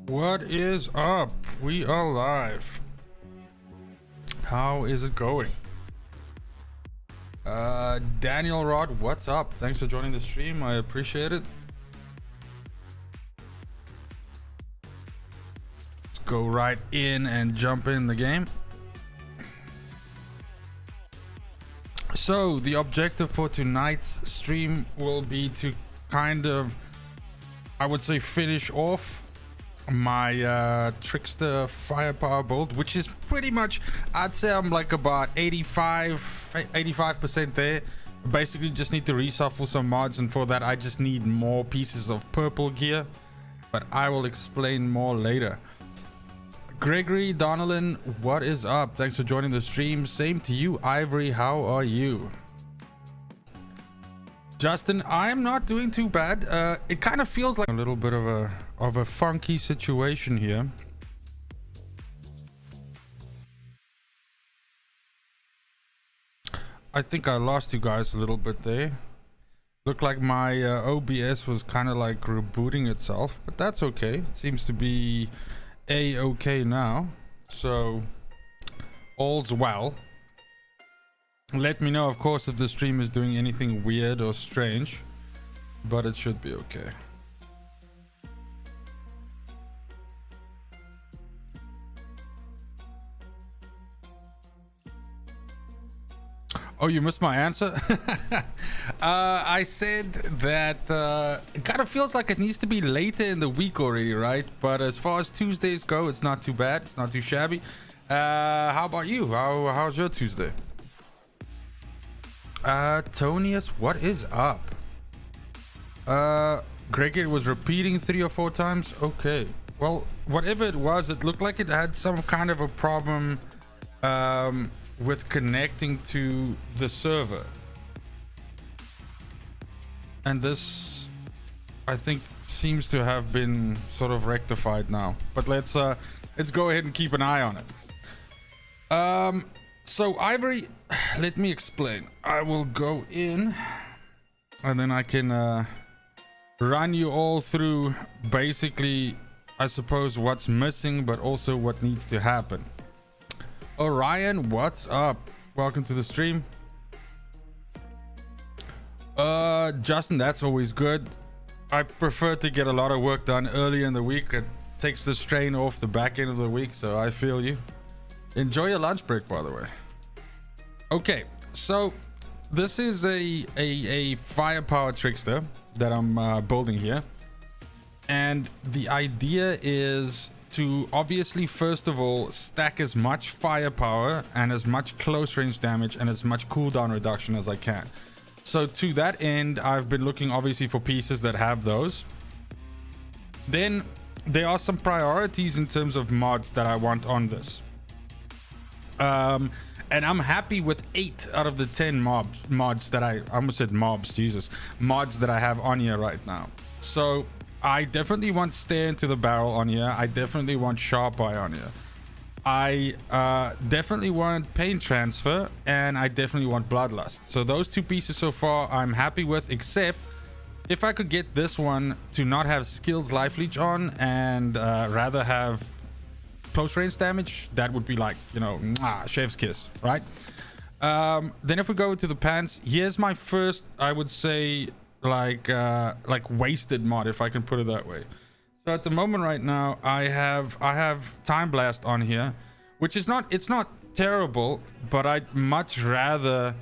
What is up? We are live. How is it going? Daniel Rod, what's up? Thanks for joining the stream. I appreciate it. Let's go right in and jump in the game. So the objective for tonight's stream will be to kind of, I would say, finish off my Trickster firepower build, which is pretty much, I'd say I'm like about 85% there. Basically just need to reshuffle some mods, and for that I just need more pieces of purple gear, but I will explain more later. Gregory Donnellan, what is up? Thanks for joining the stream. Same to you. Ivory, how are you? Justin, I'm not doing too bad. It kind of feels like a little bit of a funky situation here. I think I lost you guys a little bit there. Looked like my OBS was kind of like rebooting itself, but that's okay. It seems to be a-okay now, so all's well. Let me know, of course, if the stream is doing anything weird or strange, but it should be okay. Oh, you missed my answer? I said that it kind of feels like it needs to be later in the week already, right? But as far as Tuesdays go, it's not too bad. It's not too shabby. How about you? How's your Tuesday? Tonius, what is up? Gregory was repeating 3 or 4 times. Okay. Well, whatever it was, it looked like it had some kind of a problem with connecting to the server, and this I think seems to have been sort of rectified now, but let's go ahead and keep an eye on it. So Ivory, let me explain. I will go in and then I can run you all through basically, I suppose, what's missing, but also what needs to happen. Orion, what's up? Welcome to the stream. Justin, that's always good. I prefer to get a lot of work done early in the week. It takes the strain off the back end of the week, so I feel you. Enjoy your lunch break, by the way. Okay, so this is a firepower trickster that I'm building here, and the idea is to obviously, first of all, stack as much firepower and as much close range damage and as much cooldown reduction as I can. So to that end, I've been looking obviously for pieces that have those. Then there are some priorities in terms of mods that I want on this. And I'm happy with 8 out of the 10 mods that I almost said mobs, Jesus, mods that I have on here right now. So I definitely want Stare into the Barrel on here. I definitely want Sharp Eye on here. I definitely want Pain Transfer, and I definitely want Bloodlust. So those 2 pieces so far I'm happy with, except if I could get this one to not have Skills Life Leech on and rather have close range damage, that would be like, you know, chef's kiss, right? Then if we go to the pants, here's my first, I would say, like wasted mod, if I can put it that way. So at the moment right now I have Time Blast on here, which is not, it's not terrible, but I'd much rather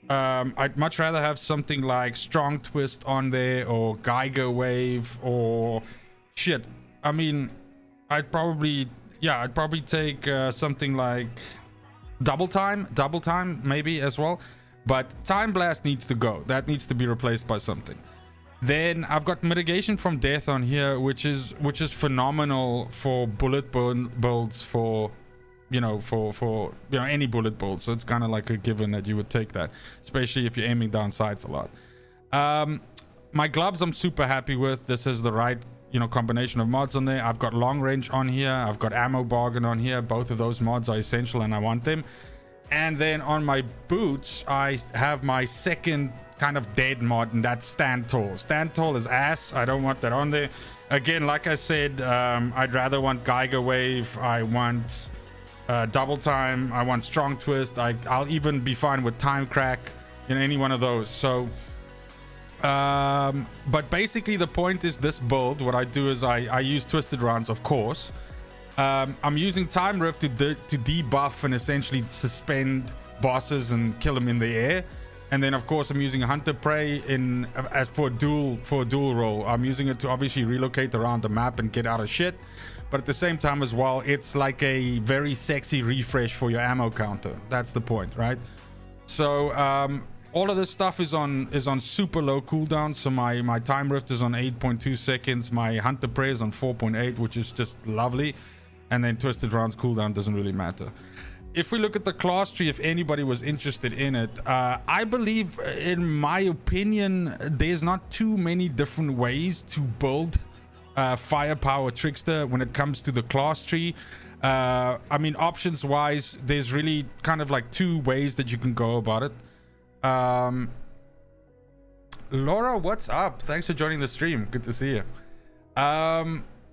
have something like Strong Twist on there, or Geiger Wave, or shit, I mean, I'd probably take something like Double Time maybe as well. But Time Blast needs to go. That needs to be replaced by something. Then I've got Mitigation from Death on here, which is phenomenal for bullet builds, for any bullet build. So it's kind of like a given that you would take that, especially if you're aiming down sights a lot. My gloves I'm super happy with. This is the right, combination of mods on there. I've got Long Range on here. I've got Ammo Bargain on here. Both of those mods are essential and I want them. And then on my boots, I have my second kind of dead mod, and that's stand tall. Stand tall is ass. I don't want that on there. Again, like I said, I'd rather want Geiger Wave. I want double time. I want strong twist. I'll even be fine with time crack in any one of those. So, but basically the point is this build, what I do is I use twisted rounds, of course. I'm using time rift to debuff and essentially suspend bosses and kill them in the air. And then of course I'm using hunter prey as for a dual role. I'm using it to obviously relocate around the map and get out of shit, but at the same time as well, it's like a very sexy refresh for your ammo counter. That's the point, right? So all of this stuff is on super low cooldown. So my time rift is on 8.2 seconds. My hunter prey is on 4.8, which is just lovely. And then twisted rounds cooldown doesn't really matter. If we look at the class tree, if anybody was interested in it, I believe, in my opinion, there's not too many different ways to build firepower trickster when it comes to the class tree. I mean, options wise, there's really kind of like two ways that you can go about it. Laura, what's up? Thanks for joining the stream. Good to see you.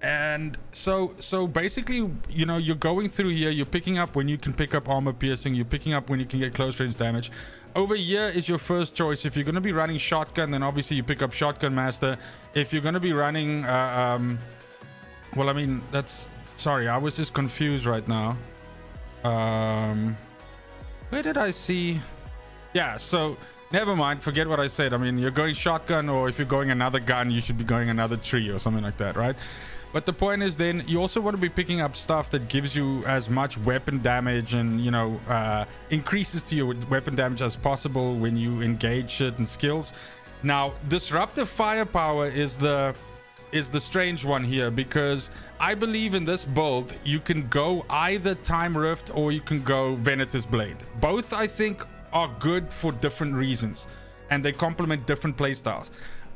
And so basically, you know, you're going through here, you're picking up when you can pick up armor piercing, you're picking up when you can get close range damage. Over here is your first choice. If you're going to be running shotgun, then obviously you pick up shotgun master. If you're going to be running well, I mean, that's, sorry, I was just confused right now. Where did I see? Yeah, so never mind, forget what I said. I mean, you're going shotgun, or if you're going another gun, you should be going another tree or something like that, right? But the point is, then you also want to be picking up stuff that gives you as much weapon damage and, you know, increases to your weapon damage as possible when you engage certain skills. Now, disruptive firepower is the strange one here, because I believe in this build you can go either time rift or you can go venator's blade. Both, I think, are good for different reasons, and they complement different playstyles.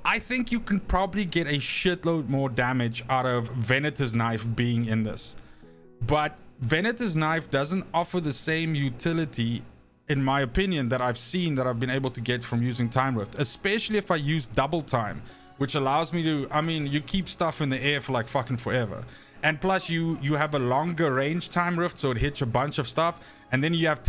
I think you can probably get a shitload more damage out of Venator's Knife being in this. But Venator's Knife doesn't offer the same utility, in my opinion, that I've seen that I've been able to get from using Time Rift. Especially if I use double time, which allows me to, I mean, you keep stuff in the air for like fucking forever. And plus you have a longer range Time Rift, so it hits a bunch of stuff. And then you have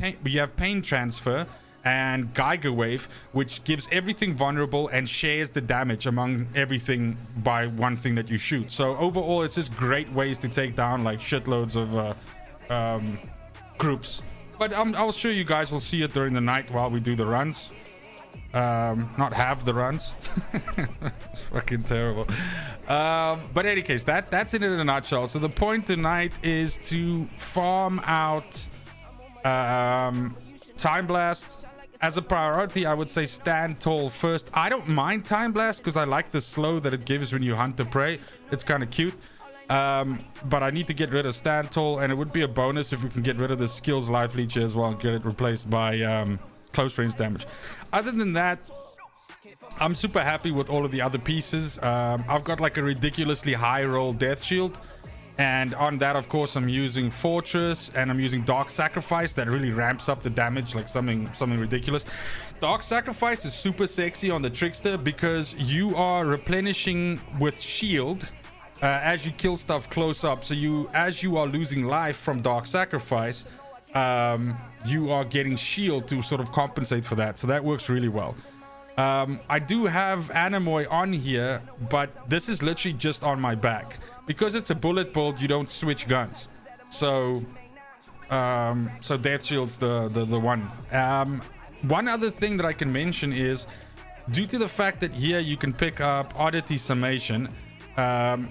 pain transfer and Geiger Wave, which gives everything vulnerable and shares the damage among everything by one thing that you shoot. So overall, it's just great ways to take down like shitloads of groups. But I'll show you guys. We'll see it during the night while we do the runs. Not have the runs. It's fucking terrible. But in any case, that's it in a nutshell. So the point tonight is to farm out Time Blast. As a priority, I would say stand tall first. I don't mind Time Blast because I like the slow that it gives when you hunt the prey. It's kind of cute. But I need to get rid of stand tall, and it would be a bonus if we can get rid of the skills life leech as well and get it replaced by close range damage. Other than that, I'm super happy with all of the other pieces. I've got like a ridiculously high roll death shield. And on that, of course, I'm using Fortress and I'm using Dark Sacrifice. That really ramps up the damage like something ridiculous. Dark Sacrifice is super sexy on the Trickster because you are replenishing with shield as you kill stuff close up. So as you are losing life from Dark Sacrifice, you are getting shield to sort of compensate for that. So that works really well. I do have Anemoy on here, but this is literally just on my back. Because it's a bullet build, you don't switch guns. So Death Shield's the one. One other thing that I can mention is, due to the fact that here you can pick up Oddity Summation,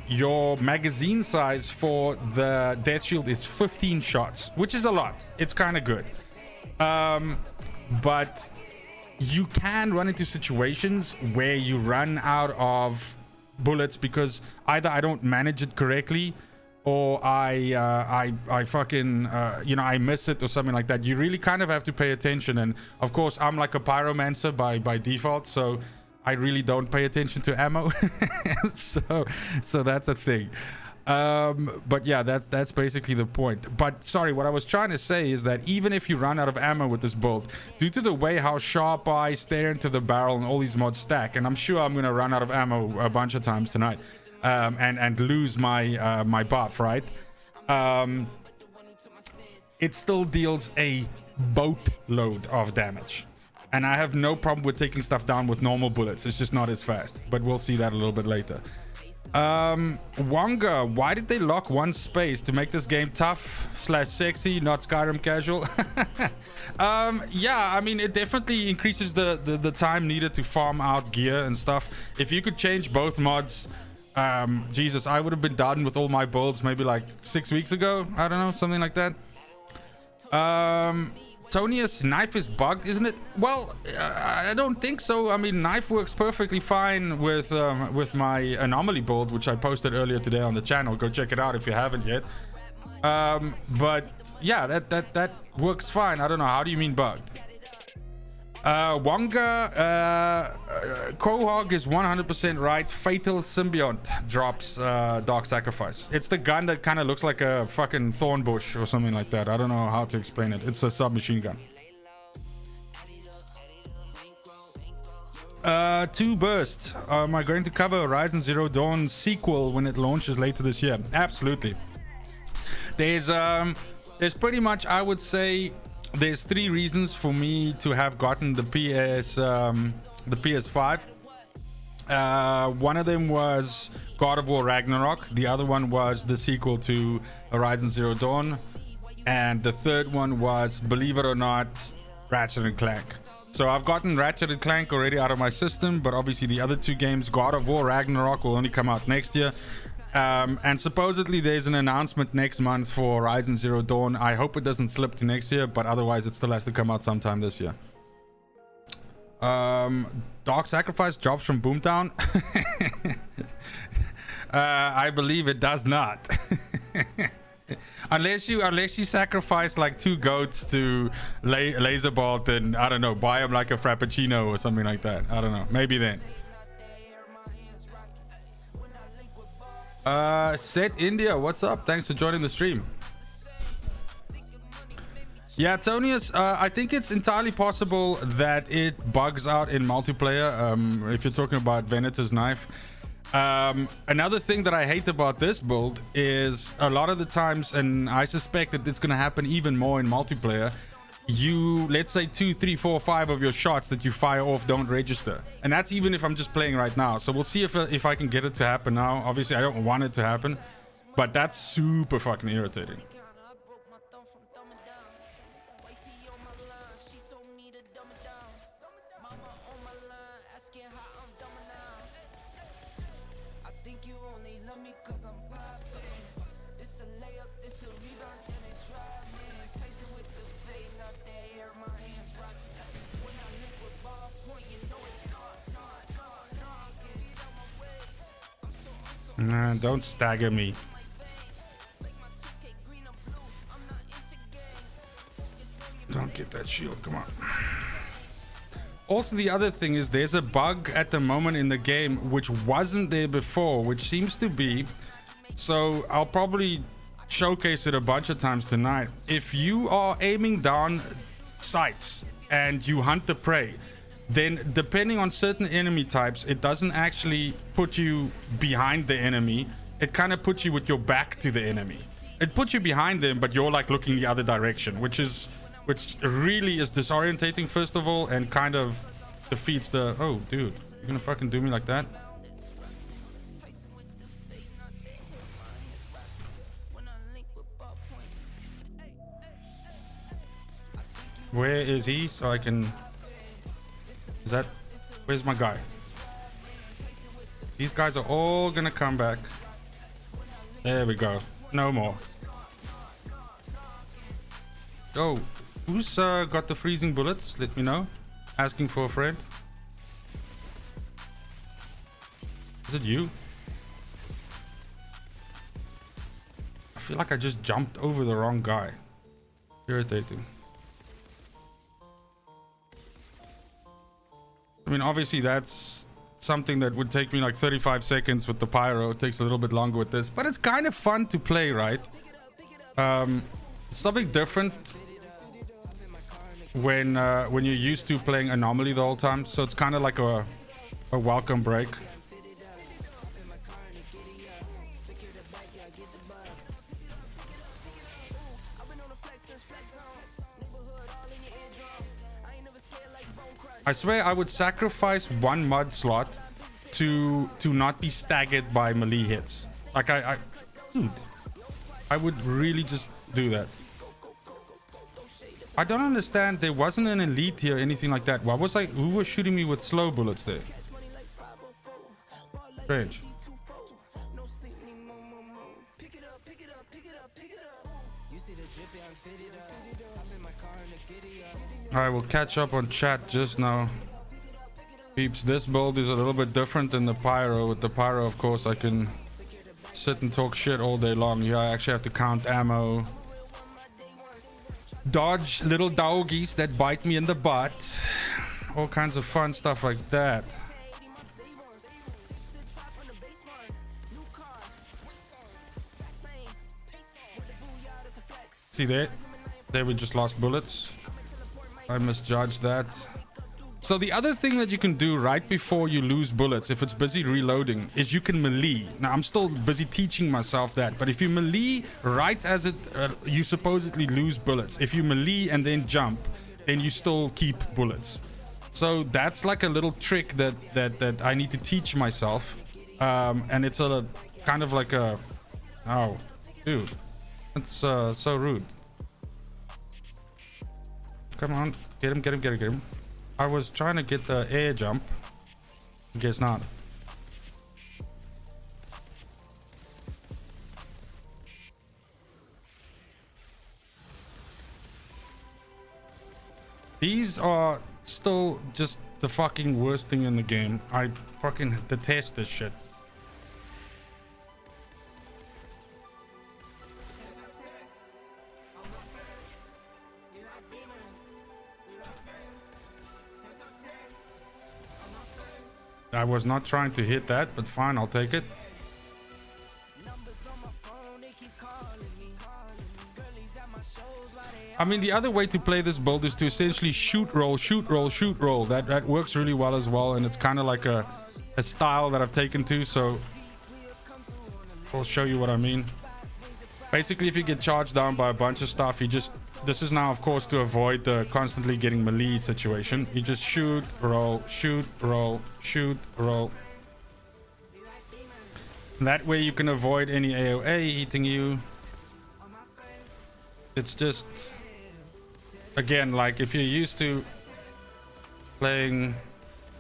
your magazine size for the Death Shield is 15 shots, which is a lot. It's kind of good. But you can run into situations where you run out of bullets because either I don't manage it correctly or I fucking you know, I miss it or something like that. You really kind of have to pay attention. And of course I'm like a pyromancer by default, so I really don't pay attention to ammo. so that's a thing. But yeah, that's basically the point. But sorry, what I was trying to say is that even if you run out of ammo with this build, due to the way how sharp I stare into the barrel and all these mods stack, and I'm sure I'm gonna run out of ammo a bunch of times tonight, and lose my my buff, right? It still deals a boatload of damage, and I have no problem with taking stuff down with normal bullets. It's just not as fast, but we'll see that a little bit later. Wonga, why did they lock one space to make this game tough / sexy, not Skyrim casual? Yeah, I mean, it definitely increases the time needed to farm out gear and stuff. If you could change both mods, Jesus, I would have been done with all my builds maybe like 6 weeks ago. I don't know, something like that. Tonius, knife is bugged, isn't it? Well, I don't think so. I mean, knife works perfectly fine with my anomaly build, which I posted earlier today on the channel. Go check it out if you haven't yet. But yeah, that works fine. I don't know. How do you mean bugged? Wonga, Quahog is 100% right. Fatal Symbiont drops Dark Sacrifice. It's the gun that kind of looks like a fucking thorn bush or something like that. I don't know how to explain it. It's a submachine gun. 2 Burst. Am I going to cover Horizon Zero Dawn sequel when it launches later this year? Absolutely. There's pretty much, I would say, there's 3 reasons for me to have gotten the PS5. One of them was God of War Ragnarok. The other one was the sequel to Horizon Zero Dawn. And the third one was, believe it or not, Ratchet and Clank. So I've gotten Ratchet and Clank already out of my system, but obviously the other 2 games, God of War Ragnarok, will only come out next year. And supposedly there's an announcement next month for Horizon Zero Dawn. I hope it doesn't slip to next year, but otherwise it still has to come out sometime this year. Dark Sacrifice drops from Boomtown. I believe it does not. unless you sacrifice like 2 goats to laser bolt and, I don't know, buy them like a Frappuccino or something like that. I don't know, maybe then. Set India, what's up? Thanks for joining the stream. Yeah, Tonius, I think it's entirely possible that it bugs out in multiplayer, if you're talking about Veneta's knife. Another thing that I hate about this build is a lot of the times, and I suspect that it's going to happen even more in multiplayer, let's say 2, 3, 4, 5 of your shots that you fire off don't register, and that's even if I'm just playing right now. So we'll see if I can get it to happen now. Obviously I don't want it to happen, but that's super fucking irritating. Nah, don't stagger me. Don't get that shield, come on. Also, the other thing is there's a bug at the moment in the game which wasn't there before, which seems to be, so I'll probably showcase it a bunch of times tonight. If you are aiming down sights and you hunt the prey, then depending on certain enemy types, it doesn't actually put you behind the enemy. It kind of puts you with your back to the enemy. It puts you behind them, but you're like looking the other direction, which really is disorientating, first of all, and kind of defeats the, oh dude, you're gonna fucking do me like that? Where is he? So I can, where's my guy? These guys are all gonna come back. There we go. No more. Oh, who's got the freezing bullets? Let me know. Asking for a friend. Is it you? I feel like I just jumped over the wrong guy. Irritating. I mean, obviously that's something that would take me like 35 seconds with the pyro. It takes a little bit longer with this, but it's kind of fun to play, right? It's something different when you're used to playing anomaly the whole time, so it's kind of like a welcome break. I swear I would sacrifice one mud slot to not be staggered by melee hits. Like dude, I would really just do that. I don't understand. There wasn't an elite here or anything like that. Why was who was shooting me with slow bullets there? Strange. Alright, we'll catch up on chat just now. Peeps, this build is a little bit different than the pyro. With the pyro, of course, I can sit and talk shit all day long. Here I actually have to count ammo. Dodge little doggies that bite me in the butt. All kinds of fun stuff like that. See there? There we just lost bullets. I misjudged that. So the other thing that you can do right before you lose bullets, if it's busy reloading, is you can melee. Now I'm still busy teaching myself that, but if you melee right as you supposedly lose bullets. If you melee and then jump, then you still keep bullets. So that's like a little trick that I need to teach myself. And it's a kind of like a, oh, dude, that's so rude. Come on, get him. I was trying to get the air jump. Guess not. These are still just the fucking worst thing in the game. I fucking detest this shit. I was not trying to hit that, but fine, I'll take it. I mean, the other way to play this build is to essentially shoot, roll. That works really well as well, and it's kind of like a style that I've taken to, so I'll show you what I mean. Basically, if you get charged down by a bunch of stuff, you just... This is now, of course, to avoid the constantly getting melee situation. You just shoot, roll, shoot, roll, shoot, roll. That way you can avoid any AoE hitting you. It's just... Again, like if you're used to playing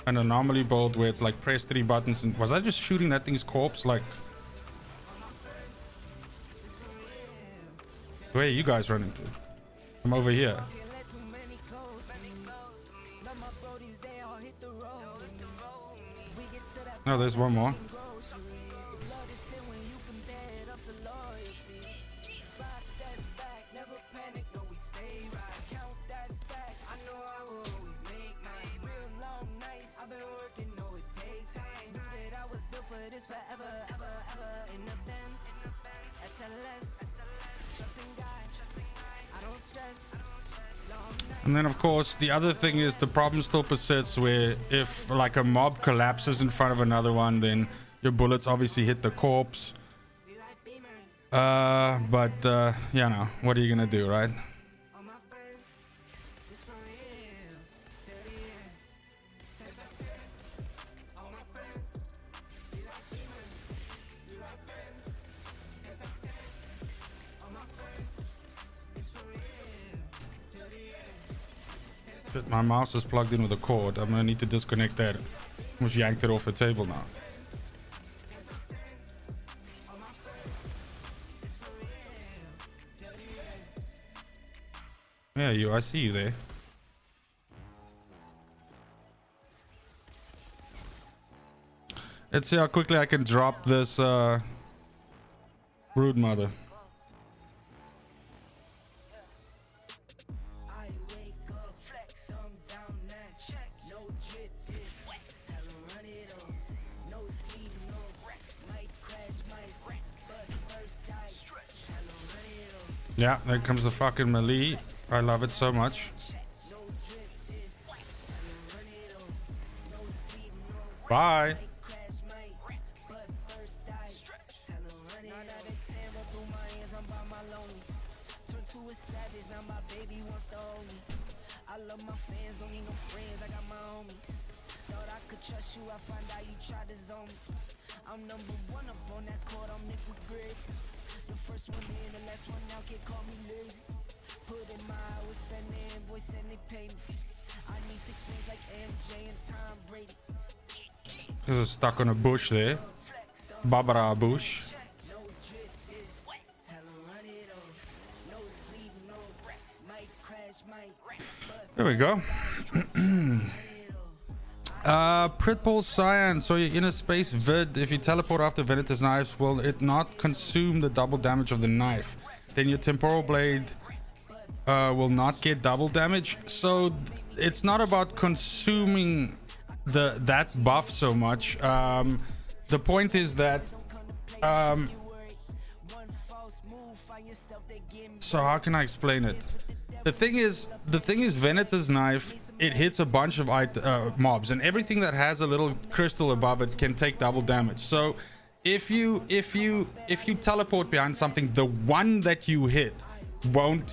an anomaly build where it's like press 3 buttons and... Was I just shooting that thing's corpse? Like... Where are you guys running to? I'm over here. No, there's one more. And then, of course, the other thing is the problem still persists where if like a mob collapses in front of another one, then your bullets obviously hit the corpse. Yeah, no, what are you gonna do, right? My mouse is plugged in with a cord. I'm gonna need to disconnect that. Almost yanked it off the table now. Yeah, I see you there. Let's see how quickly I can drop this brood mother. Yeah, there comes the fucking melee. I love it so much. Bye. I'm number one up on that court, I'm Nicky Greg. The first one in, the last one out, can't call me lazy. Put in my hours, send the invoice and they pay me. I need 6 rings like MJ and Tom Brady. This is stuck on a bush there. Barbara bush. There we go. Pritball Cyan, so you're in a space vid. If you teleport after Venator's knives, will it not consume the double damage of the knife? Then your temporal blade will not get double damage. So it's not about consuming that buff so much. The point is that so how can I explain it? The thing is Venator's knife, it hits a bunch of mobs, and everything that has a little crystal above it can take double damage. So if you teleport behind something, the one that you hit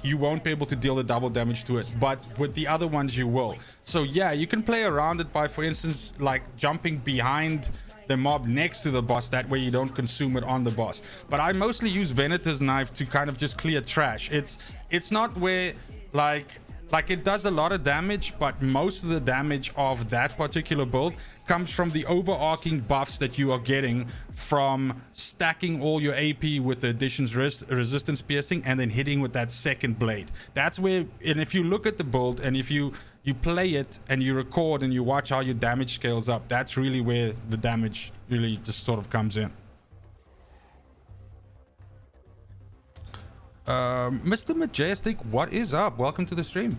you won't be able to deal the double damage to it, but with the other ones you will. So yeah, you can play around it by, for instance, like jumping behind the mob next to the boss. That way you don't consume it on the boss. But I mostly use Venator's knife to kind of just clear trash. It's not where like it does a lot of damage, but most of the damage of that particular build comes from the overarching buffs that you are getting from stacking all your AP with the additions resistance piercing and then hitting with that second blade. That's where, and if you look at the build and if you play it and you record and you watch how your damage scales up, that's really where the damage really just sort of comes in. Mr. Majestic, what is up? Welcome to the stream.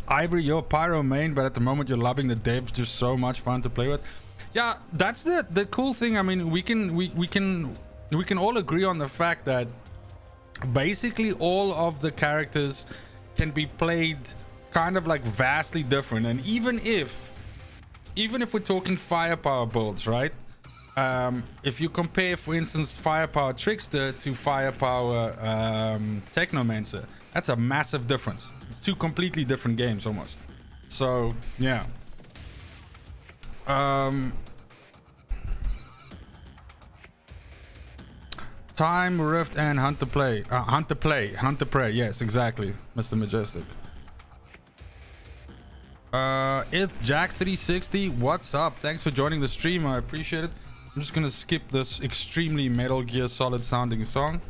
Ivory, you're pyro main, but at the moment you're loving the devs, just so much fun to play with. Yeah, that's the cool thing. I mean, we can all agree on the fact that basically all of the characters can be played kind of like vastly different. And even if we're talking firepower builds, right? If you compare, for instance, firepower Trickster to firepower Technomancer, that's a massive difference. It's two completely different games almost. So yeah. Time, Rift, and Hunt to Play. Hunt to Pray. Yes, exactly, Mr. Majestic. It's Jack360. What's up? Thanks for joining the stream. I appreciate it. I'm just gonna skip this extremely Metal Gear Solid sounding song.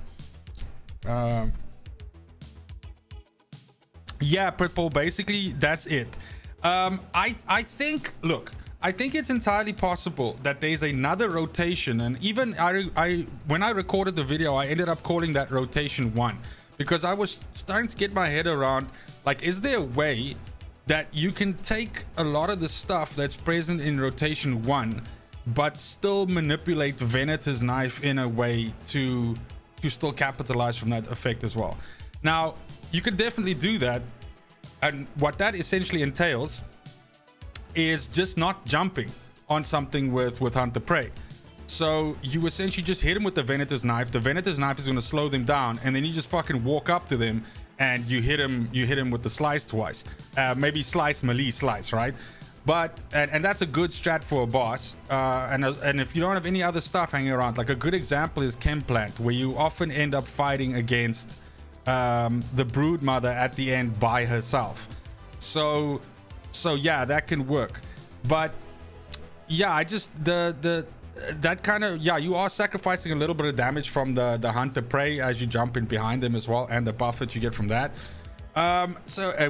Yeah, Pritbull, basically that's it. I think, look, I think it's entirely possible that there's another rotation, and even when I recorded the video, I ended up calling that rotation 1 because I was starting to get my head around, like, is there a way that you can take a lot of the stuff that's present in rotation 1 but still manipulate Venator's knife in a way to still capitalize from that effect as well? Now, you can definitely do that, and what that essentially entails is just not jumping on something with Hunt the Prey. So you essentially just hit him with the Venator's knife. The Venator's knife is going to slow them down, and then you just fucking walk up to them and you hit him with the slice twice. Maybe slice, melee slice, right? But and that's a good strat for a boss. And if you don't have any other stuff hanging around, like a good example is Chemplant, where you often end up fighting against the Brood Mother at the end by herself. So yeah, that can work. But yeah, I just that kind of, yeah, you are sacrificing a little bit of damage from the Hunter Prey as you jump in behind them as well, and the buff that you get from that,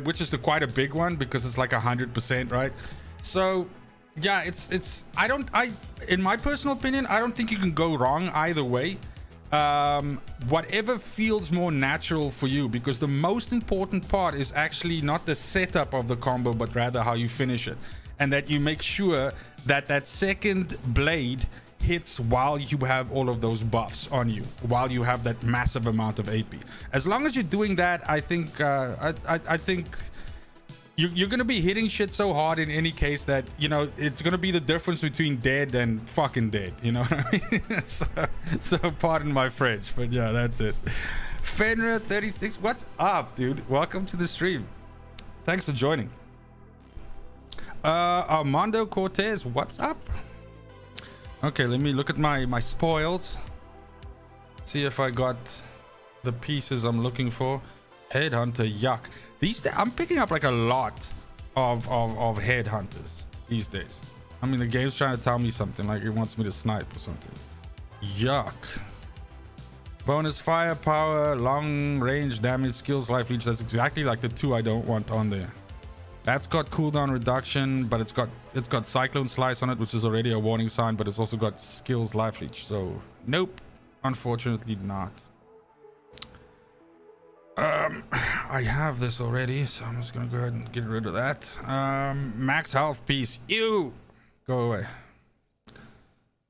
which is quite a big one because it's like 100%, right? So yeah, it's in my personal opinion, I don't think you can go wrong either way. Whatever feels more natural for you, because the most important part is actually not the setup of the combo, but rather how you finish it, and that you make sure that second blade hits while you have all of those buffs on you, while you have that massive amount of AP. As long as you're doing that, I think I think you're gonna be hitting shit so hard in any case that, you know, it's gonna be the difference between dead and fucking dead, you know what I mean? so pardon my French, but yeah, that's it. Fenrir 36, what's up, dude? Welcome to the stream. Thanks for joining. Armando Cortez, what's up? Okay, let me look at my spoils. See if I got the pieces I'm looking for. Headhunter, yuck. I'm picking up like a lot of headhunters these days. I mean, the game's trying to tell me something, like it wants me to snipe or something. Yuck. Bonus firepower, long range damage, skills, life leech. That's exactly like the two I don't want on there. That's got cooldown reduction, but it's got cyclone slice on it, which is already a warning sign, but it's also got skills, life leech. So nope, unfortunately not. I have this already, so I'm just gonna go ahead and get rid of that. Max health piece, ew, go away.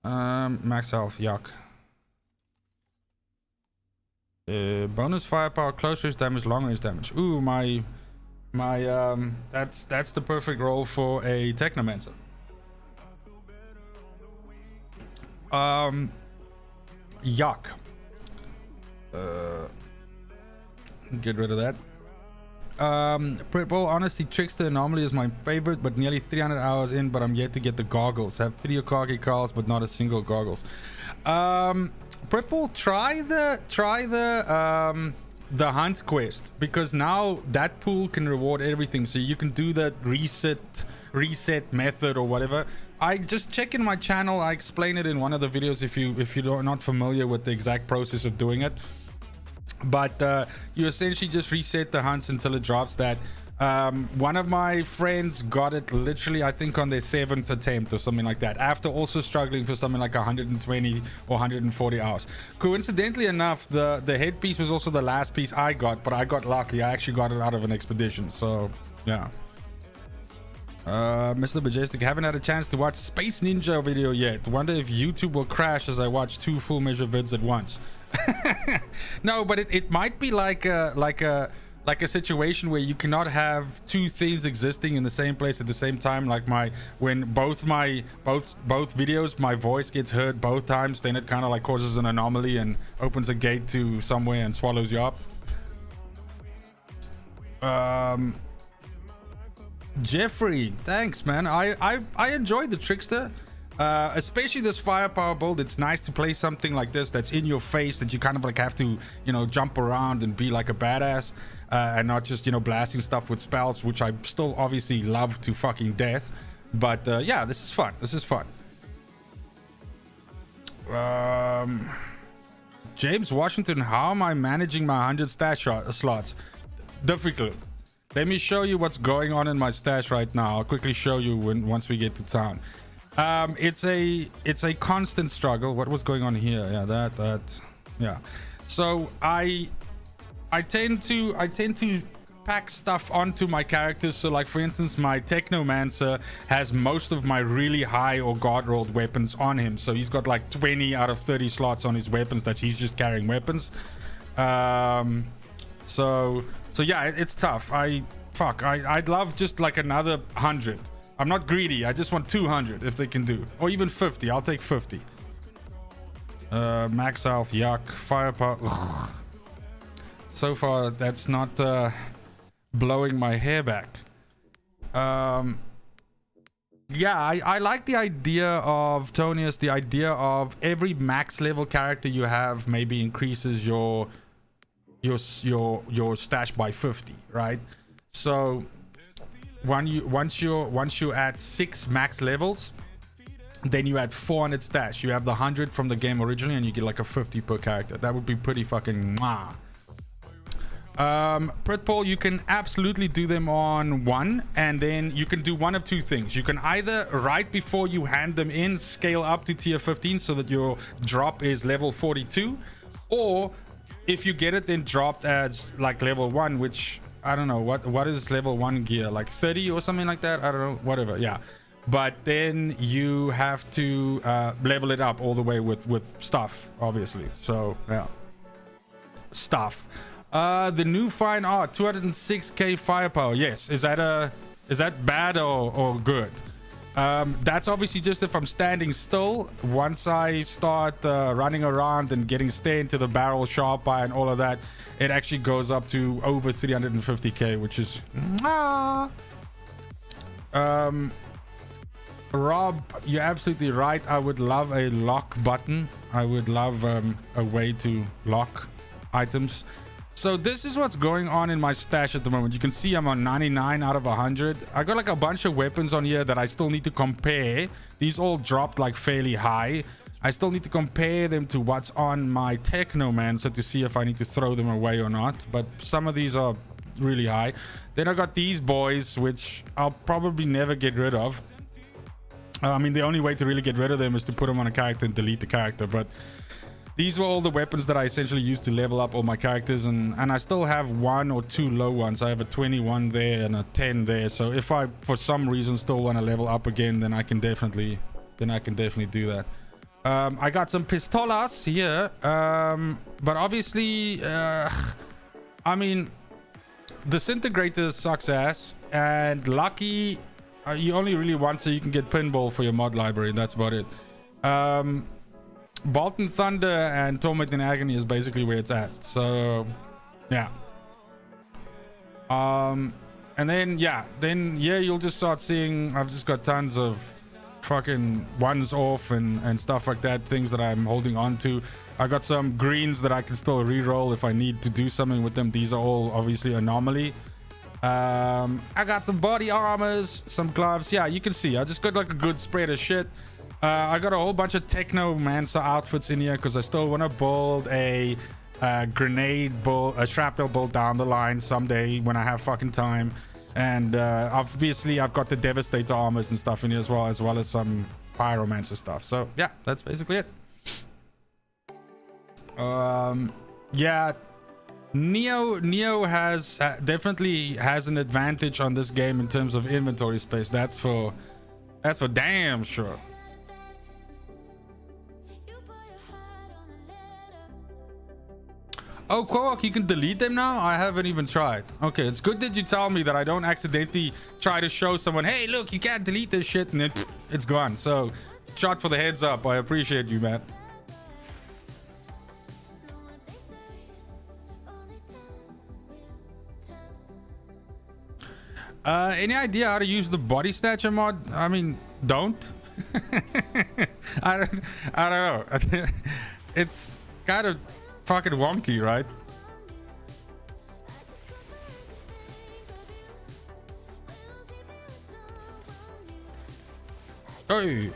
Max health, yuck. Bonus firepower, close range damage, long range damage. Ooh, that's the perfect role for a Technomancer. Yuck. Get rid of that. Pitbull, honestly, Trickster Anomaly is my favorite, but nearly 300 hours in, but I'm yet to get the goggles. I have 3 Okage calls, but not a single goggles. Pitbull, try the hunt quest, because now that pool can reward everything, so you can do that reset method or whatever. I just check in my channel. I explain it in one of the videos if you're not familiar with the exact process of doing it. But you essentially just reset the hunts until it drops that. One of my friends got it literally, I think, on their 7th attempt or something like that, after also struggling for something like 120 or 140 hours. Coincidentally enough, the headpiece was also the last piece I got, but I got lucky. I actually got it out of an expedition, so yeah. Mr. Majestic, haven't had a chance to watch Space Ninja video yet. Wonder if YouTube will crash as I watch 2 full measure vids at once. No, but it might be like a situation where you cannot have 2 things existing in the same place at the same time. Like when both videos, my voice gets heard both times, then it kind of like causes an anomaly and opens a gate to somewhere and swallows you up. Jeffrey, thanks, man. I enjoyed the Trickster. Especially this firepower build. It's nice to play something like this that's in your face, that you kind of like have to, you know, jump around and be like a badass, and not just, you know, blasting stuff with spells, which I still obviously love to fucking death. But yeah, this is fun. This is fun. James Washington, how am I managing my 100 stash slots? Difficult. Let me show you what's going on in my stash right now. I'll quickly show you once we get to town. It's a constant struggle. What was going on here? Yeah, yeah. So I tend to pack stuff onto my characters. So like, for instance, my Technomancer has most of my really high or god rolled weapons on him. So he's got like 20 out of 30 slots on his weapons that he's just carrying weapons. So yeah, it's tough. I'd love just like another 100. I'm not greedy. I just want 200 if they can do, or even 50. I'll take 50. Max health, yuck. Firepower. Ugh. So far, that's not blowing my hair back. Yeah, I like the idea of Tonius. The idea of every max level character you have maybe increases your stash by 50, right? So once you add 6 max levels, then you add 400 stash. You have the 100 from the game originally, and you get like a 50 per character. That would be pretty fucking mwah. Pritpol, you can absolutely do them on 1, and then you can do one of 2 things. You can either right before you hand them in scale up to tier 15 so that your drop is level 42, or if you get it then dropped as like level 1, which I don't know what is level 1 gear, like 30 or something like that. I don't know, whatever. Yeah, but then you have to level it up all the way with stuff, obviously. So yeah, stuff. The new fine art, 206k firepower. Yes, is that bad or good? That's obviously just if I'm standing still. Once I start running around and getting stay into the barrel, sharp eye, and all of that, it actually goes up to over 350k, which is Rob, you're absolutely right. I would love a lock button. I would love a way to lock items. So this is what's going on in my stash at the moment. You can see I'm on 99 out of 100. I got like a bunch of weapons on here that I still need to compare. These all dropped like fairly high. I still need to compare them to what's on my Technomancer to see if I need to throw them away or not. But some of these are really high. Then I got these boys, which I'll probably never get rid of. I mean, the only way to really get rid of them is to put them on a character and delete the character. But these were all the weapons that I essentially used to level up all my characters, and I still have 1 or 2 low ones. I have a 21 there and a 10 there. So if I for some reason still want to level up again, then I can definitely do that. I got some pistolas here, but obviously I mean, Disintegrator sucks ass, and Lucky you only really want so you can get pinball for your mod library, and that's about it. Bolt and Thunder and Torment and Agony is basically where it's at. So yeah, and then you'll just start seeing I've just got tons of fucking ones off and stuff like that, things that I'm holding on to. I got some greens that I can still re-roll if I need to do something with them. These are all obviously anomaly. I got some body armors, some gloves. Yeah, you can see I just got like a good spread of shit. I got a whole bunch of Technomancer outfits in here because I still want to build a grenade bull, a shrapnel build down the line someday when I have fucking time. And obviously I've got the Devastator armors and stuff in here as well as some Pyromancer stuff. So yeah, that's basically it. Yeah, Neo has definitely has an advantage on this game in terms of inventory space. That's for damn sure. Oh, Quawak, you can delete them now? I haven't even tried. Okay, it's good that you tell me that I don't accidentally try to show someone, hey, look, you can't delete this shit, and then it's gone. So, shot for the heads up. I appreciate you, man. Any idea how to use the body snatcher mod? I mean, don't. I don't know. It's kind of fucking wonky, right? Hey.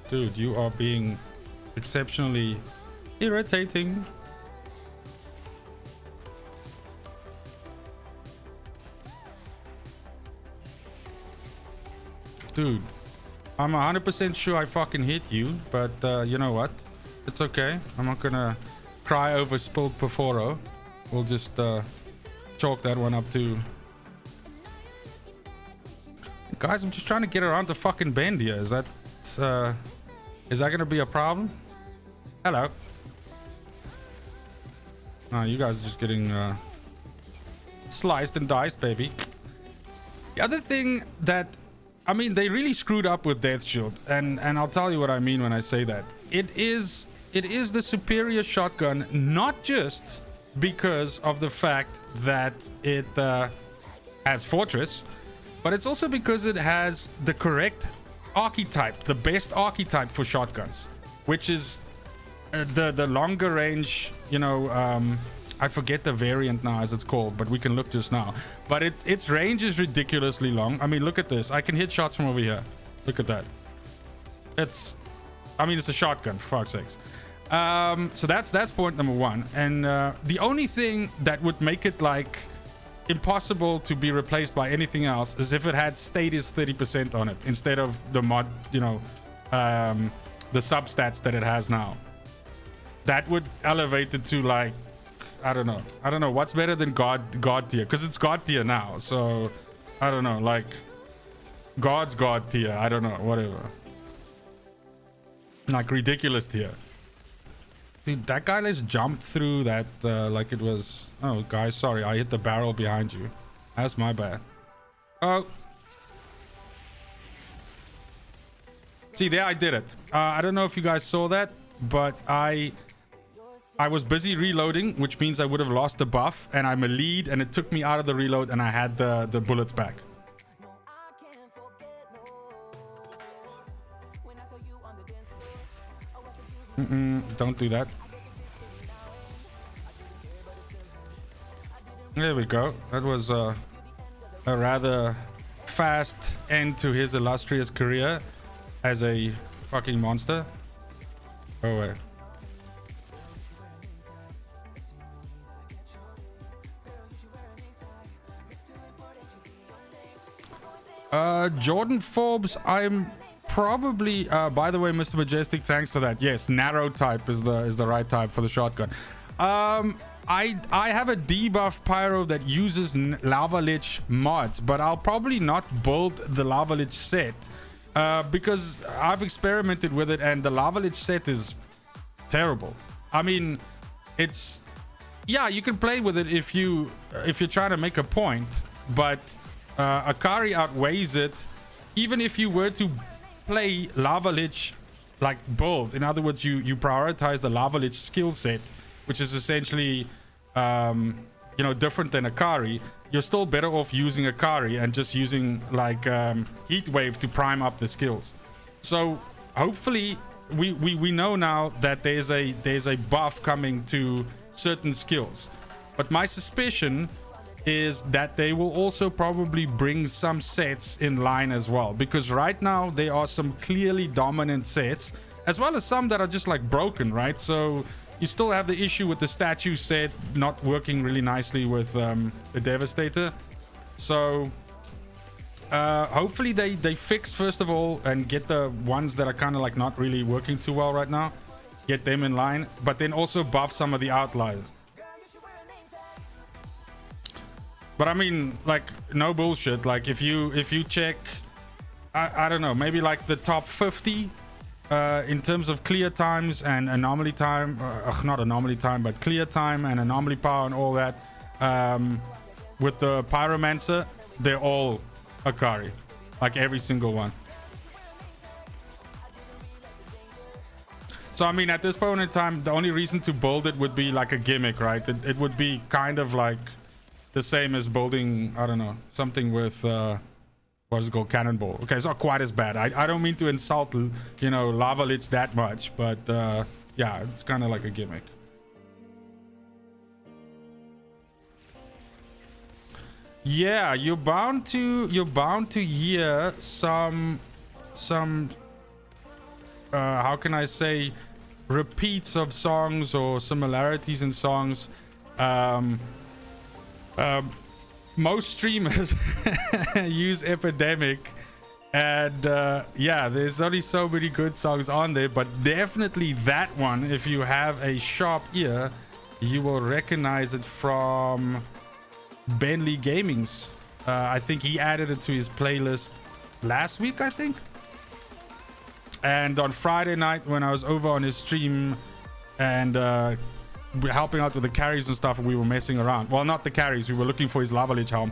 Dude, you are being exceptionally irritating. Dude, I'm 100% sure I fucking hit you, but you know what? It's okay. I'm not gonna cry over spilled Perforo. We'll just chalk that one up to... Guys, I'm just trying to get around the fucking bend here. Is that gonna be a problem? Hello. Oh, you guys are just getting sliced and diced, baby. The other thing that, I mean, they really screwed up with Death Shield, and I'll tell you what I mean when I say that. It is the superior shotgun, not just because of the fact that it has Fortress, but it's also because it has the correct archetype, the best archetype for shotguns, which is the longer range, you know, I forget the variant now as it's called, but we can look just now. But its range is ridiculously long. I mean, look at this. I can hit shots from over here. Look at that. It's a shotgun, for fuck's sakes. So that's point number one. And the only thing that would make it like impossible to be replaced by anything else is if it had status 30% on it instead of the mod, you know, the substats that it has now. that would elevate it to like, I don't know what's better than god tier, because it's god tier now. So I don't know, like god tier, I don't know, whatever, like ridiculous tier. Dude, that guy just jumped through that like it was, oh guys, sorry, I hit the barrel behind you. That's my bad. Oh, see there, I did it. I don't know if you guys saw that, but I was busy reloading, which means I would have lost the buff, and I'm a lead, and it took me out of the reload, and I had the bullets back. Don't do that. There we go. That was a rather fast end to his illustrious career as a fucking monster. Oh wait. Jordan Forbes, I'm probably by the way, Mr. Majestic, thanks for that. Yes, narrow type is the right type for the shotgun. I have a debuff pyro that uses lava lich mods, but I'll probably not build the lava lich set because I've experimented with it and the lava lich set is terrible. I mean, it's, yeah, you can play with it if you're trying to make a point, but Akari outweighs it. Even if you were to play lava lich like build, in other words, you prioritize the lava lich skill set, which is essentially you know, different than Akari, you're still better off using Akari and just using like heat wave to prime up the skills. So hopefully we know now that there's a buff coming to certain skills, but my suspicion is that they will also probably bring some sets in line as well, because right now there are some clearly dominant sets as well as some that are just like broken, right? So you still have the issue with the statue set not working really nicely with the Devastator. So hopefully they fix first of all and get the ones that are kind of like not really working too well right now, get them in line, but then also buff some of the outliers. But I mean, like, no bullshit, like if you check, I don't know, maybe like the top 50 in terms of clear times and anomaly time, not anomaly time, but clear time and anomaly power and all that, with the pyromancer, they're all Akari, like every single one. So I mean, at this point in time, the only reason to build it would be like a gimmick, right? It would be kind of like the same as building, I don't know, something with what's it called, cannonball. Okay, it's not quite as bad. I don't mean to insult, you know, lava lich that much, but yeah, it's kind of like a gimmick. Yeah, you're bound to hear some how can I say, repeats of songs or similarities in songs. Most streamers use Epidemic, and yeah, there's only so many good songs on there, but definitely that one, if you have a sharp ear, you will recognize it from Bentley Gaming's. I think he added it to his playlist last week, I think. And on Friday night when I was over on his stream and we're helping out with the carries and stuff, and we were messing around, well, not the carries, we were looking for his lava lich helm,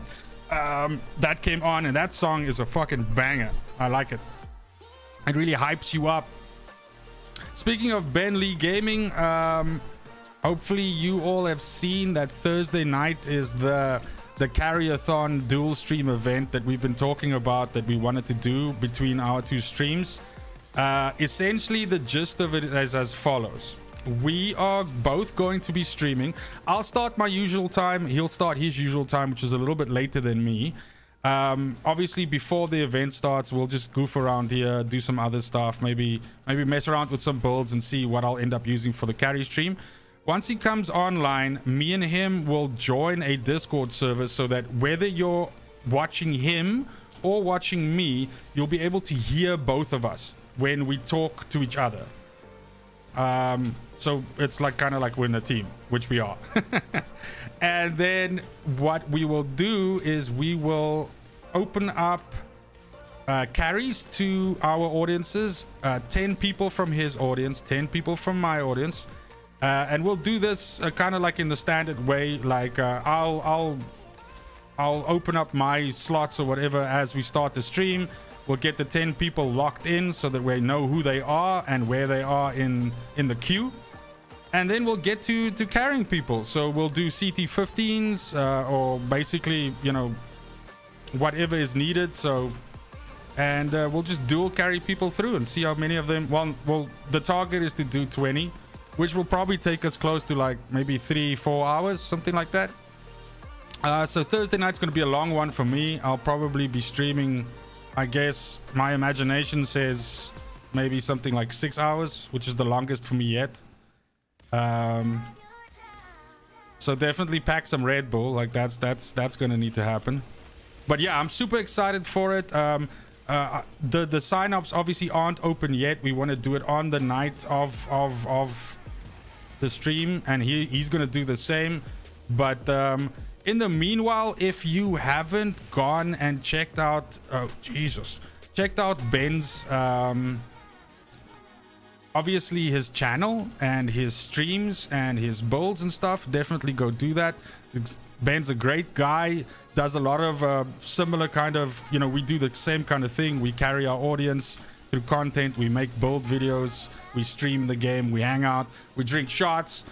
that came on, and that song is a fucking banger. I like it. It really hypes you up. Speaking of Bentley Gaming, hopefully you all have seen that Thursday night is the carry-a-thon dual stream event that we've been talking about, that we wanted to do between our two streams. Essentially the gist of it is as follows. We are both going to be streaming. I'll start my usual time, he'll start his usual time, which is a little bit later than me. Obviously before the event starts, we'll just goof around here, do some other stuff, maybe mess around with some builds and see what I'll end up using for the carry stream. Once he comes online, me and him will join a Discord server, so that whether you're watching him or watching me, you'll be able to hear both of us when we talk to each other. So it's like kind of like we're in a team, which we are. And then what we will do is we will open up carries to our audiences, 10 people from his audience, 10 people from my audience, and we'll do this kind of like in the standard way. Like I'll open up my slots or whatever as we start the stream. We'll get the 10 people locked in so that we know who they are and where they are in the queue. And then we'll get to carrying people. So we'll do CT15s or basically, you know, whatever is needed. So, and we'll just dual carry people through and see how many of them. Well, the target is to do 20, which will probably take us close to like maybe 3-4 hours, something like that. So Thursday night's going to be a long one for me. I'll probably be streaming, I guess my imagination says maybe something like 6 hours, which is the longest for me yet. So definitely pack some Red Bull. Like that's gonna need to happen. But yeah, I'm super excited for it. The sign-ups obviously aren't open yet. We want to do it on the night of the stream, and he's gonna do the same. But in the meanwhile, if you haven't gone and checked out checked out Ben's obviously his channel and his streams and his builds and stuff, definitely go do that. Ben's a great guy, does a lot of similar kind of, you know, we do the same kind of thing. We carry our audience through content, we make build videos, we stream the game, we hang out, we drink shots.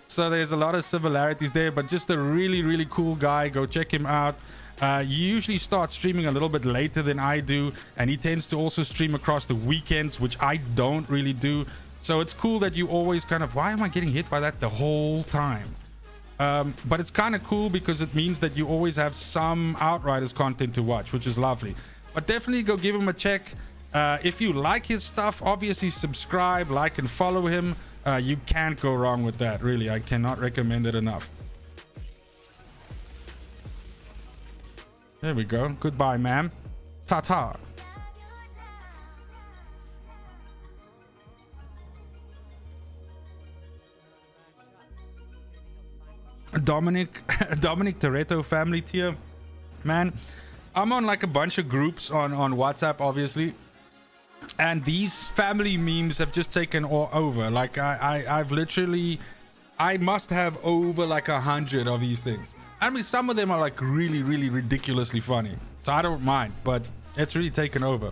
So there's a lot of similarities there, but just a really cool guy. Go check him out. You usually start streaming a little bit later than I do, and he tends to also stream across the weekends, which I don't really do. So it's cool that you always kind of, why am I getting hit by that the whole time? But it's kind of cool because it means that you always have some Outriders content to watch, which is lovely. But definitely go give him a check. If you like his stuff, obviously subscribe, like, and follow him. You can't go wrong with that, really. I cannot recommend it enough. There we go. Goodbye, ma'am. Ta-ta. Dominic Toretto family tier. Man, I'm on like a bunch of groups on WhatsApp, obviously. And these family memes have just taken all over. Like I've literally, I must have over like 100 of these things. I mean, some of them are like really ridiculously funny, so I don't mind, but it's really taken over.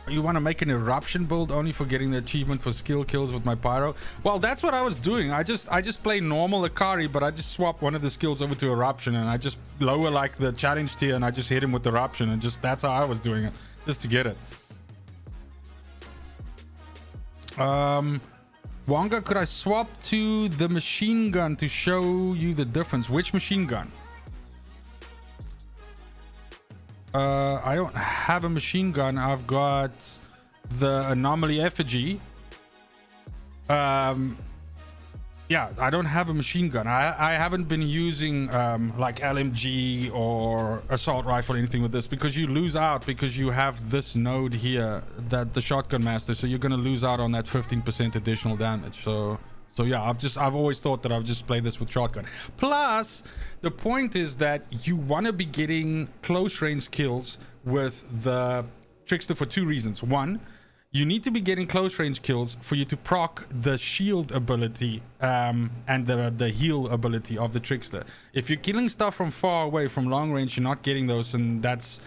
You want to make an eruption build only for getting the achievement for skill kills with my pyro? Well, that's what I was doing. I just play normal Akari, but I just swap one of the skills over to eruption, and I just lower like the challenge tier, and I just hit him with eruption, and just that's how I was doing it, just to get it. Wonga, could I swap to the machine gun to show you the difference? Which machine gun? I don't have a machine gun. I've got the anomaly effigy. Yeah, I don't have a machine gun. I haven't been using like LMG or assault rifle or anything with this, because you lose out because you have this node here, that the shotgun master, so you're gonna lose out on that 15% additional damage. So yeah, I've always thought that I've just played this with shotgun. Plus, the point is that you want to be getting close range kills with the Trickster for two reasons. One, you need to be getting close range kills for you to proc the shield ability and the heal ability of the Trickster. If you're killing stuff from far away, from long range, you're not getting those, and that's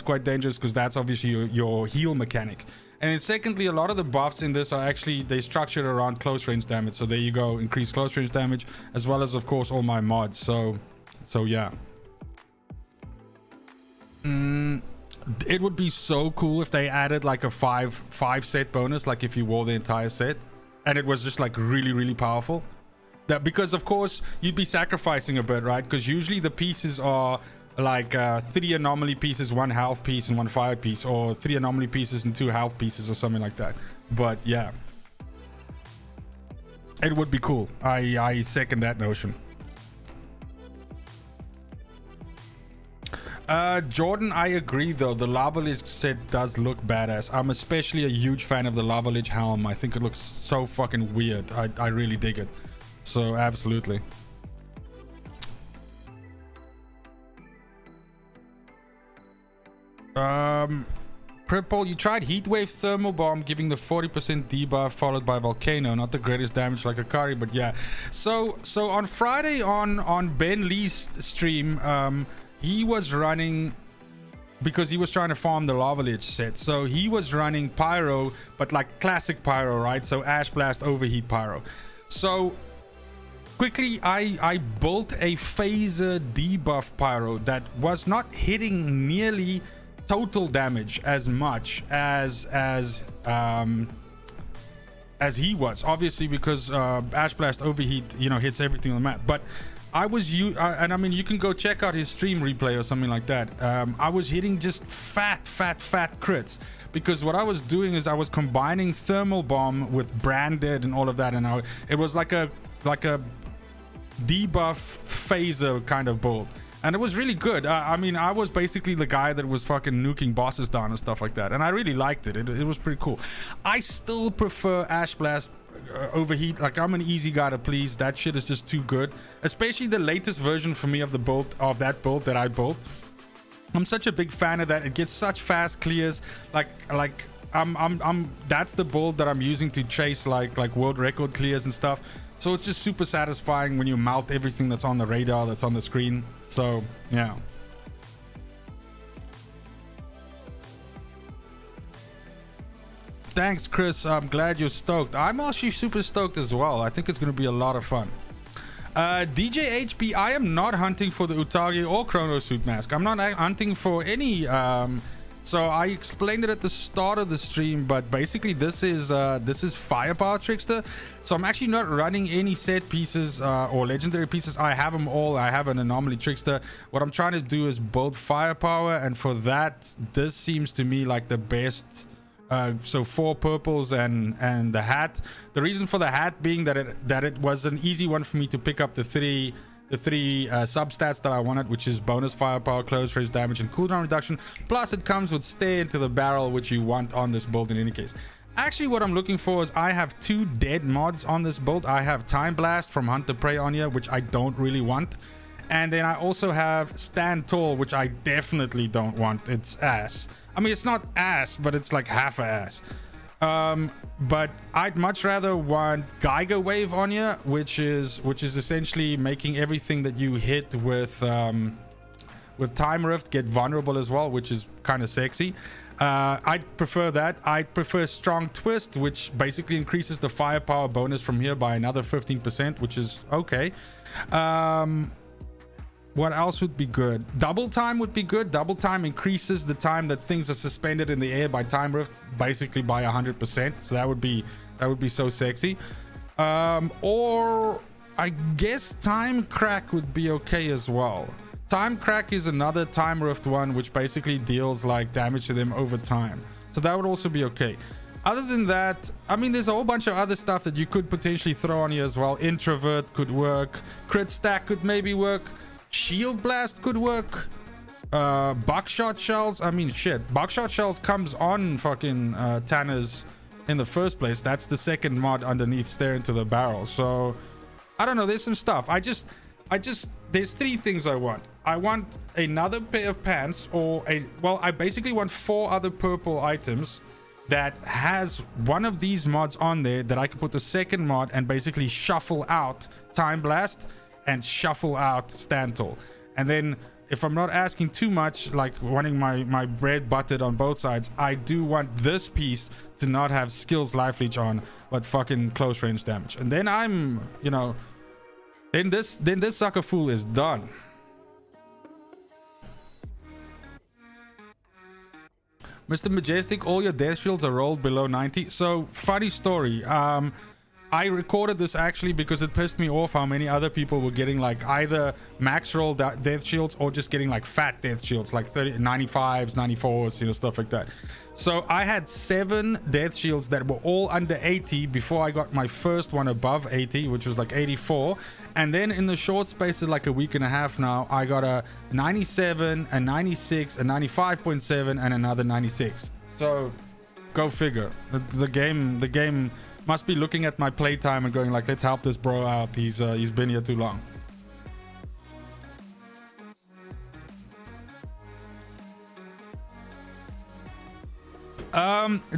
quite dangerous, because that's obviously your heal mechanic. And then secondly, a lot of the buffs in this are actually, they structured around close range damage. So there you go, increased close range damage, as well as of course all my mods. So yeah. It would be so cool if they added like a five set bonus, like if you wore the entire set, and it was just like really powerful. That, because of course you'd be sacrificing a bit, right? Because usually the pieces are like 3 anomaly pieces, 1 health piece, and 1 fire piece, or 3 anomaly pieces and 2 health pieces, or something like that. But yeah, it would be cool. I second that notion. Jordan, I agree though. The Lava Lich set does look badass. I'm especially a huge fan of the Lava Lich helm. I think it looks so fucking weird. I really dig it. So absolutely. Cripple, you tried Heatwave Thermal Bomb, giving the 40% debuff followed by Volcano. Not the greatest damage like Akari, but yeah. So on Friday on Ben Lee's stream, he was running, because he was trying to farm the Lava Lich set. So he was running Pyro, but like classic Pyro, right? So Ash Blast, Overheat Pyro. So quickly, I built a phaser debuff Pyro that was not hitting nearly total damage as much as he was, obviously, because Ash Blast Overheat, you know, hits everything on the map. But I was and I mean, you can go check out his stream replay or something like that. I was hitting just fat crits, because what I was doing is I was combining Thermal Bomb with Branded and all of that, and it was like a debuff phaser kind of build. And it was really good. I mean, I was basically the guy that was fucking nuking bosses down and stuff like that. And I really liked it. It was pretty cool. I still prefer Ash Blast Overheat. Like, I'm an easy guy to please. That shit is just too good. Especially the latest version for me of the build, of that build that I built. I'm such a big fan of that. It gets such fast clears. That's the build that I'm using to chase like world record clears and stuff. So it's just super satisfying when you mount everything that's on the radar, that's on the screen. So, yeah. Thanks, Chris. I'm glad you're stoked. I'm actually super stoked as well. I think it's going to be a lot of fun. DJ HB, I am not hunting for the Utage or Chrono Suit mask. I'm not hunting for any... So I explained it at the start of the stream, but basically this is Firepower Trickster. So I'm actually not running any set pieces or legendary pieces. I have them all. I have an Anomaly Trickster. What I'm trying to do is build Firepower, and for that, this seems to me like the best. So 4 purples and the hat. The reason for the hat being that it was an easy one for me to pick up the three substats that I wanted, which is bonus firepower, close range damage, and cooldown reduction. Plus it comes with stay into the barrel, which you want on this build in any case. Actually, what I'm looking for is I have 2 dead mods on this build. I have Time Blast from Hunt the Prey on here, which I don't really want. And then I also have Stand Tall, which I definitely don't want. It's ass. I mean, it's not ass, but it's like half ass. But I'd much rather want Geiger Wave on you, which is essentially making everything that you hit with Time Rift get vulnerable as well, which is kind of sexy. I'd prefer that. I'd prefer Strong Twist, which basically increases the firepower bonus from here by another 15%, which is okay. What else would be good? Double Time would be good. Double Time increases the time that things are suspended in the air by Time Rift basically by 100%. So that would be so sexy. Or I guess Time Crack would be okay as well. Time Crack is another Time Rift one, which basically deals like damage to them over time. So that would also be okay. Other than that, I mean, there's a whole bunch of other stuff that you could potentially throw on here as well. Introvert could work. Crit Stack could maybe work. Shield Blast could work. Buckshot Shells. I mean, shit. Buckshot Shells comes on fucking Tanners in the first place. That's the second mod underneath Stare into the Barrel. So, I don't know. There's some stuff. There's 3 things I want. I want another pair of pants I basically want 4 other purple items that has one of these mods on there that I can put the second mod and basically shuffle out Time Blast and shuffle out Stand Tall. And then if I'm not asking too much, like wanting my bread buttered on both sides, I do want this piece to not have skills life leech on, but fucking close range damage. And then I'm, you know, then this sucker fool is done. Mr. Majestic, all your death shields are rolled below 90. So funny story. I recorded this actually because it pissed me off how many other people were getting like either max roll death shields or just getting like fat death shields, like 95s, 94s, you know, stuff like that. So I had 7 death shields that were all under 80 before I got my first one above 80, which was like 84. And then in the short space of like a week and a half now, I got a 97, a 96, a 95.7, and another 96. So go figure. The game must be looking at my playtime and going like, let's help this bro out. He's been here too long.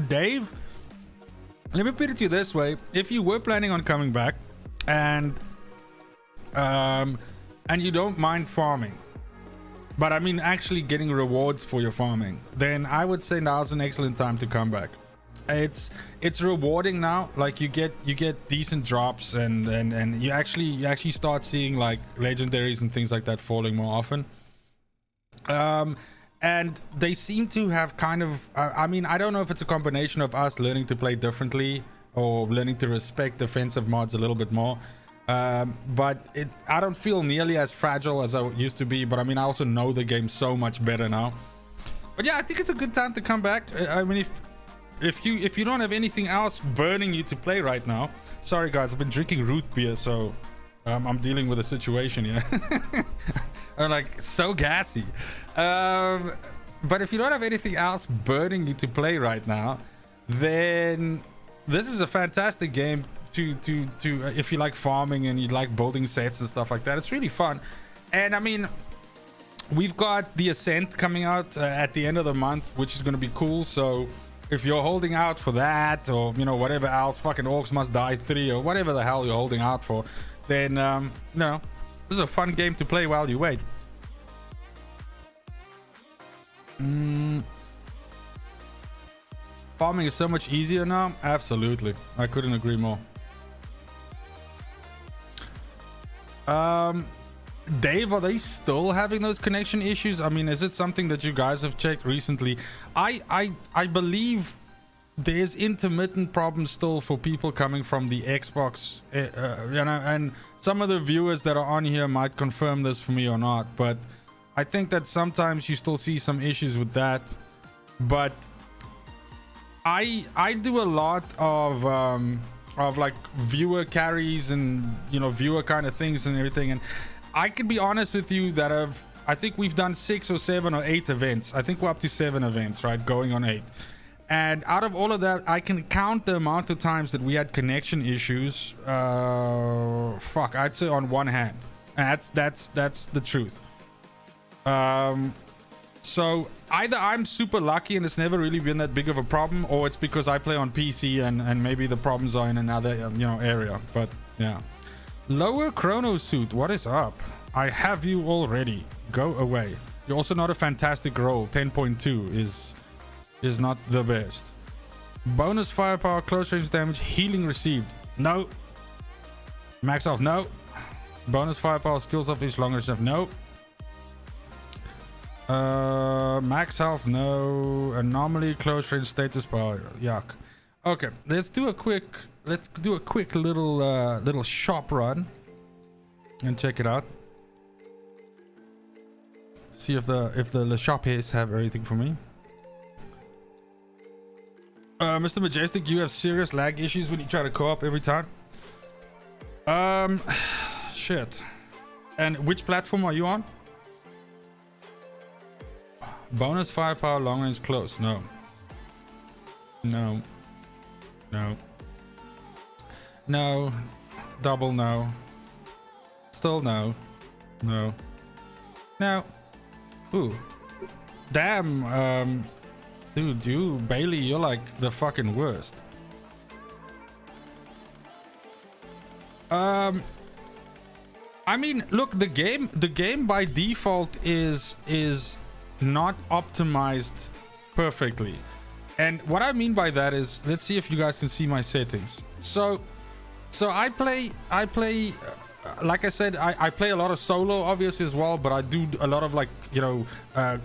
Dave, let me put it to you this way: if you were planning on coming back and you don't mind farming, but I mean actually getting rewards for your farming, then I would say now's an excellent time to come back. It's rewarding now. Like you get decent drops and you actually start seeing like legendaries and things like that falling more often. And they seem to have kind of I mean, I don't know if it's a combination of us learning to play differently or learning to respect defensive mods a little bit more, but I don't feel nearly as fragile as I used to be. But I mean, I also know the game so much better now. But yeah, I think it's a good time to come back. I mean, if you don't have anything else burning you to play right now, sorry guys, I've been drinking root beer, so I'm dealing with a situation here. I'm like so gassy. But if you don't have anything else burning you to play right now, then this is a fantastic game to if you like farming and you like building sets and stuff like that. It's really fun. And I mean, we've got the Ascent coming out at the end of the month, which is going to be cool. So if you're holding out for that, or you know, whatever else, fucking Orcs Must Die 3 or whatever the hell you're holding out for, then no, this is a fun game to play while you wait. Farming is so much easier now. Absolutely, I couldn't agree more. Dave, are they still having those connection issues? I mean, is it something that you guys have checked recently? I believe there's intermittent problems still for people coming from the Xbox, you know, and some of the viewers that are on here might confirm this for me or not, but I think that sometimes you still see some issues with that. But I do a lot of like viewer carries and, you know, viewer kind of things and everything, and I can be honest with you that I think we've done 6 or 7 or 8 events. I think we're up to 7 events, right, going on 8. And out of all of that, I can count the amount of times that we had connection issues. Fuck, I'd say on one hand. And that's the truth. So either I'm super lucky and it's never really been that big of a problem, or it's because I play on PC and maybe the problems are in another you know, area. But yeah. Lower Chrono Suit, what is up? I have you already. Go away. You're also not a fantastic roll. 10.2 is not the best. Bonus firepower, close range damage, healing received. No. Max health, no. Bonus firepower, skills of each longer stuff, no. Max health, no. Anomaly, close range status bar, yuck. Okay, let's do a quick little shop run and check it out. See if the shop here have everything for me. Mr. Majestic, you have serious lag issues when you try to co-op every time. Shit. And which platform are you on? Bonus firepower, long range, close. No. No. No. No. Double no. Still no. No. No. Ooh. Damn. Dude, Bailey, you're like the fucking worst. I mean, look, the game by default is not optimized perfectly. And what I mean by that is, let's see if you guys can see my settings. So I play like I said, I play a lot of solo obviously as well, but I do a lot of like, you know,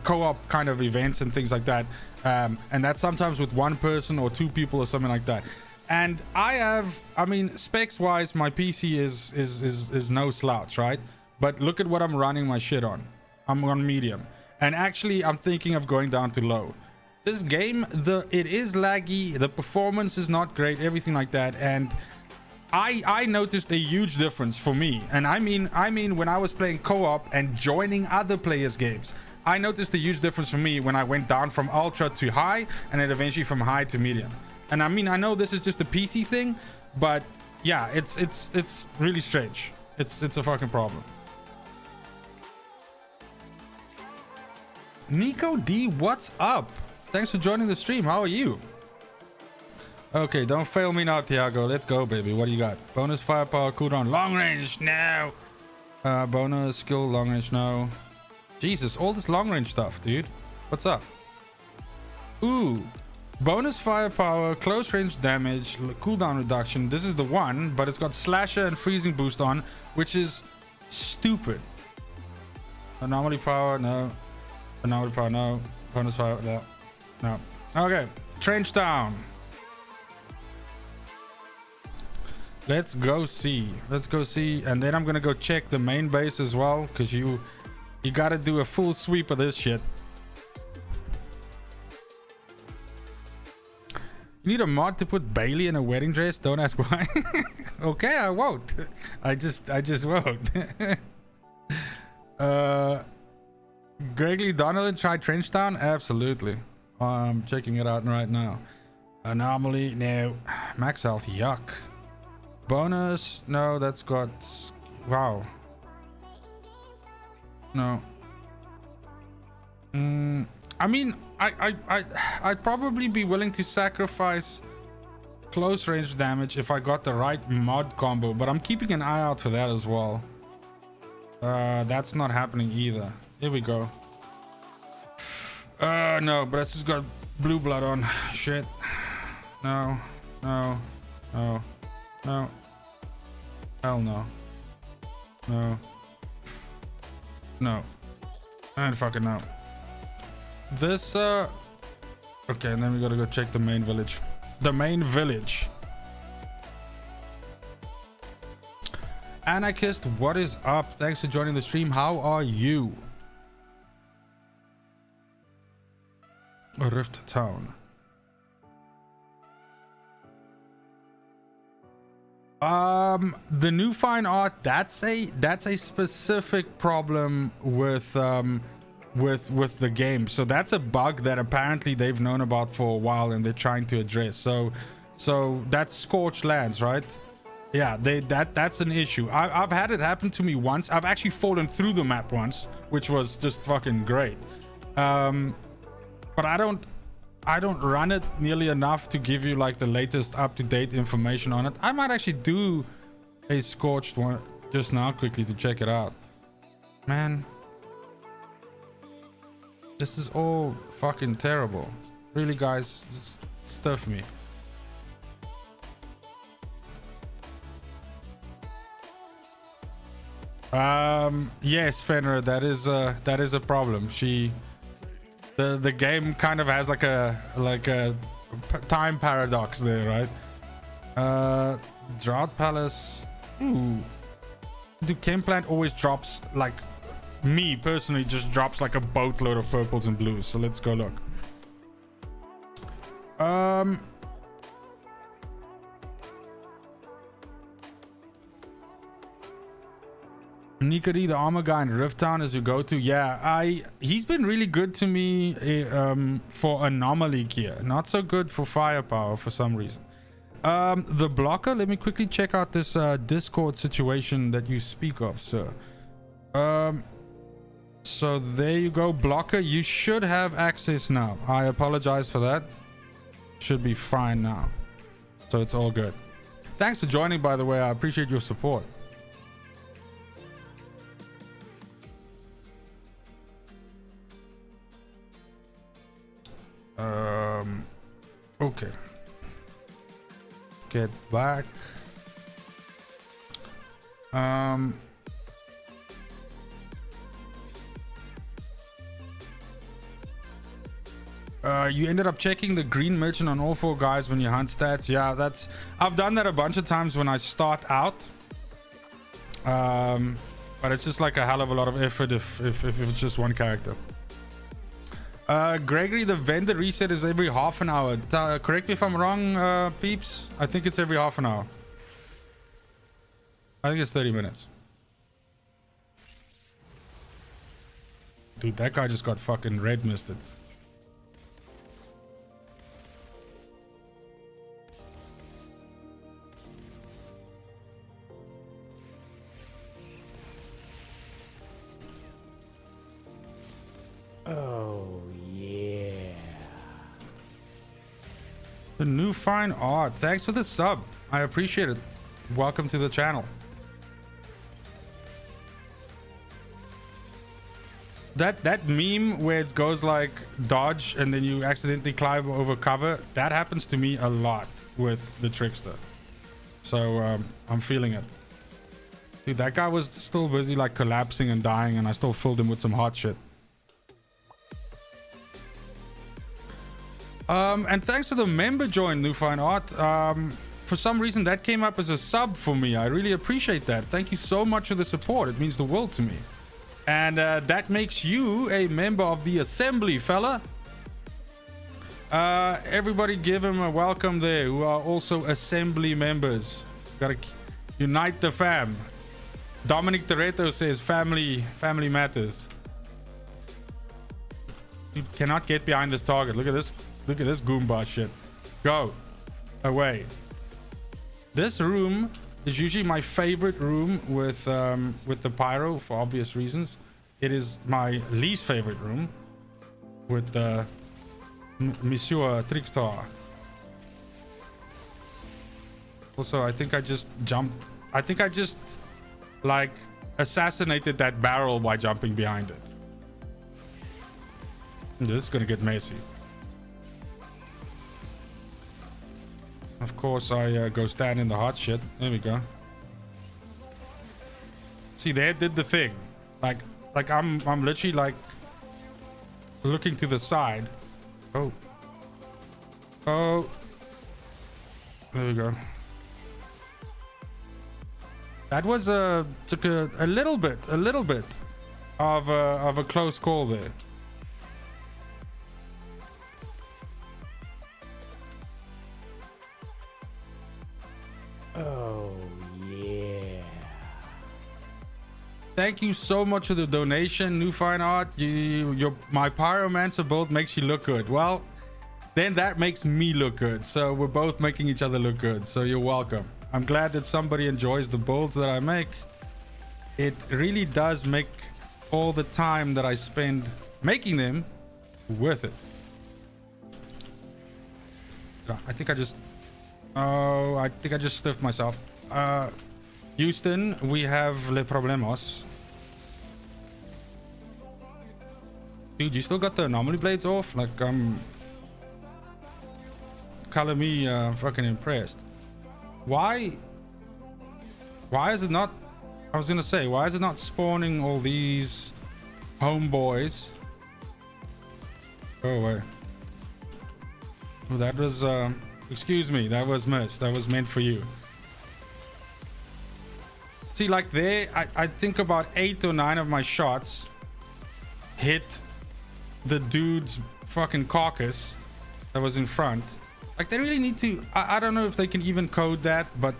co-op kind of events and things like that. And that's sometimes with one person or 2 people or something like that. And I mean, specs wise, my PC is no slouch, right? But look at what I'm running my shit on. I'm on medium. And actually, I'm thinking of going down to low. This game, it is laggy, the performance is not great, everything like that. And I noticed a huge difference for me. And I mean when I was playing co-op and joining other players' games, I noticed a huge difference for me when I went down from ultra to high and then eventually from high to medium. And I mean, I know this is just a PC thing, but yeah, it's really strange. It's a fucking problem. Nico D, what's up? Thanks for joining the stream. How are you? Okay, don't fail me now, Thiago. Let's go, baby. What do you got? Bonus firepower, cooldown, long range, no. Bonus skill, long range, no. Jesus, all this long range stuff, dude. What's up? Ooh. Bonus firepower, close range damage, cooldown reduction. This is the one, but it's got slasher and freezing boost on, which is stupid. Anomaly power, no. Anomaly power, no. Bonus fire, no. No. Okay, trench down. Let's go see. Let's go see, and then I'm gonna go check the main base as well, because you gotta do a full sweep of this shit. You need a mod to put Bailey in a wedding dress? Don't ask why. Okay, I won't. I just won't. Gregory Donovan tried Trenchtown? Absolutely. I'm checking it out right now. Anomaly, no. Max health, yuck. Bonus, no, that's got... Wow. No. I mean, I'd probably be willing to sacrifice close range damage if I got the right mod combo, but I'm keeping an eye out for that as well. That's not happening either. Here we go. No, but this has got blue blood on. Shit. No. No. No. No. Hell no. No. No. And fucking no. This, okay, and then we gotta go check the main village. The main village. Anarchist, what is up? Thanks for joining the stream. How are you? Rift Town. The new fine art, that's a specific problem with the game. So that's a bug that apparently they've known about for a while and they're trying to address. So that's scorched lands, right? Yeah, that's an issue. I've had it happen to me once. I've actually fallen through the map once, which was just fucking great. But I don't run it nearly enough to give you like the latest up-to-date information on it. I might actually do a scorched one just now quickly to check it out. Man, this is all fucking terrible. Really, guys, just stuff me. Yes, Fenrir, that is a problem. The game kind of has like a time paradox there, right? Drought Palace. Ooh. Dude, Chem Plant always drops, like, me personally just drops like a boatload of purples and blues. So let's go look. Nika D, the armor guy in Rift Town is your go-to. Yeah, he's been really good to me for anomaly gear. Not so good for firepower for some reason. The blocker, let me quickly check out this Discord situation that you speak of, sir. So there you go, blocker. You should have access now. I apologize for that. Should be fine now. So it's all good. Thanks for joining, by the way. I appreciate your support. Okay. Get back. You ended up checking the green merchant on all 4 guys when you hunt stats. Yeah, that's... I've done that a bunch of times when I start out. But it's just like a hell of a lot of effort if it's just one character. Gregory, the vendor reset is every half an hour. Correct me if I'm wrong, peeps. I think it's every half an hour. I think it's 30 minutes. Dude, that guy just got fucking red misted. Oh, yeah. The new fine art. Thanks for the sub. I appreciate it. Welcome to the channel. That meme where it goes like dodge and then you accidentally climb over cover, that happens to me a lot with the Trickster. So I'm feeling it. Dude, that guy was still busy like collapsing and dying, and I still filled him with some hot shit. And thanks for the member join, New Fine Art. For some reason that came up as a sub for me. I really appreciate that. Thank you so much for the support. It means the world to me. And that makes you a member of the assembly, fella. Everybody give him a welcome there who are also assembly members. Gotta unite the fam. Dominic Toretto says family matters. You cannot get behind this target. Look at this. Look at this Goomba shit. Go away. This room is usually my favorite room with the pyro for obvious reasons. It is my least favorite room with the Monsieur Trickster. Also, I think I just jumped. I think I just like assassinated that barrel by jumping behind it. This is gonna get messy. Of course, I go stand in the hot shit. There we go. See, they did the thing. Like I'm literally like looking to the side. Oh. There we go. That was took a little bit of a close call there. Oh, yeah. Thank you so much for the donation, New Fine Art. My pyromancer build makes you look good. Well, then that makes me look good. So we're both making each other look good. So you're welcome. I'm glad that somebody enjoys the builds that I make. It really does make all the time that I spend making them worth it. I think I just stiffed myself. Houston, we have le problemos. Dude, you still got the anomaly blades off? Like, color me fucking impressed. Why is it not... I was gonna say, why is it not spawning all these homeboys? Go away. Oh, that was... excuse me, that was missed. That was meant for you. See, like there, I think about 8 or 9 of my shots hit the dude's fucking carcass that was in front. Like, they really need to... I don't know if they can even code that, but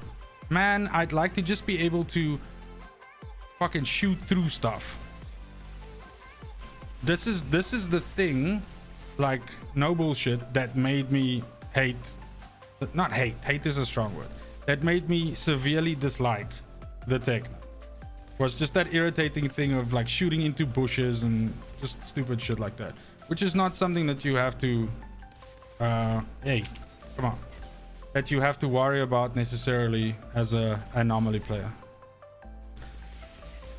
man, I'd like to just be able to fucking shoot through stuff. This is the thing, like, no bullshit, that made me hate... Not hate. Hate is a strong word. That made me severely dislike the tech. Was just that irritating thing of like shooting into bushes and just stupid shit like that, which is not something that you have to hey, come on, that you have to worry about necessarily as a anomaly player.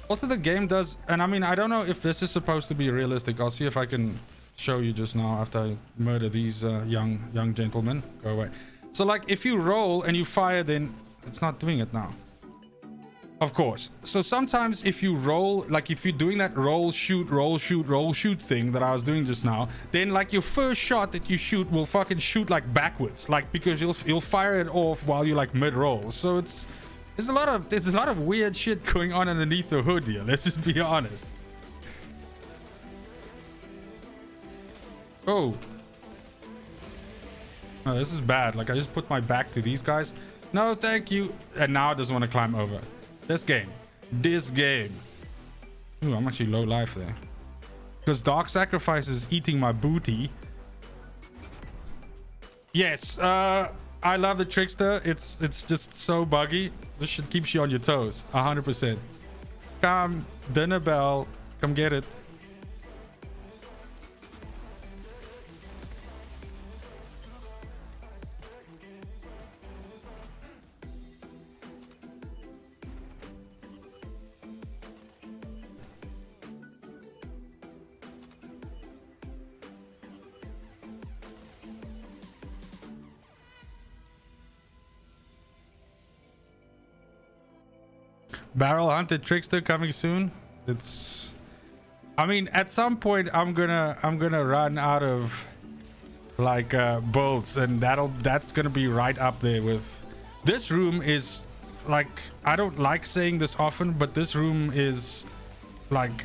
Also, the game does, and I mean, I don't know if this is supposed to be realistic. I'll see if I can show you just now after I murder these young gentlemen. Go away. So like if you roll and you fire, then it's not doing it now. Of course. So sometimes if you roll, like if you're doing that roll, shoot, roll, shoot, roll, shoot thing that I was doing just now, then like your first shot that you shoot will fucking shoot like backwards, like because you'll fire it off while you're like mid roll. So there's a lot of weird shit going on underneath the hood here. Let's just be honest. Oh. No, this is bad. Like I just put my back to these guys. No, thank you. And now it doesn't want to climb over. This game. Ooh, I'm actually low life there. Because Dark Sacrifice is eating my booty. Yes, I love the Trickster. It's just so buggy. This shit keeps you on your toes. 100%. Come, dinner bell. Come get it. Barrel Hunted Trickster coming soon. It's, I mean, at some point I'm gonna run out of like bolts, and that's gonna be right up there with this room. Is like, I don't like saying this often, but this room is like,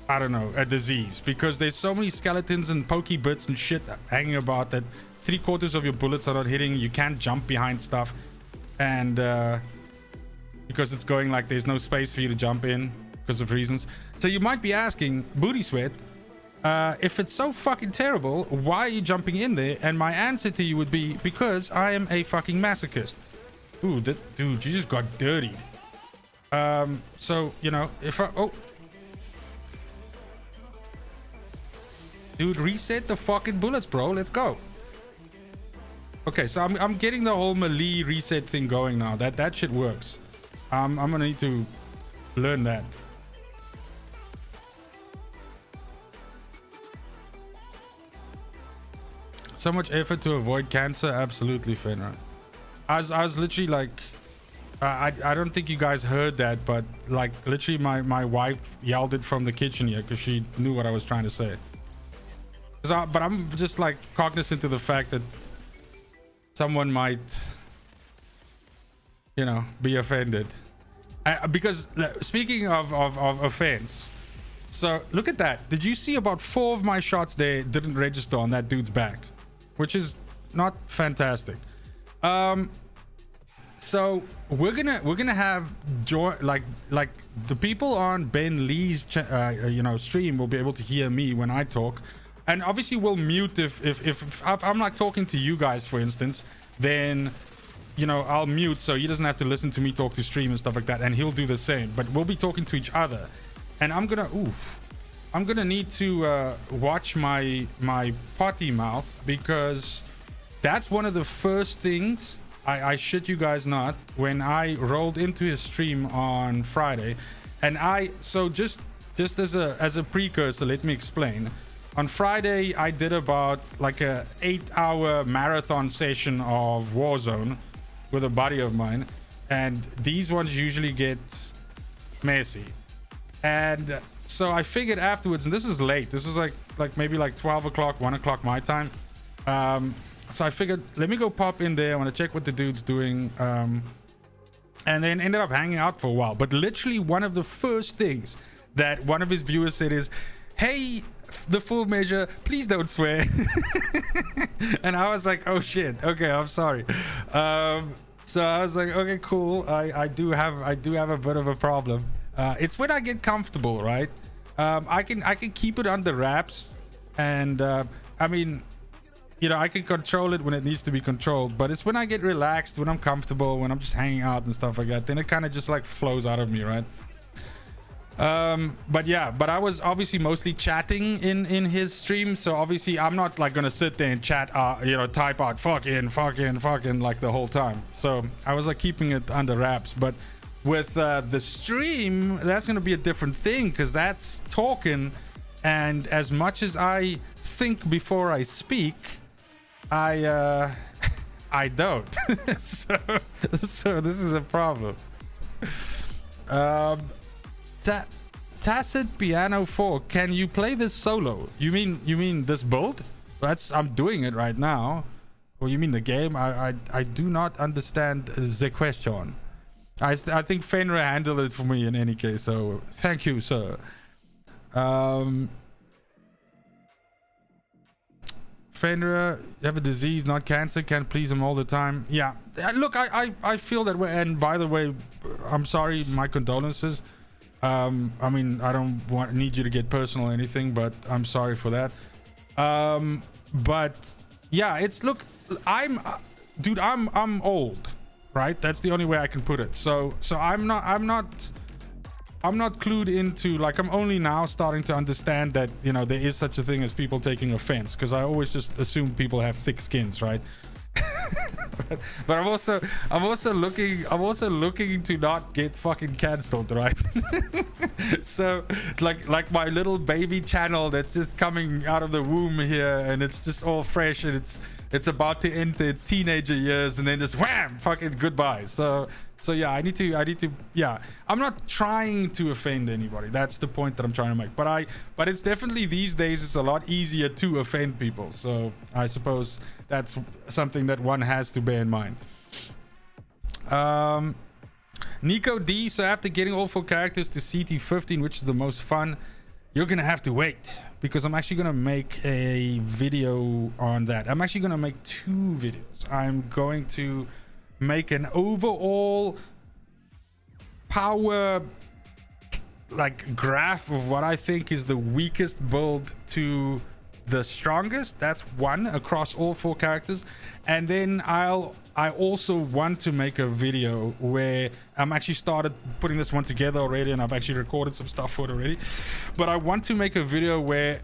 I don't know, a disease, because there's so many skeletons and pokey bits and shit hanging about that 3/4 of your bullets are not hitting. You can't jump behind stuff, and because it's going like there's no space for you to jump in because of reasons. So you might be asking, Booty Sweat, if it's so fucking terrible, why are you jumping in there? And my answer to you would be, because I am a fucking masochist. Ooh, dude, you just got dirty. So, you know, if I... Oh. Dude, reset the fucking bullets, bro. Let's go. Okay, so I'm getting the whole melee reset thing going now. That shit works. I'm gonna need to learn that. So much effort to avoid cancer. Absolutely, Fenrir. I was literally like, I don't think you guys heard that, but like literally my wife yelled it from the kitchen here because she knew what I was trying to say. But I'm just like cognizant of the fact that someone might, you know, be offended. Because speaking of offense, so look at that. Did you see about 4 of my shots there didn't register on that dude's back, which is not fantastic. So we're gonna have joy, like the people on Ben Lee's you know, stream will be able to hear me when I talk, and obviously we'll mute if I'm like talking to you guys, for instance, then, you know, I'll mute so he doesn't have to listen to me talk to stream and stuff like that, and he'll do the same. But we'll be talking to each other, and I'm gonna need to watch my potty mouth, because that's one of the first things, I shit you guys not, when I rolled into his stream on Friday, and so just as a precursor, let me explain. On Friday I did about like a 8-hour marathon session of Warzone with a buddy of mine, and these ones usually get messy. And so I figured afterwards, and this was late, this was like maybe like 12 o'clock, 1 o'clock my time, so I figured, let me go pop in there, I want to check what the dude's doing, and then ended up hanging out for a while. But literally one of the first things that one of his viewers said is, "Hey, the full measure, please don't swear." And I was like, oh shit, okay, I'm sorry. So I was like, okay, cool. I do have a bit of a problem. It's when I get comfortable, right? I can keep it under wraps, and I mean, you know, I can control it when it needs to be controlled, but it's when I get relaxed, when I'm comfortable, when I'm just hanging out and stuff like that, then it kind of just like flows out of me, right? But yeah, but I was obviously mostly chatting in his stream, so obviously I'm not like gonna sit there and chat, you know, type out fucking like the whole time. So I was like keeping it under wraps. But with the stream, that's gonna be a different thing, because that's talking, and as much as I think before I speak, I don't. So this is a problem. Tacit Piano 4, can you play this solo? You mean this build? I'm doing it right now. Or you mean the game? I do not understand the question. I think Fenrir handled it for me in any case, so thank you, sir. Fenrir, you have a disease, not cancer, can't please him all the time. Yeah, look, I feel that way. And by the way, I'm sorry, my condolences. I mean, I don't need you to get personal or anything, but I'm sorry for that. But yeah, it's, look, I'm old, right? That's the only way I can put it. So I'm not clued into, like, I'm only now starting to understand that, you know, there is such a thing as people taking offense, because I always just assume people have thick skins, right? but I'm also looking to not get fucking cancelled, right? So it's like my little baby channel that's just coming out of the womb here, and it's just all fresh, and it's about to enter its teenager years, and then just wham, fucking goodbye. So yeah, I need to, yeah, I'm not trying to offend anybody. That's the point that I'm trying to make. But it's definitely, these days, it's a lot easier to offend people. So I suppose that's something that one has to bear in mind. Nico D, so after getting all 4 characters to CT15, which is the most fun, you're gonna have to wait, because I'm actually gonna make a video on that. I'm actually gonna make 2 videos. I'm going to make an overall power, like, graph of what I think is the weakest build to the strongest. That's one across all 4 characters. And then I also want to make a video where I'm actually started putting this one together already, and I've actually recorded some stuff for it already. But I want to make a video where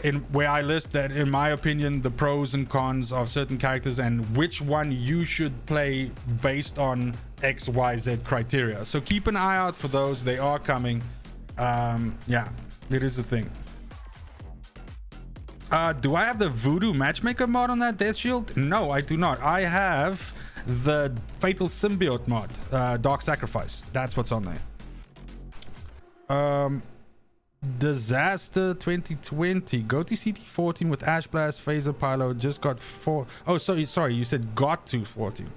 I list that, in my opinion, the pros and cons of certain characters, and which one you should play based on XYZ criteria. So keep an eye out for those. They are coming. Yeah, it is a thing. Do I have the Voodoo Matchmaker mod on that Death Shield? No, I do not. I have the Fatal Symbiote mod, Dark Sacrifice. That's what's on there. Disaster 2020. Go to CT14 with Ash Blast, Phaser Pylo. Just got 4. Oh, sorry. You said got to 14.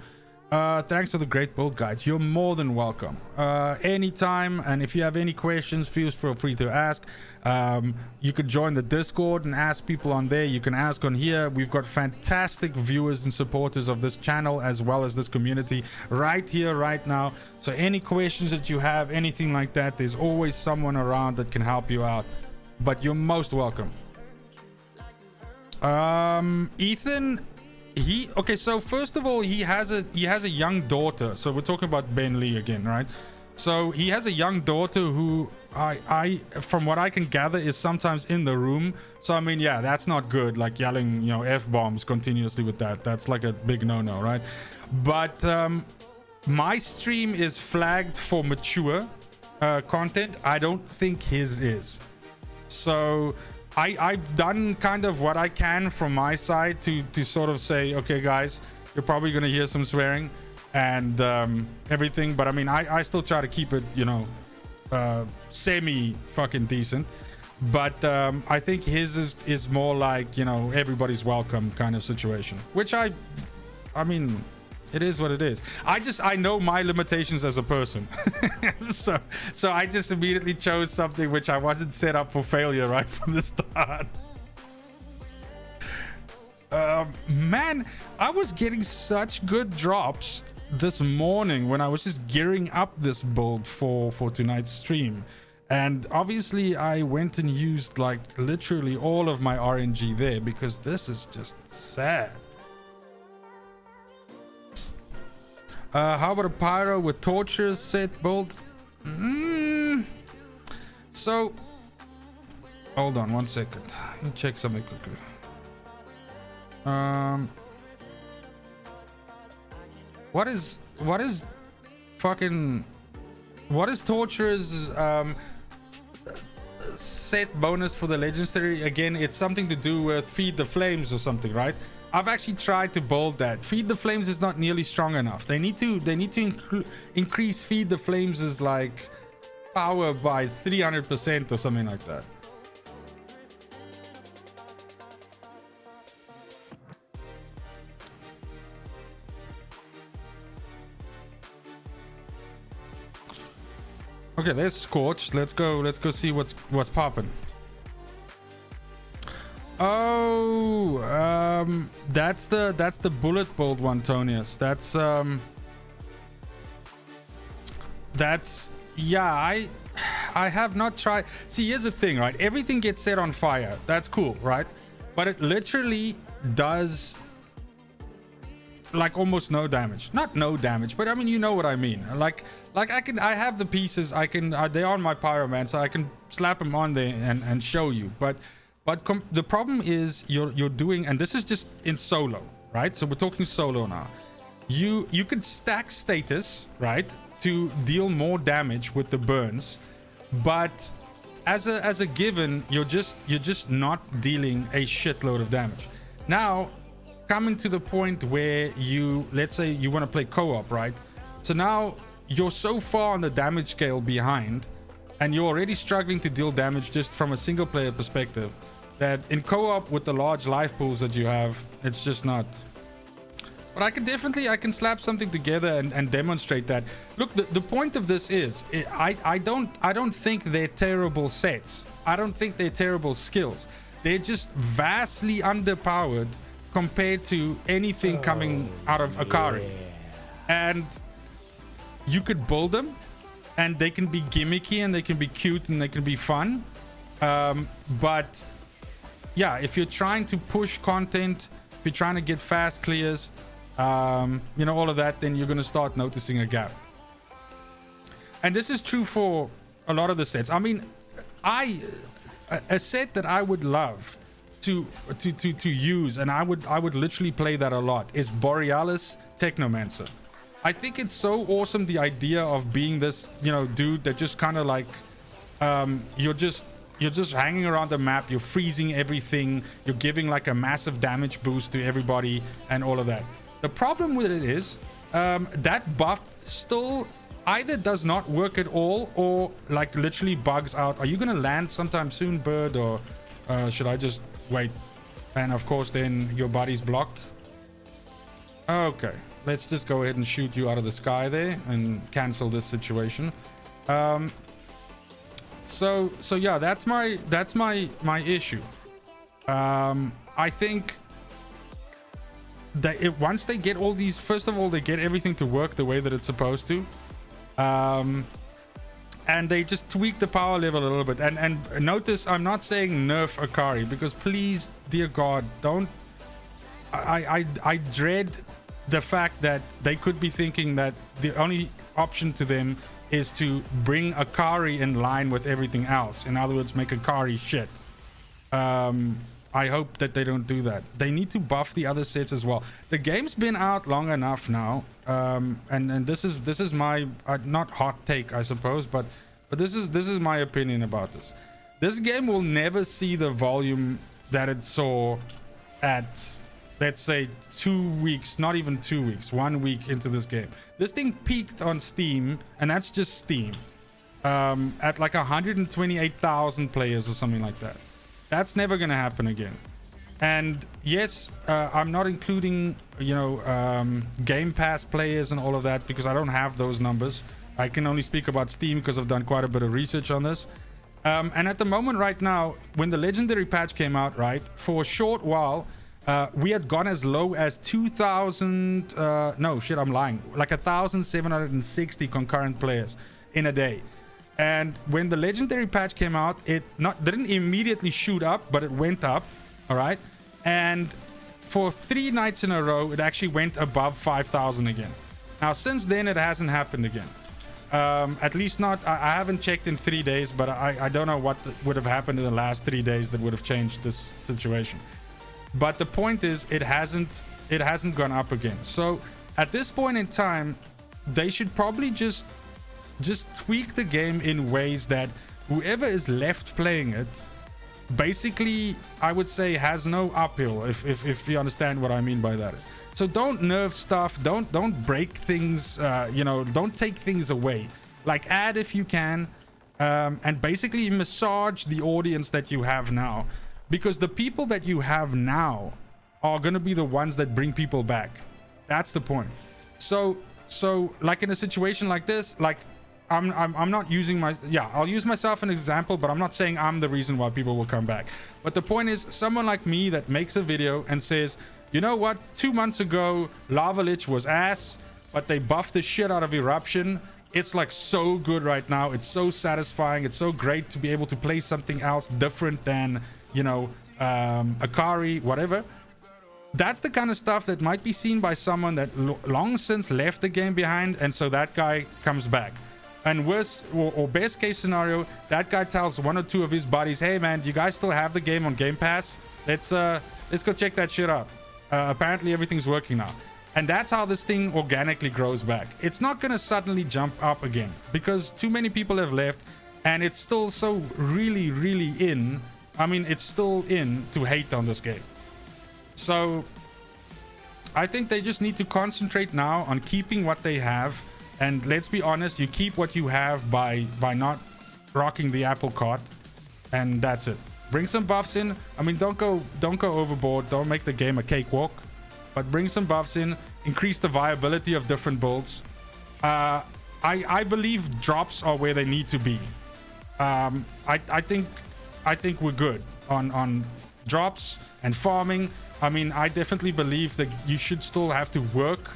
Thanks for the great build guides. You're more than welcome. Anytime, and if you have any questions, feel free to ask. You could join the Discord and ask people on there. You can ask on here. We've got fantastic viewers and supporters of this channel, as well as this community, right here, right now. So any questions that you have, anything like that, there's always someone around that can help you out. But you're most welcome. Ethan, okay, so first of all, he has a young daughter. So we're talking about Ben Lee again, right? So he has a young daughter who I from what I can gather, is sometimes in the room. So I mean, yeah, that's not good, like yelling, you know, F-bombs continuously with that. That's like a big no-no, right? But my stream is flagged for mature content. I don't think his is. So I've done kind of what I can from my side to sort of say, okay, guys, you're probably going to hear some swearing and everything. But I mean, I still try to keep it, you know, semi fucking decent. But I think his is more like, you know, everybody's welcome kind of situation, which I mean, it is what it is. I know my limitations as a person. so I just immediately chose something which I wasn't set up for failure right from the start. Man, I was getting such good drops this morning when I was just gearing up this build for tonight's stream. And obviously I went and used like literally all of my RNG there, because this is just sad. How about a pyro with torture set build? So hold on 1 second. Let me check something quickly. What is torture's set bonus for the legendary? Again, it's something to do with feed the flames or something, right? I've actually tried to build that. Feed the flames is not nearly strong enough. They need to increase feed the flames is like power by 300% or something like that. Okay, there's Scorched. Let's go see what's popping. Oh, that's the bullet build one, Tonius. That's yeah, I have not tried. See, here's the thing, right? Everything gets set on fire. That's cool, right? But it literally does like almost no damage. Not no damage, but I mean, you know what I mean. Like I have the pieces. They're on my pyroman, so I can slap them on there and show you. But the problem is you're doing, and this is just in solo, right? So we're talking solo now. You can stack status, right, to deal more damage with the burns, but as a given, you're just not dealing a shitload of damage. Now, coming to the point where let's say you want to play co-op, right? So now you're so far on the damage scale behind, and you're already struggling to deal damage just from a single player perspective, that in co-op with the large life pools that you have, it's just not. But I can slap something together and demonstrate that. Look, the point of this is, I don't think they're terrible sets. I don't think they're terrible skills. They're just vastly underpowered compared to anything coming out of Akari. And you could build them, and they can be gimmicky, and they can be cute, and they can be fun. But yeah, if you're trying to push content, if you're trying to get fast clears, you know, all of that, then you're going to start noticing a gap. And this is true for a lot of the sets. I mean, a set that I would love to use, and I would literally play that a lot, is Borealis Technomancer. I think it's so awesome, the idea of being this, you know, dude that just kind of like, you're just hanging around the map, you're freezing everything, you're giving like a massive damage boost to everybody and all of that. The problem with it is that buff still either does not work at all, or like literally bugs out. Are you gonna land sometime soon, bird, or should I just wait? And of course then your body's blocked. Okay, let's just go ahead and shoot you out of the sky there and cancel this situation. So yeah, that's my issue. I think that once they get all these, first of all, they get everything to work the way that it's supposed to, and they just tweak the power level a little bit. And notice I'm not saying nerf Akari, because please, dear God, don't. I dread the fact that they could be thinking that the only option to them is to bring Akari in line with everything else. In other words, make Akari shit. I hope that they don't do that. They need to buff the other sets as well. The game's been out long enough now, and this is my not hot take, I suppose, but this is my opinion about this. This game will never see the volume that it saw at, let's say, 2 weeks, not even 2 weeks, 1 week into this game. This thing peaked on Steam, and that's just Steam, at like 128,000 players or something like that. That's never going to happen again. And yes, I'm not including, you know, Game Pass players and all of that, because I don't have those numbers. I can only speak about Steam because I've done quite a bit of research on this. And at the moment right now, when the Legendary patch came out, right, for a short while, we had gone as low as 2,000, no shit, I'm lying, like 1,760 concurrent players in a day. And when the Legendary patch came out, it didn't immediately shoot up, but it went up. All right. And for 3 nights in a row, it actually went above 5,000 again. Now, since then, it hasn't happened again. At least not, I haven't checked in 3 days, but I don't know what would have happened in the last 3 days that would have changed this situation. But the point is, it hasn't gone up again. So at this point in time, they should probably just tweak the game in ways that whoever is left playing it, basically, I would say, has no uphill, if you understand what I mean by that. So don't nerf stuff, don't break things, you know, don't take things away. Like, add if you can, and basically massage the audience that you have now, because the people that you have now are going to be the ones that bring people back. That's the point. So like in a situation like this, like I'm not using I'll use myself an example, but I'm not saying I'm the reason why people will come back. But the point is, someone like me that makes a video and says, you know what, 2 months ago Lava Lich was ass, but they buffed the shit out of Eruption. It's like so good right now. It's so satisfying. It's so great to be able to play something else different than, you know, Akari, whatever. That's the kind of stuff that might be seen by someone that long since left the game behind, and so that guy comes back. And worst or best case scenario, that guy tells 1 or 2 of his buddies, hey man, do you guys still have the game on Game Pass? Let's go check that shit out. Apparently everything's working now. And that's how this thing organically grows back. It's not going to suddenly jump up again because too many people have left, and it's still so really, really in. I mean, it's still in to hate on this game. So I think they just need to concentrate now on keeping what they have. And let's be honest, you keep what you have by not rocking the apple cart, and that's it. Bring some buffs in. I mean, don't go overboard. Don't make the game a cakewalk, but bring some buffs in. Increase the viability of different builds. I believe drops are where they need to be. I think we're good on drops and farming. I mean, I definitely believe that you should still have to work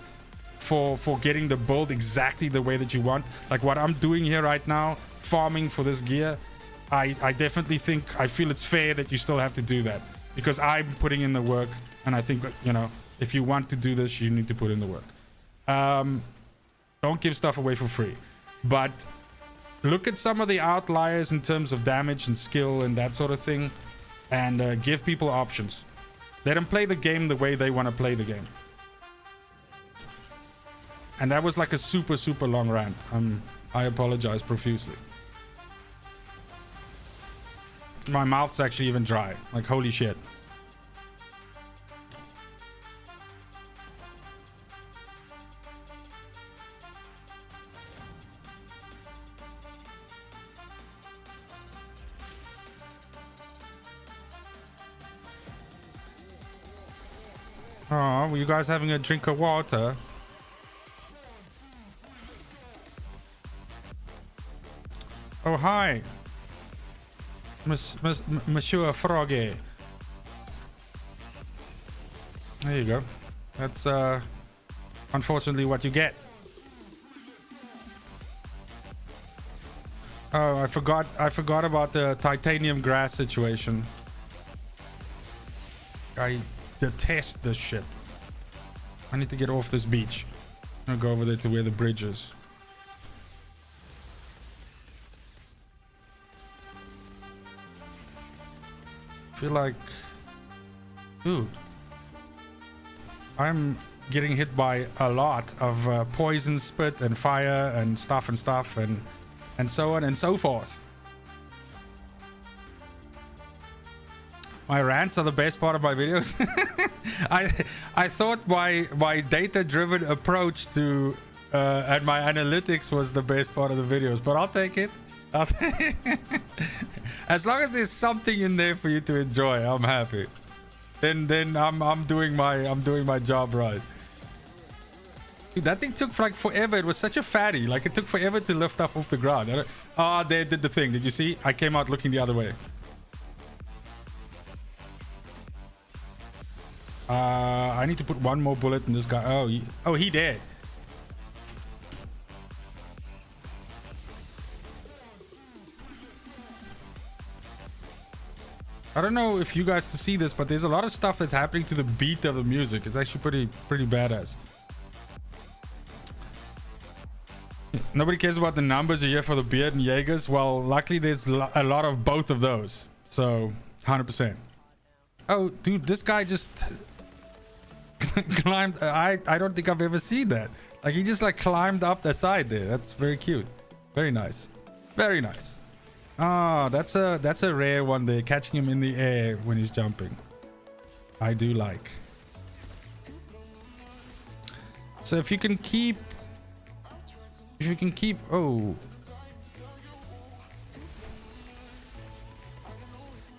for getting the build exactly the way that you want. Like what I'm doing here right now, farming for this gear. I definitely think, I feel it's fair that you still have to do that because I'm putting in the work, and I think, you know, if you want to do this, you need to put in the work. Don't give stuff away for free, but look at some of the outliers in terms of damage and skill and that sort of thing, and give people options. Let them play the game the way they want to play the game. And that was like a super, super long rant. I apologize profusely. My mouth's actually even dry. Like, holy shit. Oh, were you guys having a drink of water? Oh, hi. Monsieur Froggy. There you go. That's unfortunately what you get. Oh, I forgot about the titanium grass situation. I detest this shit. I need to get off this beach. I'll go over there to where the bridge is. Feel like, dude, I'm getting hit by a lot of poison, spit, and fire, and stuff and so on and so forth. My rants are the best part of my videos. I thought my data-driven approach to and my analytics was the best part of the videos, but I'll take it. As long as there's something in there for you to enjoy, I'm happy. Then I'm doing my job right. Dude, that thing took like forever. It was such a fatty. Like, it took forever to lift up off the ground. Ah, they did the thing. Did you see? I came out looking the other way. I need to put one more bullet in this guy. Oh, he dead. I don't know if you guys can see this, but there's a lot of stuff that's happening to the beat of the music. It's actually pretty badass. Nobody cares about the numbers a year for the beard and Jaegers. Well, luckily there's a lot of both of those. So 100%. Oh, dude, this guy just climbed. I don't think I've ever seen that. Like, he just like climbed up the side there. That's very cute. Very nice. Very nice. Ah, that's a rare one there, catching him in the air when he's jumping. I do like. So if you can keep, oh,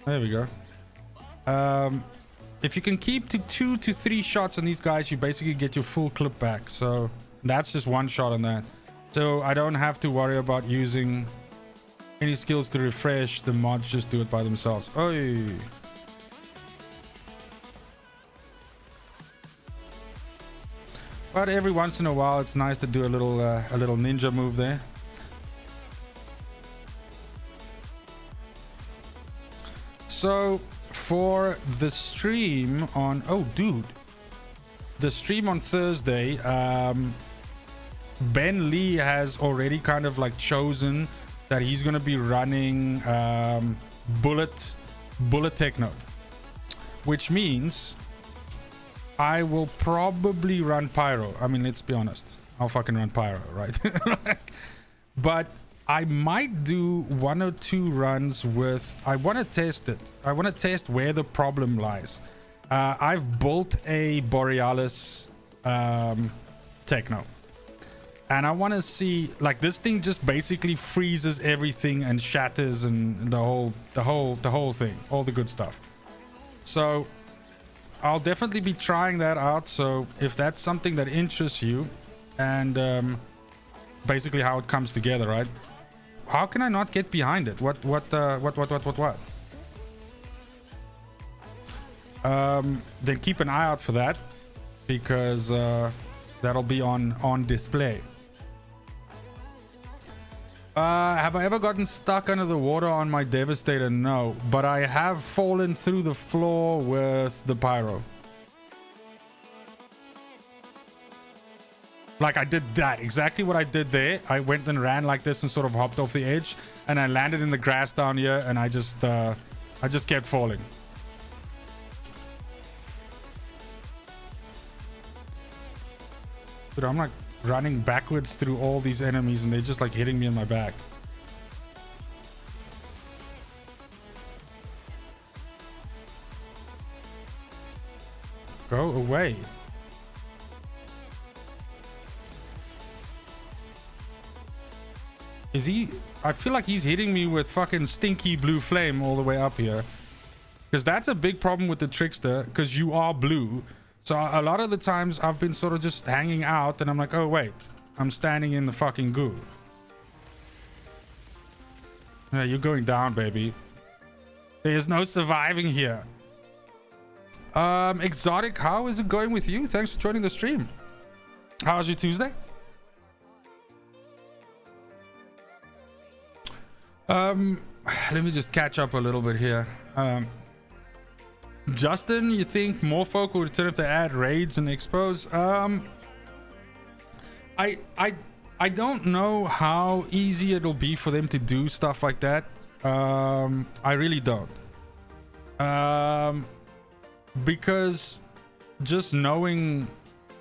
There we go. If you can keep to 2 to 3 shots on these guys, you basically get your full clip back. So that's just one shot on that. So I don't have to worry about using any skills to refresh. The mods just do it by themselves. Oy. But every once in a while, it's nice to do a little ninja move there. So for the stream on, oh dude, the stream on Thursday, Ben Lee has already kind of like chosen that he's going to be running bullet techno, which means I will probably run pyro. I mean, let's be honest, I'll fucking run pyro, right? But I might do 1 or 2 runs with, I want to test it. I want to test where the problem lies. I've built a Borealis techno, and I want to see, like, this thing just basically freezes everything and shatters and the whole thing, all the good stuff. So I'll definitely be trying that out. So if that's something that interests you, and basically how it comes together, right? How can I not get behind it? What? Then keep an eye out for that, because that'll be on display. Have I ever gotten stuck under the water on my Devastator? No, but I have fallen through the floor with the pyro. Like, I did that, exactly what I did there. I went and ran like this and sort of hopped off the edge, and I landed in the grass down here, and I just kept falling. Dude, I'm like running backwards through all these enemies, and they're just like hitting me in my back. Go away. Is he? I feel like he's hitting me with fucking stinky blue flame all the way up here. Because that's a big problem with the Trickster, because you are blue. So a lot of the times I've been sort of just hanging out, and I'm like, oh wait, I'm standing in the fucking goo. Yeah, you're going down, baby. There's no surviving here. Exotic, how is it going with you? Thanks for joining the stream. How was your Tuesday? Let me just catch up a little bit here. Justin, you think more folk will return if they add raids and expos? I don't know how easy it'll be for them to do stuff like that. I really don't. Because just knowing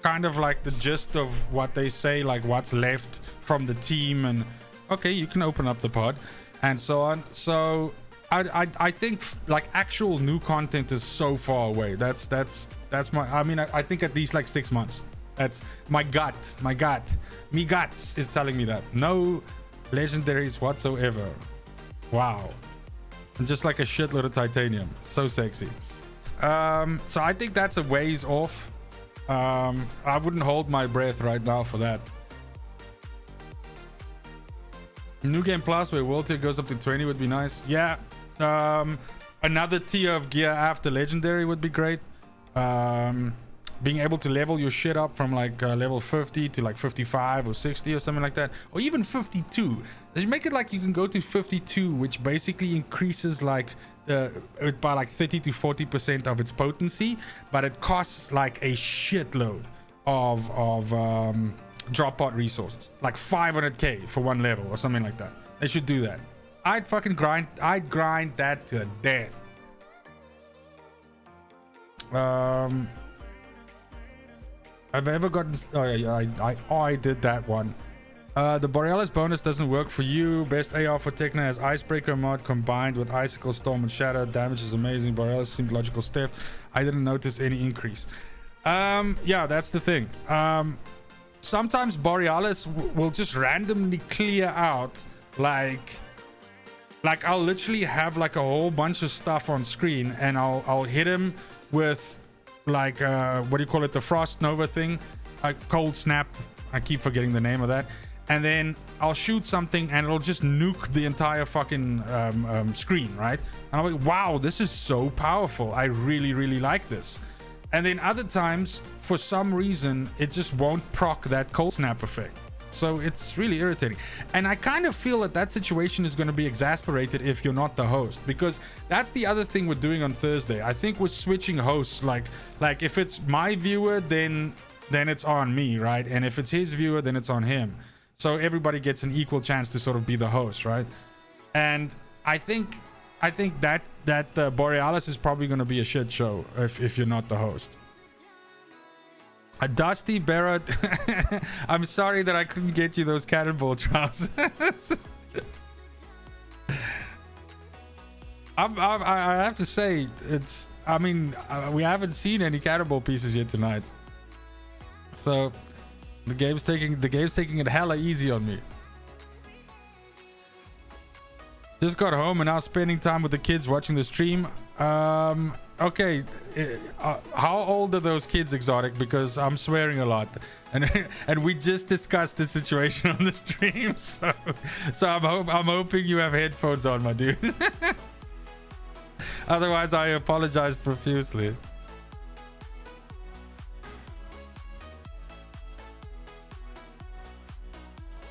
kind of like the gist of what they say, like what's left from the team, and okay, you can open up the pod and so on. So I think like actual new content is so far away. That's my, I mean, I think at least like 6 months. That's my guts is telling me that no legendaries whatsoever. Wow. And just like a shitload of titanium. So sexy. So I think that's a ways off. I wouldn't hold my breath right now for that. New Game Plus where World Tier goes up to 20 would be nice. Yeah. Another tier of gear after legendary would be great. Being able to level your shit up from like level 50 to like 55 or 60 or something like that, or even 52. They make it like you can go to 52, which basically increases like it by like 30 to 40% of its potency, but it costs like a shitload of drop pod resources, like 500k for one level or something like that. They should do that. I'd grind that to death. I've ever gotten, oh yeah, I did that one. The Borealis bonus doesn't work for you. Best AR for Techno has Icebreaker mod combined with Icicle, Storm, and Shadow. Damage is amazing. Borealis seemed logical step. I didn't notice any increase. Yeah, that's the thing. Sometimes Borealis will just randomly clear out like Like I'll literally have like a whole bunch of stuff on screen, and I'll hit him with like what do you call it, the frost nova thing, a cold snap. I keep forgetting the name of that. And then I'll shoot something and it'll just nuke the entire fucking screen, right? And I'm like, wow, this is so powerful. I really, really like this. And then other times, for some reason, it just won't proc that cold snap effect. So it's really irritating. And I kind of feel that that situation is going to be exasperated if you're not the host, because that's the other thing we're doing on Thursday. I think we're switching hosts. Like if it's my viewer, then it's on me, right? And if it's his viewer, then it's on him. So everybody gets an equal chance to sort of be the host, right? And I think that Borealis is probably going to be a shit show if you're not the host. A Dusty Barrett, I'm sorry that I couldn't get you those cannonball trousers. I have to say, we haven't seen any cannonball pieces yet tonight, so the game's taking it hella easy on me. Just got home and now spending time with the kids watching the stream. Okay, how old are those kids, Exotic? Because I'm swearing a lot, and we just discussed the situation on the stream. So I'm hoping you have headphones on, my dude. Otherwise, I apologize profusely.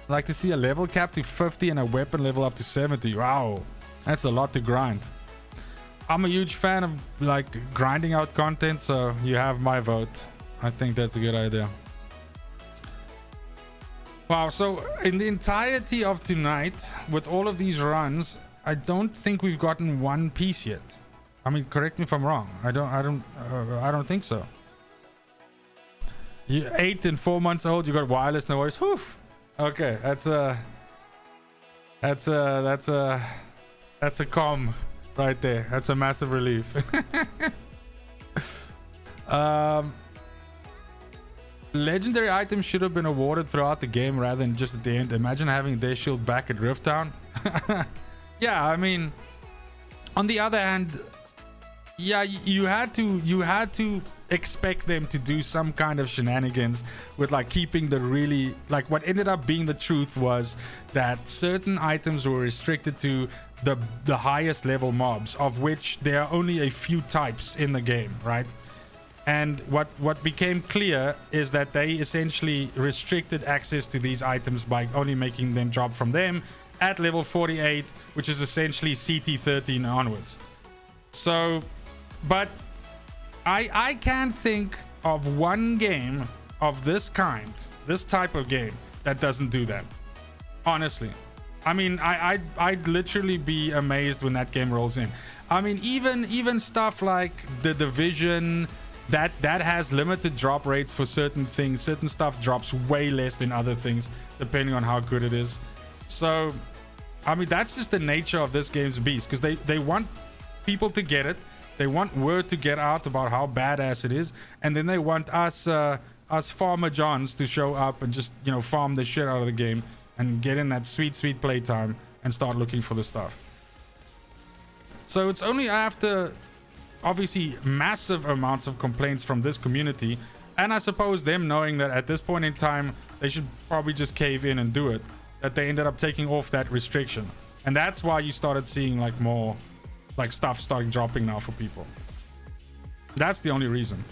I'd like to see a level cap to 50 and a weapon level up to 70. Wow, that's a lot to grind. I'm a huge fan of like grinding out content, so you have my vote. I think that's a good idea. Wow, so in the entirety of tonight, with all of these runs, I don't think we've gotten one piece yet. I mean, correct me if I'm wrong. I don't think so. You're 8 and 4 months old. You got wireless, no worries. Whew. Okay, that's a calm right there. That's a massive relief. Legendary items should have been awarded throughout the game rather than just at the end. Imagine having their shield back at Rifttown. Yeah, I mean, on the other hand, yeah, you had to expect them to do some kind of shenanigans with like keeping the really, like what ended up being the truth was that certain items were restricted to the highest level mobs, of which there are only a few types in the game, right? And what became clear is that they essentially restricted access to these items by only making them drop from them at level 48, which is essentially CT13 onwards. So, but I can't think of one game of this kind, this type of game, that doesn't do that. Honestly. I mean, I'd literally be amazed when that game rolls in. I mean, even stuff like The Division, that has limited drop rates for certain things. Certain stuff drops way less than other things, depending on how good it is. So, I mean, that's just the nature of this game's beast, because they want people to get it. They want word to get out about how badass it is, and then they want us farmer johns to show up and just, you know, farm the shit out of the game and get in that sweet playtime and start looking for the stuff. So it's only after obviously massive amounts of complaints from this community, and I suppose them knowing that at this point in time they should probably just cave in and do it, that they ended up taking off that restriction. And that's why you started seeing like more like stuff starting dropping now for people. That's the only reason.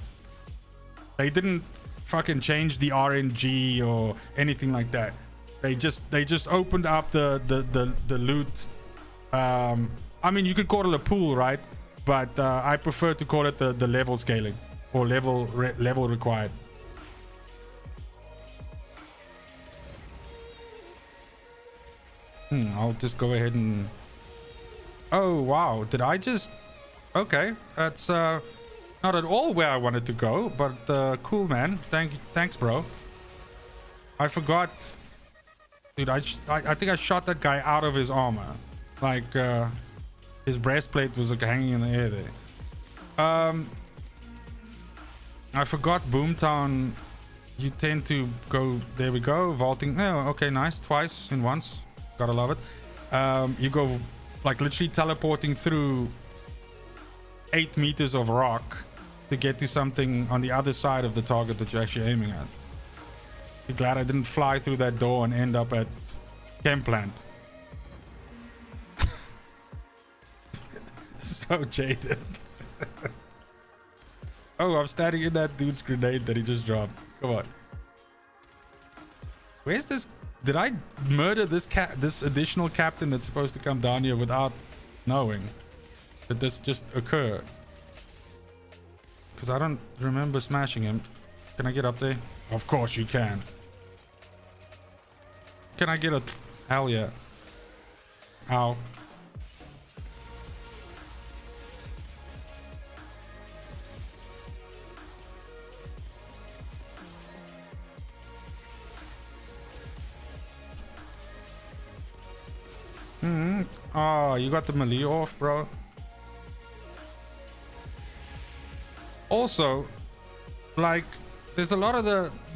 They didn't fucking change the RNG or anything like that. They just opened up the loot. I mean, you could call it a pool, right? But I prefer to call it the level scaling, or level required. I'll just go ahead and... Oh, wow. Did I just... Okay. That's not at all where I wanted to go, but cool, man. Thanks, bro. I forgot... Dude, I think I shot that guy out of his armor. Like, his breastplate was like hanging in the air there. I forgot Boomtown. You tend to go... There we go. Vaulting. Oh, okay, nice. Twice in once. Gotta love it. You go like literally teleporting through 8 meters of rock to get to something on the other side of the target that you're actually aiming at. Be glad I didn't fly through that door and end up at camp plant. So jaded. Oh, I'm standing in that dude's grenade that he just dropped. Come on. Where's this? Did I murder this this additional captain that's supposed to come down here without knowing? Did this just occur? Because I don't remember smashing him. Can I get up there? Of course you can. Can I get a... Hell yeah. Ow. Oh, you got the melee off, bro. Also, like, there's a lot of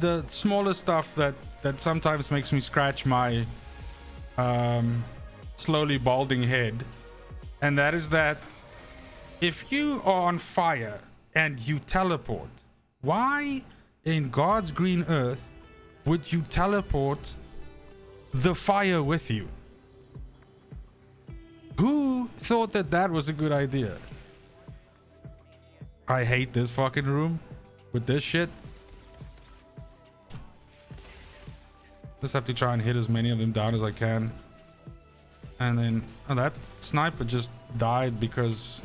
the smaller stuff that sometimes makes me scratch my slowly balding head, and that is that if you are on fire and you teleport, why in God's green earth would you teleport the fire with you? Who thought that that was a good idea? I hate this fucking room with this shit. Just have to try and hit as many of them down as I can. And then that sniper just died because...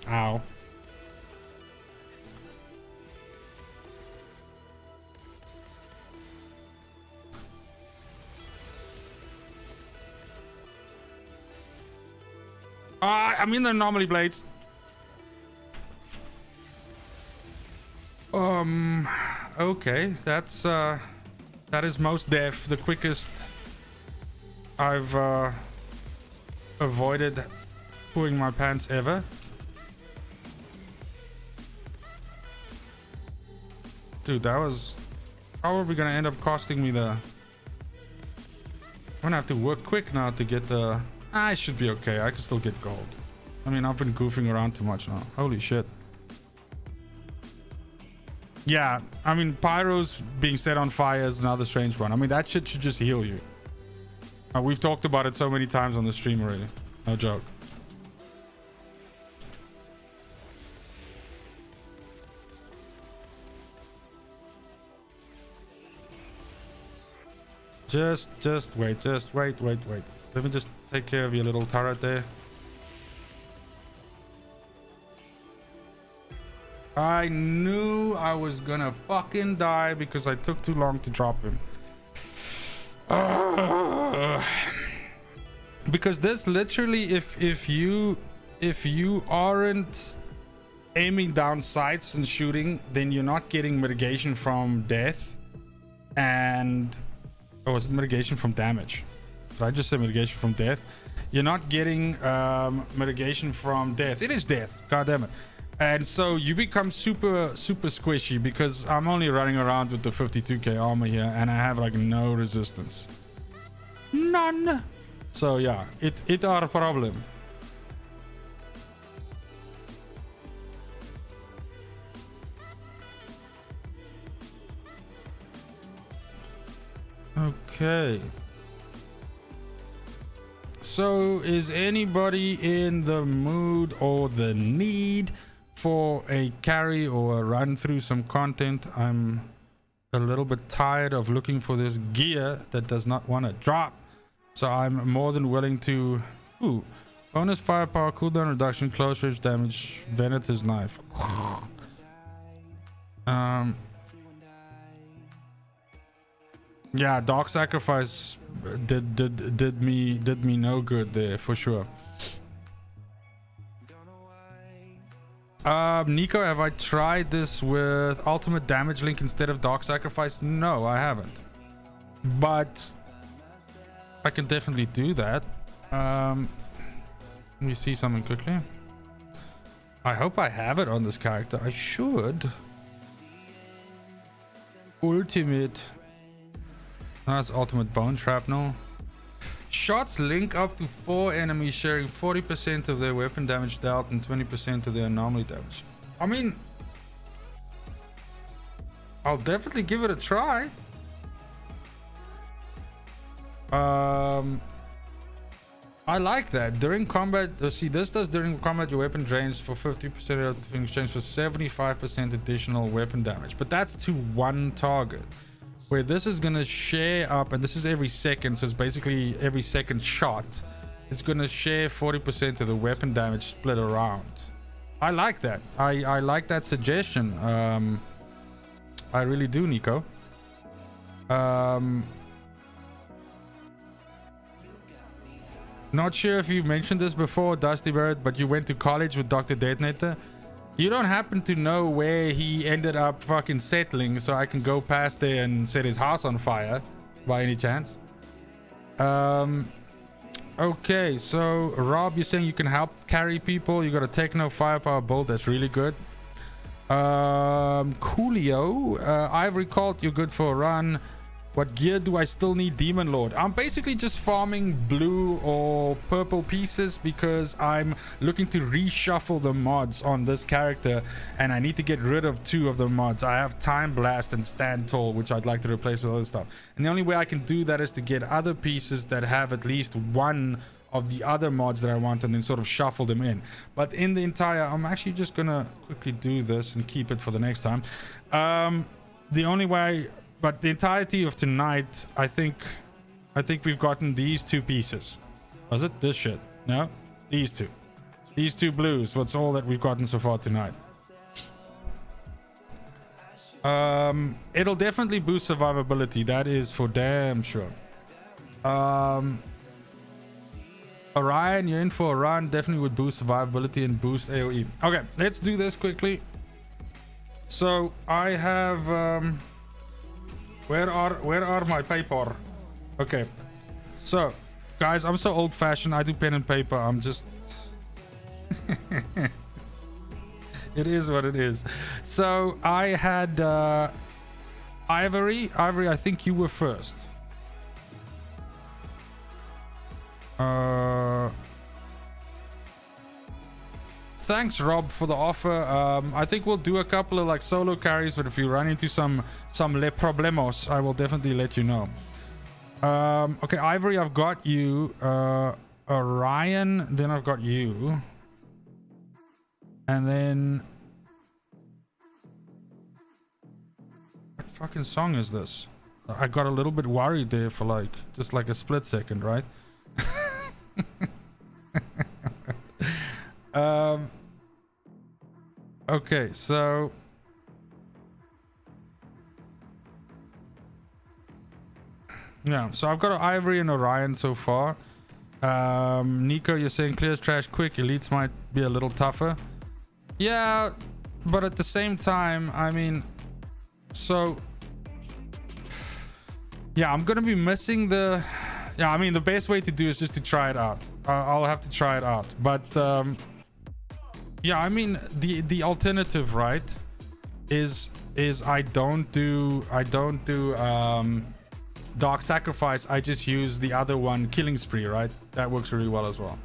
Ow. I'm in the anomaly blades. Okay, that's that is most def the quickest I've avoided pooing my pants ever. Dude, that was probably gonna end up costing me the... I'm gonna have to work quick now to get the... I should be okay. I can still get gold. I mean, I've been goofing around too much now. Holy shit. Yeah, I mean, pyros being set on fire is another strange one. I mean, that shit should just heal you. We've talked about it so many times on the stream already. No joke. Just wait. Just wait. Let me just take care of your little turret there. I knew I was gonna fucking die because I took too long to drop him. Because this literally, if you aren't aiming down sights and shooting, then you're not getting mitigation from death. And... oh, was it mitigation from damage? Did I just say mitigation from death? You're not getting mitigation from death. It is death. God damn it. And so you become super squishy because I'm only running around with the 52k armor here and I have like no resistance. None. So yeah, it are a problem. Okay. So is anybody in the mood or the need for a carry or a run through some content? I'm a little bit tired of looking for this gear that does not want to drop. So I'm more than willing to... Ooh. Bonus firepower, cooldown reduction, close range damage, Venator's knife. Yeah, Dark Sacrifice did me no good there for sure. Nico, have I tried this with ultimate damage link instead of Dark Sacrifice? No, I haven't. But I can definitely do that. Let me see something quickly. I hope I have it on this character. I should. Ultimate. That's ultimate bone shrapnel. shots link up to 4 enemies, sharing 40% of their weapon damage dealt and 20% of their anomaly damage. I mean, I'll definitely give it a try. I like that. During combat, see, this does during combat, your weapon drains for 50% in exchange for 75% additional weapon damage. But that's to one target. Where this is going to share up, and this is every second, so it's basically every second shot. It's going to share 40% of the weapon damage split around. I like that. I like that suggestion. I really do, Nico. Not sure if you mentioned this before, Dusty Barrett, but you went to college with Dr. Detonator. You don't happen to know where he ended up fucking settling, so I can go past there and set his house on fire by any chance? Okay, so Rob, you're saying you can help carry people. You got a techno firepower bolt. That's really good. Coolio, Ivory Cult, you're good for a run. What gear do I still need? Demon Lord. I'm basically just farming blue or purple pieces because I'm looking to reshuffle the mods on this character, and I need to get rid of 2 of the mods. I have Time Blast and Stand Tall, which I'd like to replace with other stuff. And the only way I can do that is to get other pieces that have at least one of the other mods that I want and then sort of shuffle them in. But in the entire, I'm actually just gonna quickly do this and keep it for the next time. The only way, but the entirety of tonight, I think we've gotten these 2 pieces. Was it this shit? No, these 2 blues. What's all that we've gotten so far tonight? It'll definitely boost survivability, that is for damn sure. Orion, you're in for a run. Definitely would boost survivability and boost AoE. Okay, let's do this quickly. So I have where are my paper? Okay, so guys, I'm so old-fashioned. I do pen and paper. I'm just it is what it is. So I had Ivory, I think you were first. Thanks, Rob, for the offer. I think we'll do a couple of like solo carries, but if you run into some le problemos, I will definitely let you know. Okay, Ivory, I've got you. Orion, then I've got you. And then what fucking song is this? I got a little bit worried there for like just like a split second, right? Okay, so yeah, so I've got Ivory and Orion so far. Nico, you're saying clears trash quick. Elites might be a little tougher. Yeah, but at the same time, I mean, so yeah, I'm gonna be missing the. Yeah, I mean, the best way to do is just to try it out. I'll have to try it out, but yeah, I mean, the alternative, right, is I don't do Dark Sacrifice. I just use the other one, Killing Spree, right? That works really well as well.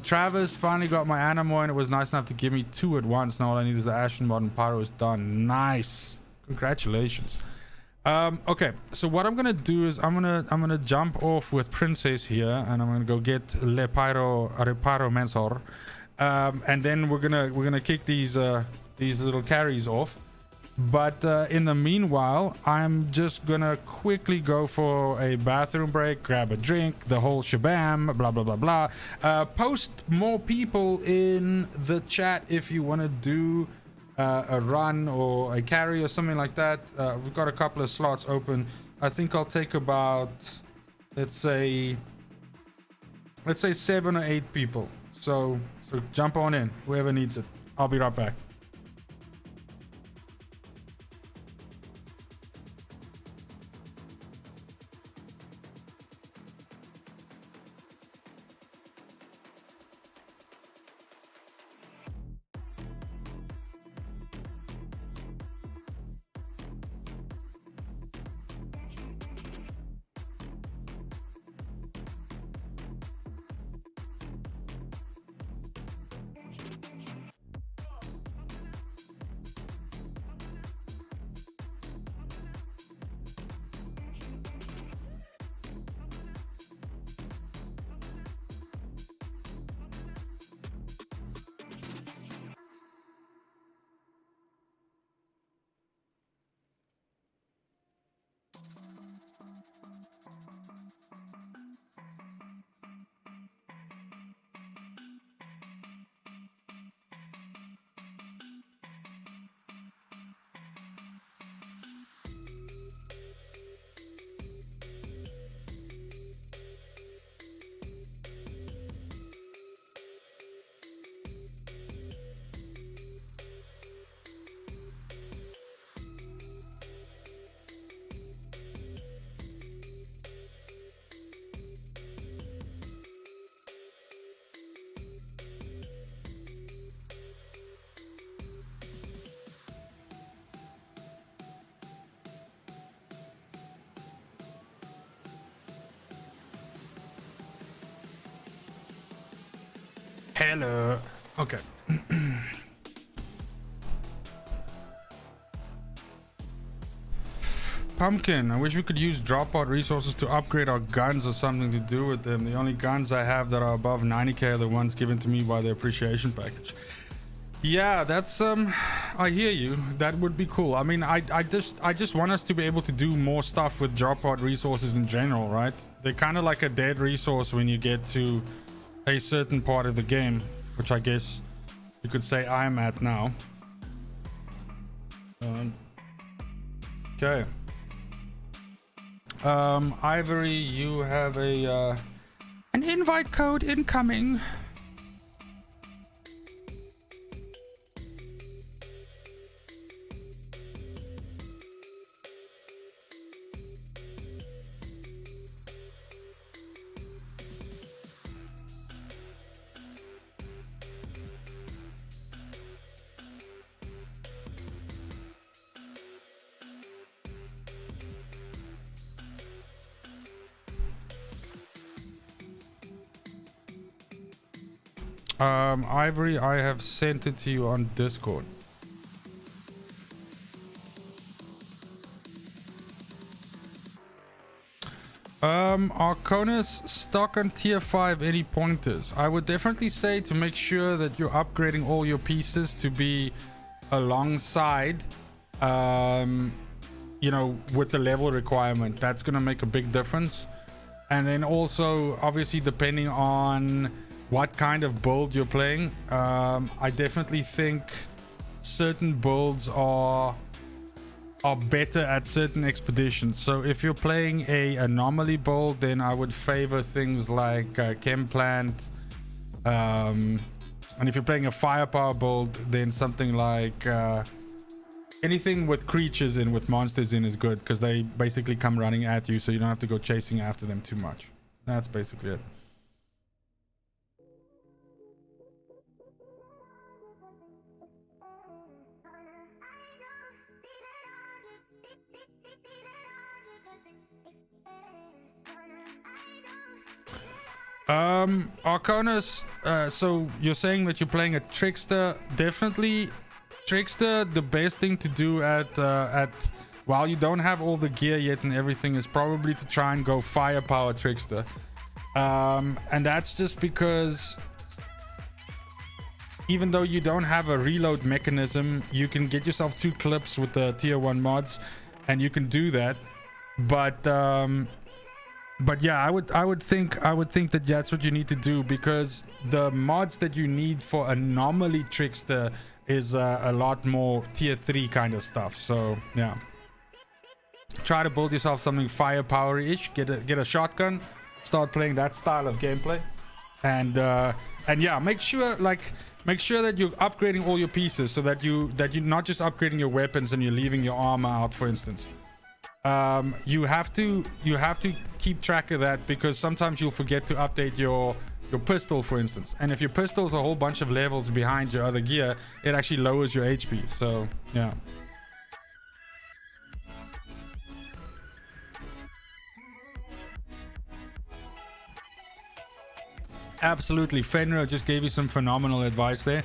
Travis finally got my Animo, and it was nice enough to give me 2 at once. Now all I need is the Ashen Mod and Pyro is done. Nice, congratulations. Okay, so what I'm gonna do is I'm gonna jump off with Princess here, and I'm gonna go get Le Pyro Mensor, and then we're gonna kick these little carries off. But in the meanwhile, I'm just gonna quickly go for a bathroom break, grab a drink, the whole shabam, blah blah blah blah. Post more people in the chat if you want to do a run or a carry or something like that. We've got a couple of slots open. I think I'll take about, let's say 7 or 8 people. So jump on in, whoever needs it. I'll be right back. Hello. Okay. Pumpkin, I wish we could use drop pod resources to upgrade our guns or something to do with them. The only guns I have that are above 90k are the ones given to me by the appreciation package. Yeah, that's I hear you. That would be cool. I mean, I just want us to be able to do more stuff with drop pod resources in general, right? They're kind of like a dead resource when you get to a certain part of the game, which I guess you could say I'm at now. Okay. Ivory, you have a an invite code incoming. Ivory, I have sent it to you on Discord. Arconis, stock on tier 5 any pointers? I would definitely say to make sure that you're upgrading all your pieces to be alongside, you know, with the level requirement. That's gonna make a big difference. And then also, obviously, depending on what kind of build you're playing, I definitely think certain builds are better at certain expeditions. So if you're playing a anomaly build, then I would favor things like chem plant, and if you're playing a firepower build, then something like anything with creatures in, with monsters in, is good, because they basically come running at you, so you don't have to go chasing after them too much. That's basically it. Arconis, so you're saying that you're playing a Trickster. Definitely Trickster, the best thing to do at while you don't have all the gear yet and everything, is probably to try and go firepower Trickster. And that's just because even though you don't have a reload mechanism, you can get yourself 2 clips with the tier 1 mods, and you can do that. But yeah, I would think that that's what you need to do, because the mods that you need for anomaly Trickster is a lot more tier 3 kind of stuff. So yeah, try to build yourself something firepower-ish. Get a shotgun, start playing that style of gameplay, and yeah, make sure that you're upgrading all your pieces, so that you're not just upgrading your weapons and you're leaving your armor out, for instance. You have to keep track of that, because sometimes you'll forget to update your pistol, for instance, and if your pistol's a whole bunch of levels behind your other gear, it actually lowers your HP. So yeah. Absolutely, Fenrir just gave you some phenomenal advice there.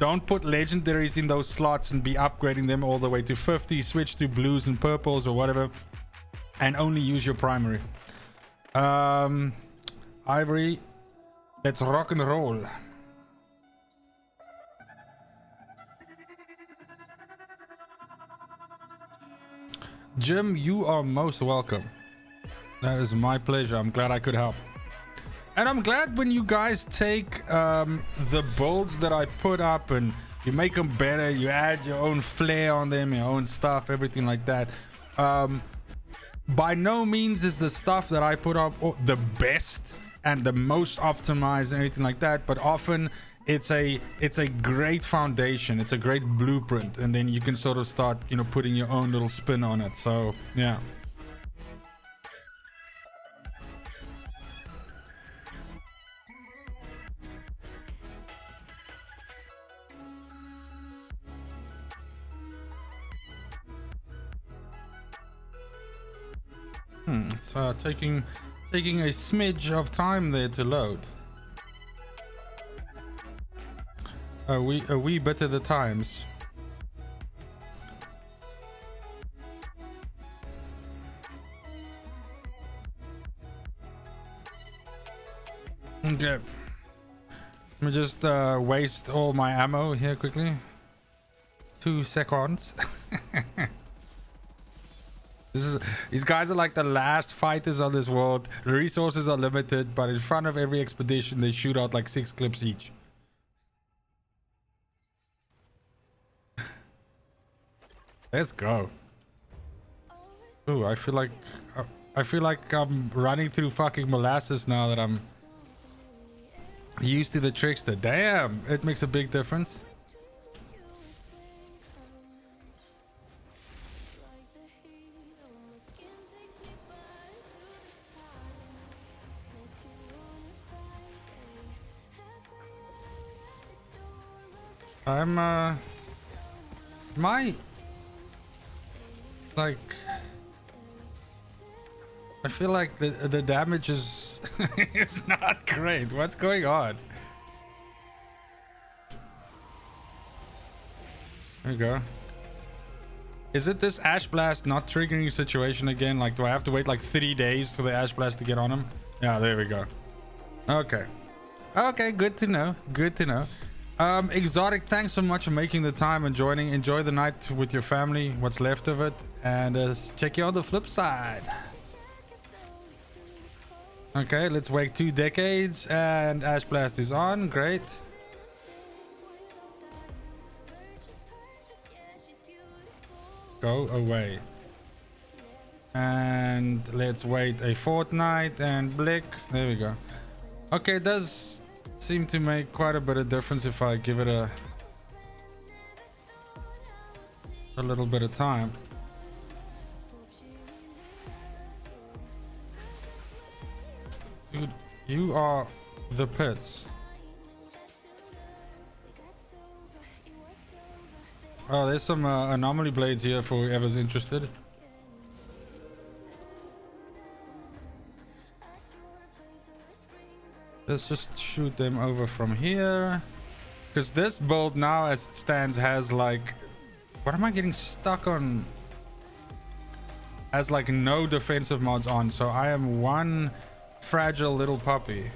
Don't put legendaries in those slots and be upgrading them all the way to 50. Switch to blues and purples or whatever, and only use your primary. Ivory, let's rock and roll. Jim, you are most welcome. That is my pleasure. I'm glad I could help. And I'm glad when you guys take the builds that I put up and you make them better, you add your own flair on them, your own stuff, everything like that. By no means is the stuff that I put up the best and the most optimized and everything like that, but often it's a great foundation, it's a great blueprint, and then you can sort of start, you know, putting your own little spin on it. So yeah. It's taking a smidge of time there to load. a wee bit at the times. Okay. Let me just waste all my ammo here quickly. 2 seconds. These guys are like the last fighters on this world. The resources are limited, but in front of every expedition they shoot out like 6 clips each. Let's go. Ooh, I feel like I'm running through fucking molasses now that I'm used to the Trickster. Damn, it makes a big difference. I'm like, I feel like the damage is it's not great. What's going on? There we go. Is it this ash blast not triggering situation again? Like, do I have to wait like 3 days for the ash blast to get on him? Yeah, there we go. Okay. Okay, good to know. Good to know. Exotic, thanks so much for making the time and joining. Enjoy the night with your family, what's left of it, and check you on the flip side. Okay, let's wait 2 decades and ash blast is on. Great. Go away. And let's wait a fortnight and blick. There we go. Okay, it does seem to make quite a bit of difference if I give it a little bit of time. Dude, you are the pits. Oh, there's some anomaly blades here for whoever's interested. Let's just shoot them over from here. Because this build now as it stands has like... What am I getting stuck on? Has like no defensive mods on. So I am one fragile little puppy.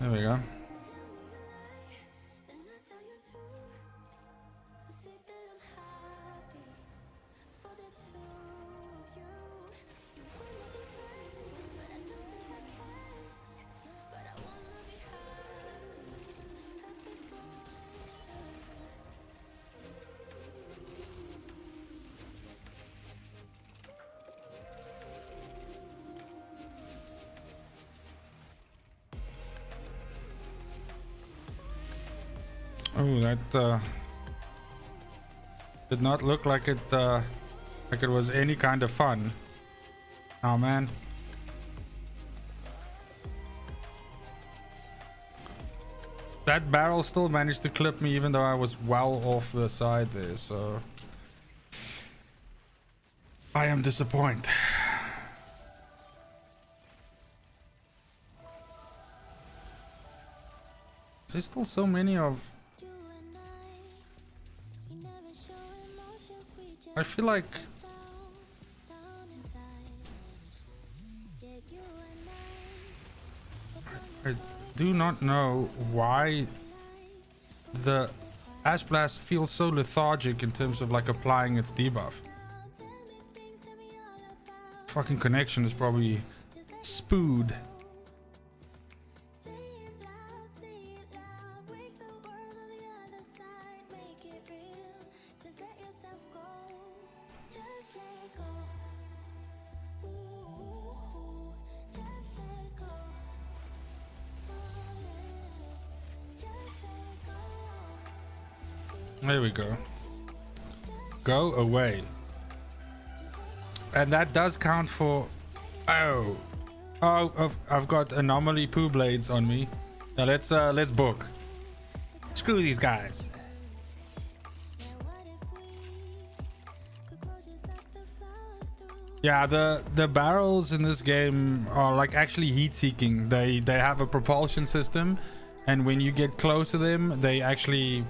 There we go. Oh, that did not look like it was any kind of fun. Oh man. That barrel still managed to clip me even though I was well off the side there, so I am disappointed. There's still so many of... I feel like I do not know why the Ash Blast feels so lethargic in terms of like applying its debuff. Fucking connection is probably spooed. There we go. Go away. And that does count for... Oh, I've got anomaly poo blades on me. Now let's book. Screw these guys. Yeah, the barrels in this game are like actually heat seeking. They have a propulsion system, and when you get close to them, they actually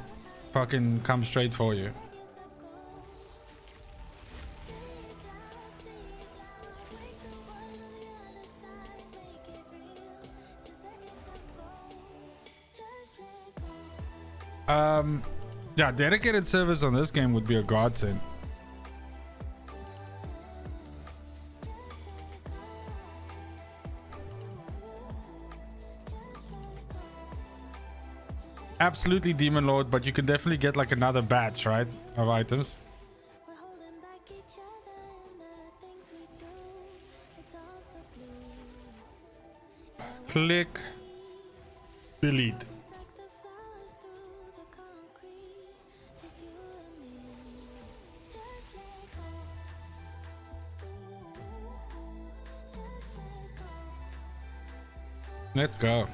fucking come straight for you. Yeah, dedicated service on this game would be a godsend. Absolutely Demon Lord, but you can definitely get like another batch, right, of items. Click delete. Let's go.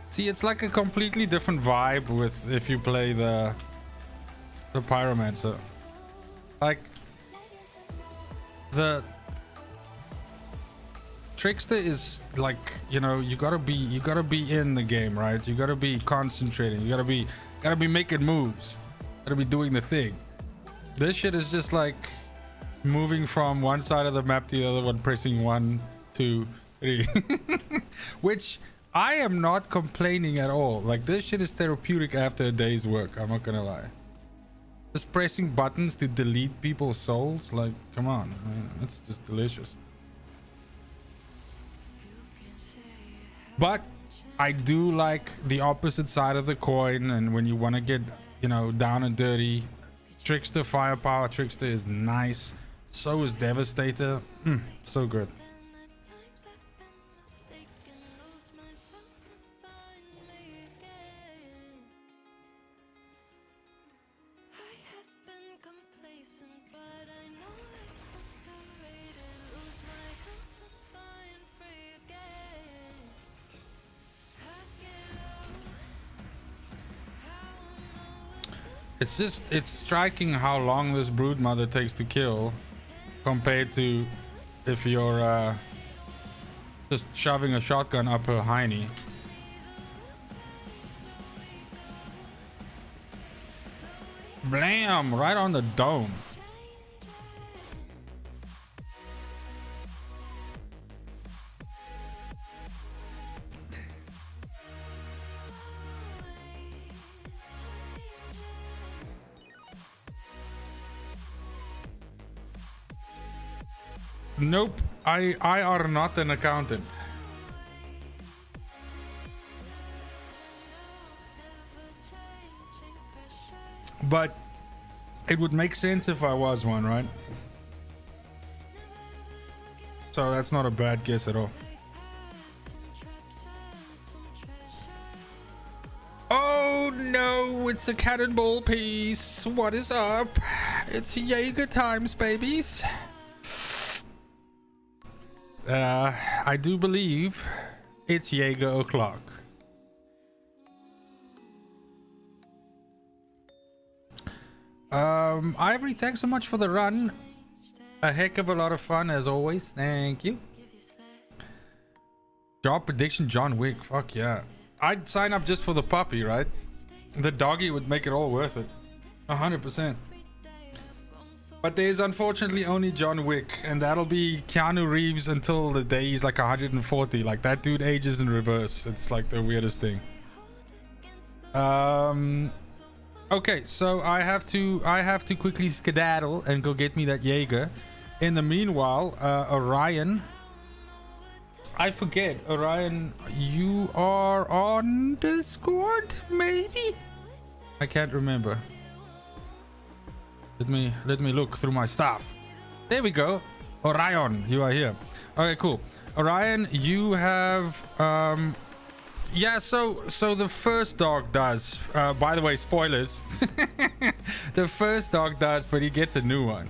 See, it's like a completely different vibe with if you play the pyromancer. Like the trickster is like, you know, you gotta be in the game, right? You gotta be concentrating. You gotta be making moves. Gotta be doing the thing. This shit is just like moving from one side of the map to the other one, pressing 1, 2, 3, which I am not complaining at all. Like, this shit is therapeutic after a day's work. I'm not gonna lie. Just pressing buttons to delete people's souls, like, come on, man, it's just delicious. But I do like the opposite side of the coin, and when you want to get, you know, down and dirty, Trickster, firepower Trickster is nice. So is Devastator. So good. It's striking how long this brood mother takes to kill compared to if you're just shoving a shotgun up her hiney. Blam! Right on the dome. Nope, I are not an accountant. But it would make sense if I was one, right? So that's not a bad guess at all. Oh no, it's a cannonball piece. What is up? It's Jaeger times, babies. I do believe it's Jaeger o'clock. Ivory, thanks so much for the run. A heck of a lot of fun as always. Thank you. Job prediction, John Wick. Fuck yeah. I'd sign up just for the puppy, right? The doggy would make it all worth it. 100%. But there's unfortunately only John Wick, and that'll be Keanu Reeves until the day he's like 140. Like, that dude ages in reverse. It's like the weirdest thing. Okay, so I have to quickly skedaddle and go get me that Jaeger. In the meanwhile, Orion, I forget, Orion, you are on Discord, maybe? I can't remember. Let me look through my stuff. There we go. Orion, you are here. Okay, cool. Orion, you have yeah, so the first dog does, by the way, spoilers. The first dog does, but he gets a new one.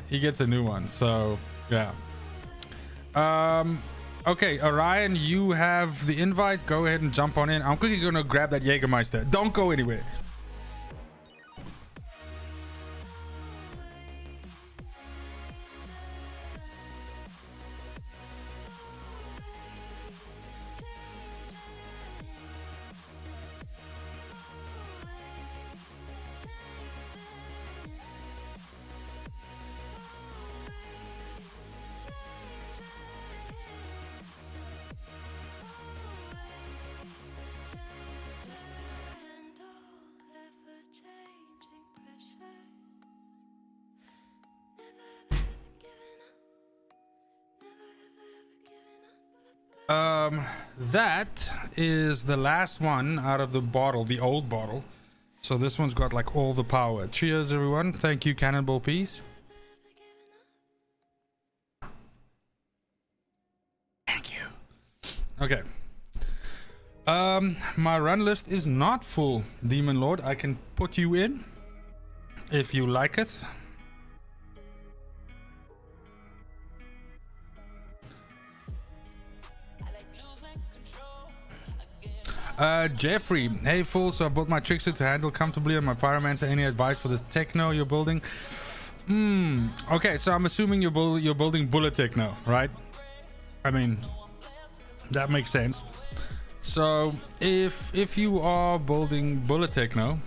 So yeah. Okay, Orion, you have the invite. Go ahead and jump on in. I'm quickly gonna grab that Jägermeister. Don't go anywhere. that is the last one out of the bottle, the old bottle. So this one's got like all the power. Cheers, everyone. Thank you, Cannonball Peas. Thank you. Okay. My run list is not full, Demon Lord. I can put you in if you like it. Jeffrey, hey full, so I built my trickster to handle comfortably on my pyromancer. Any advice for this techno you're building? Okay, so I'm assuming you're building bullet techno, right? I mean, that makes sense. So if you are building bullet techno,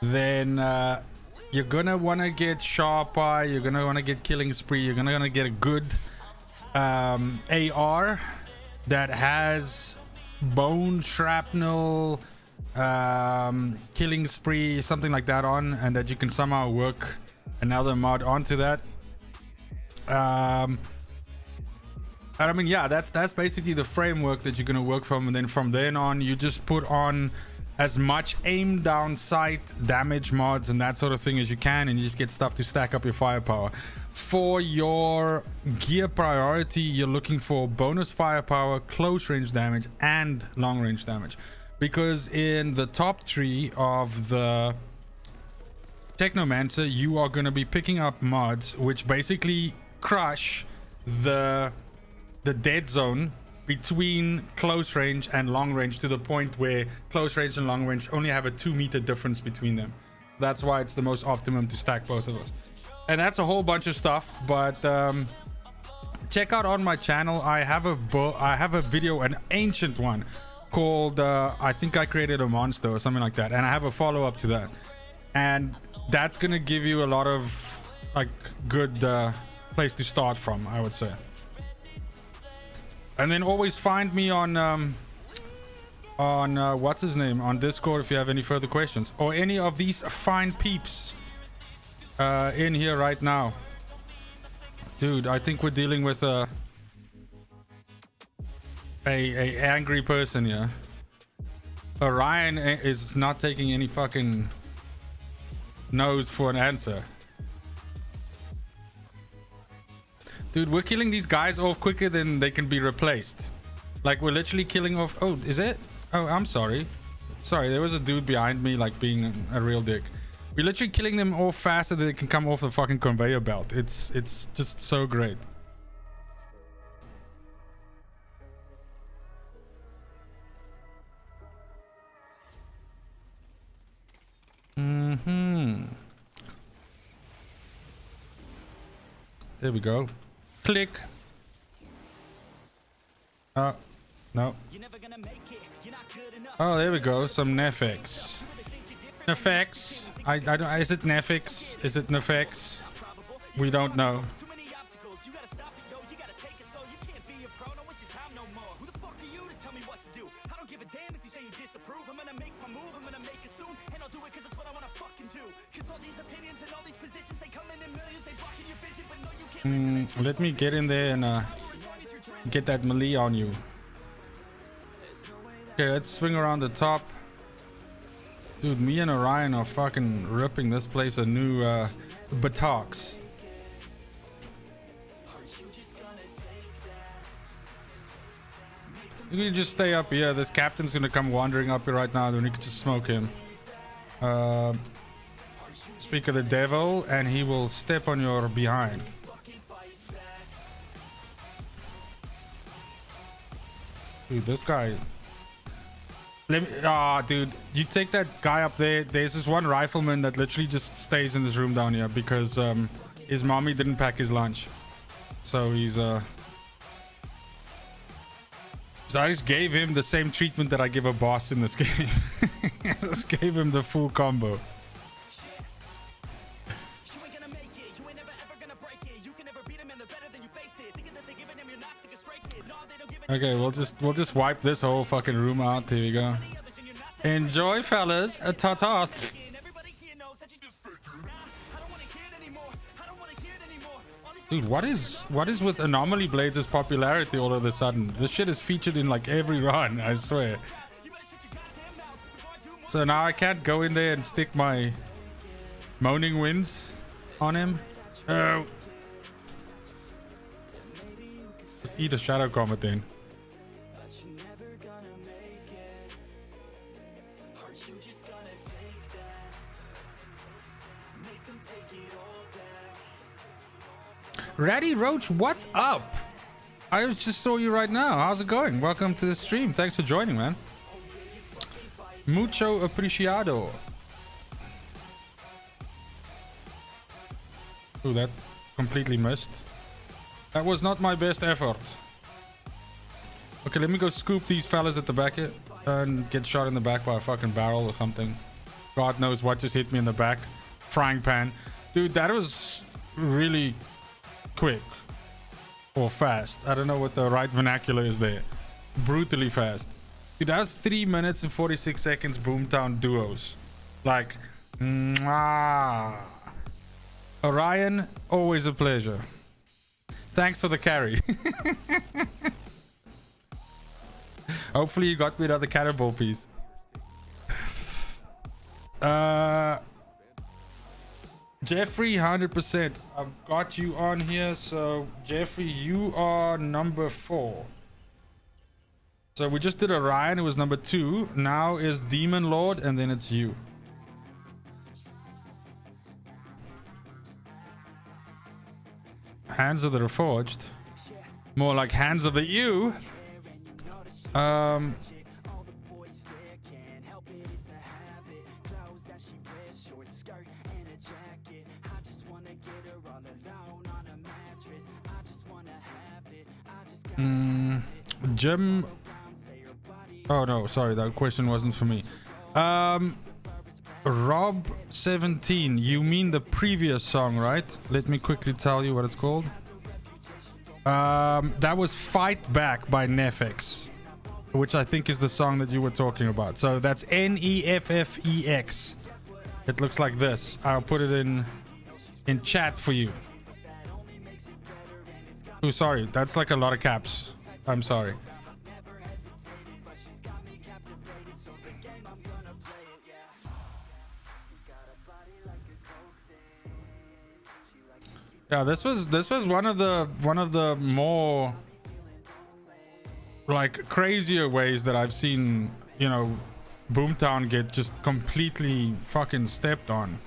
then you're gonna want to get sharp eye, you're gonna want to get killing spree, you're gonna want to get a good AR that has bone shrapnel, killing spree, something like that on, and that you can somehow work another mod onto that. And I mean, yeah, that's basically the framework that you're gonna work from, and then from then on you just put on as much aim down sight damage mods and that sort of thing as you can, and you just get stuff to stack up your firepower. For your gear priority, you're looking for bonus firepower, close range damage, and long range damage, because in the top three of the Technomancer you are going to be picking up mods which basically crush the dead zone between close range and long range, to the point where close range and long range only have a 2 meter difference between them. So that's why it's the most optimum to stack both of those. And that's a whole bunch of stuff, but check out on my channel. I have a video, an ancient one called I think I created a monster or something like that, and I have a follow-up to that, and that's gonna give you a lot of like good place to start from, I would say. And then always find me on what's his name, on Discord if you have any further questions, or any of these fine peeps in here right now. Dude, I think we're dealing with a angry person here. Orion is not taking any fucking no's for an answer. Dude, we're killing these guys off quicker than they can be replaced. Like, we're literally killing off... Oh, is it? Oh, I'm sorry. Sorry, there was a dude behind me, like, being a real dick. We're literally killing them off faster than they can come off the fucking conveyor belt. It's just so great. There we go. Click. No. Oh, there we go. Some Nefex. Nefex. I don't. Is it Nefex? Is it Nefex? We don't know. Let me get in there and get that melee on you. Okay, let's swing around the top. Dude, me and Orion are fucking ripping this place a new buttocks. You can just stay up here. This captain's gonna come wandering up here right now, then you can just smoke him. Speak of the devil, and he will step on your behind. Dude, this guy... Let me... dude, you take that guy up there. There's this one rifleman that literally just stays in this room down here because his mommy didn't pack his lunch. So he's... So I just gave him the same treatment that I give a boss in this game. I just gave him the full combo. Okay, we'll just wipe this whole fucking room out. Here we go. Enjoy, fellas. A ta-ta. Dude, what is with anomaly blades' popularity all of a sudden? This shit is featured in like every run, I swear. So now I can't go in there and stick my moaning winds on him. Oh. Just eat a shadow comet then. Ratty Roach, what's up? I just saw you right now. How's it going? Welcome to the stream. Thanks for joining, man. Mucho apreciado. Ooh, that completely missed. That was not my best effort. Okay, let me go scoop these fellas at the back here and get shot in the back by a fucking barrel or something. God knows what just hit me in the back. Frying pan. Dude, that was really quick or fast. I don't know what the right vernacular is there. Brutally fast. Dude, that was 3 minutes and 46 seconds Boomtown duos. Like, mwah. Orion, always a pleasure. Thanks for the carry. Hopefully you got me another cannonball piece. Jeffrey, 100%. I've got you on here. So, Jeffrey, you are number 4. So, we just did Orion. It was number 2. Now is Demon Lord, and then it's you. Hands of the Reforged. More like Hands of the You. Jim. Oh no, sorry, that question wasn't for me. Rob 17, you mean the previous song, right? Let me quickly tell you what it's called. That was Fight Back by Neffex, which I think is the song that you were talking about. So that's Neffex. It looks like this. I'll put it in chat for you. Oh, sorry, that's like a lot of caps. I'm sorry. Yeah, this was one of the more like crazier ways that I've seen, you know, Boomtown get just completely fucking stepped on.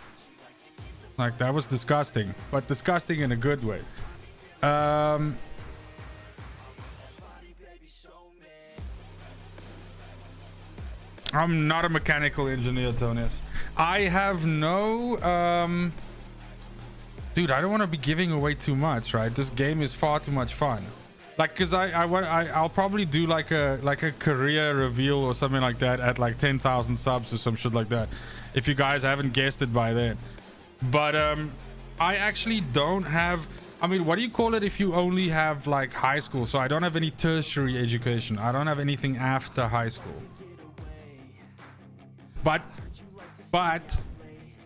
Like, that was disgusting, but disgusting in a good way. I'm not a mechanical engineer, Tonius. I have no dude, I don't want to be giving away too much, right? This game is far too much fun. Like, cause I'll probably do like a career reveal or something like that at like 10,000 subs or some shit like that, if you guys haven't guessed it by then. But I actually don't have, I mean, what do you call it if you only have like high school? So I don't have any tertiary education. I don't have anything after high school. But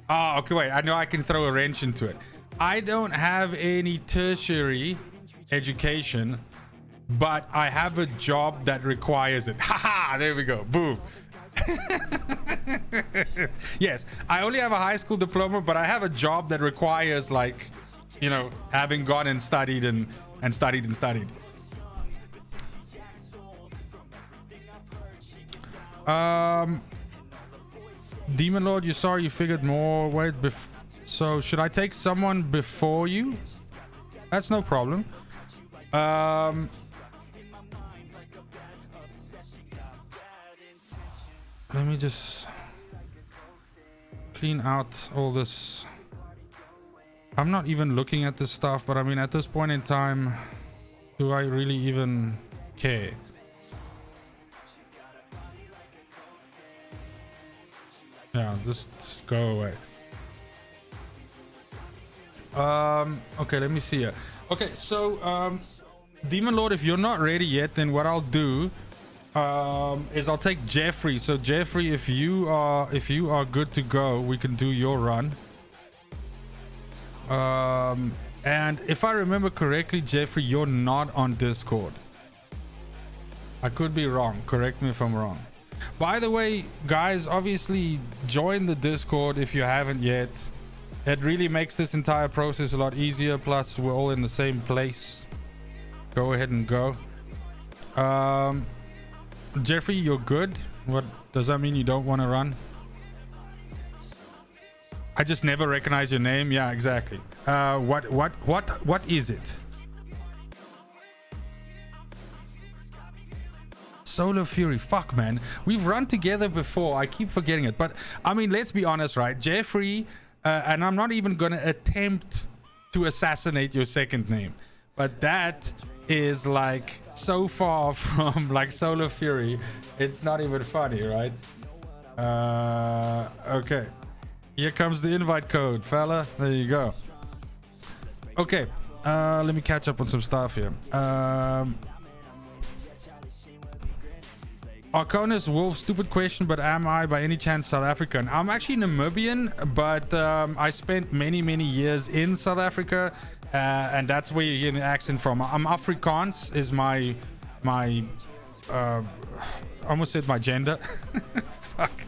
oh, okay, wait, I know I can throw a wrench into it. I don't have any tertiary education, but I have a job that requires it. Haha, there we go. Boom. Yes, I only have a high school diploma, but I have a job that requires, like, you know, having gone and studied and studied. Demon Lord, you're sorry you figured more weight so should I take someone before you? That's no problem. Let me just clean out all this. I'm not even looking at this stuff, but I mean, at this point in time, do I really even care? Yeah, just go away. Okay, let me see here. Okay, so Demon Lord, if you're not ready yet, then what I'll do is I'll take Jeffrey. So Jeffrey, if you are good to go, we can do your run. And if I remember correctly, Jeffrey, you're not on Discord. I could be wrong. Correct me if I'm wrong. By the way, guys, obviously join the Discord if you haven't yet. It really makes this entire process a lot easier. Plus, we're all in the same place. Go ahead and go. Jeffrey, you're good. What does that mean? You don't want to run? I just never recognize your name. Yeah, exactly. What is it? Solar Fury. Fuck, man. We've run together before. I keep forgetting it. But I mean, let's be honest, right? Jeffrey, and I'm not even gonna attempt to assassinate your second name, but that is like so far from like Solar Fury, it's not even funny, right? Okay, here comes the invite code, fella. There you go. Okay, let me catch up on some stuff here. Arconus Wolf, stupid question, but am I by any chance South African? I'm actually Namibian, but I spent many years in South Africa, and that's where you hear the accent from. I'm Afrikaans is my I almost said my gender. Fuck,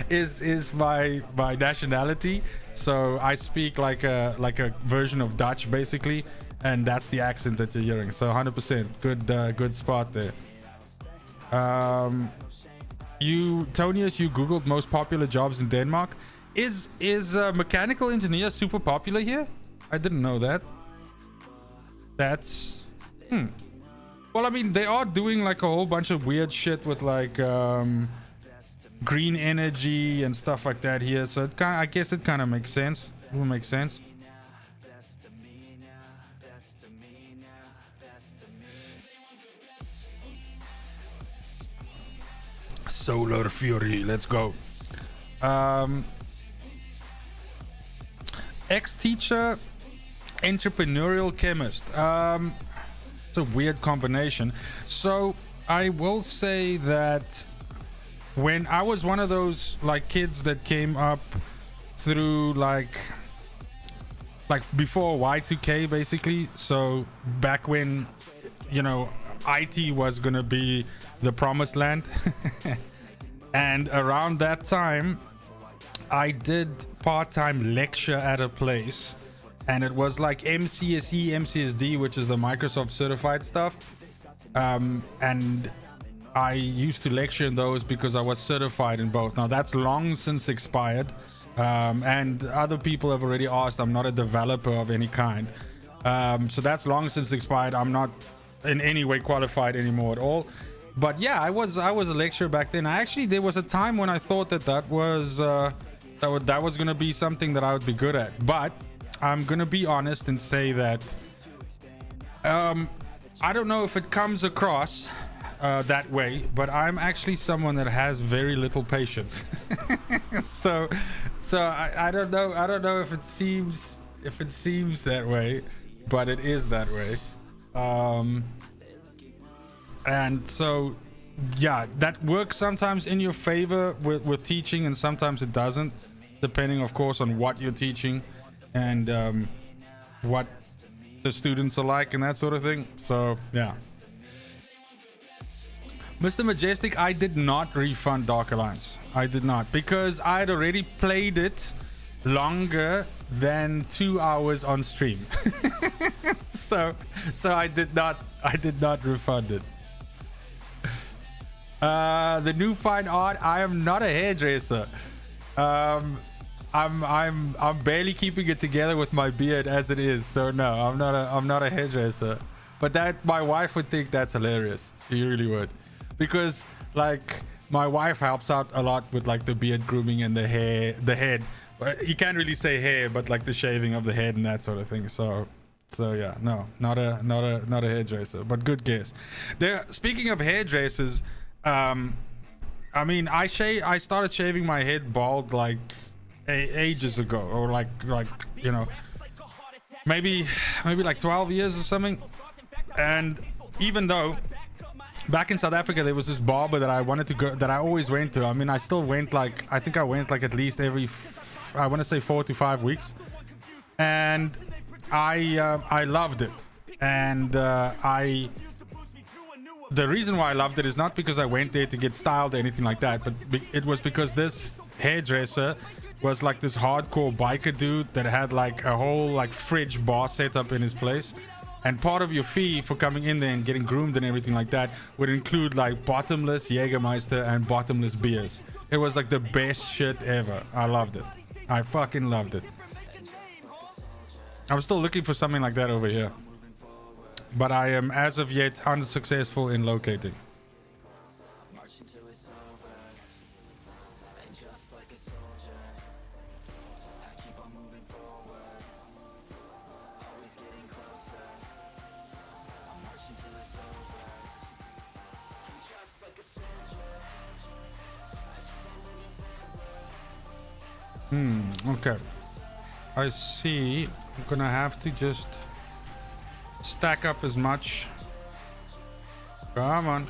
is my nationality. So I speak like a version of Dutch basically, and that's the accent that you're hearing. So 100% good spot there. Tonius, you googled most popular jobs in Denmark. Is mechanical engineer super popular here? I didn't know that. That's well, I mean, they are doing like a whole bunch of weird shit with like green energy and stuff like that here, so it I guess it kind of makes sense. It will make sense. Solar Fury, let's go. Ex-teacher, entrepreneurial chemist. It's a weird combination. So I will say that when I was one of those like kids that came up through like before Y2K basically, so back when, you know, IT was gonna be the promised land. And around that time I did part-time lecture at a place, and it was like MCSE, MCSD, which is the Microsoft certified stuff, and I used to lecture in those because I was certified in both. Now that's long since expired, and other people have already asked. I'm not a developer of any kind, so that's long since expired. I'm not in any way qualified anymore at all. But yeah, I was a lecturer back then. There was a time when I thought that was gonna be something that I would be good at. But I'm gonna be honest and say that I don't know if it comes across that way, but I'm actually someone that has very little patience. so I don't know if it seems that way, but it is that way. And so yeah, that works sometimes in your favor with teaching, and sometimes it doesn't, depending of course on what you're teaching and what the students are like and that sort of thing. So yeah. Mr. Majestic, I did not refund Dark Alliance. I did not, because I had already played it longer than 2 hours on stream. so I did not refund it. The new fine art, I am not a hairdresser. I'm barely keeping it together with my beard as it is, so no, I'm not a hairdresser. But that my wife would think that's hilarious. She really would, because like my wife helps out a lot with like the beard grooming and the head. You can't really say hair, but like the shaving of the head and that sort of thing. So yeah, no, not a hairdresser, but good guess. Speaking of hairdressers, I mean, I started shaving my head bald like ages ago, or like you know, maybe like 12 years or something. And even though back in South Africa there was this barber that I wanted to go, that I always went to. I mean, I still went, like I think I went like at least every I want to say 4 to 5 weeks. And I loved it, and the reason why I loved it is not because I went there to get styled or anything like that, but it was because this hairdresser was like this hardcore biker dude that had like a whole like fridge bar set up in his place. And part of your fee for coming in there and getting groomed and everything like that would include like bottomless Jägermeister and bottomless beers. It was like the best shit ever. I loved it. I fucking loved it. I'm still looking for something like that over here, but I am as of yet unsuccessful in locating. Okay. I see. I'm gonna have to just stack up as much. Come on.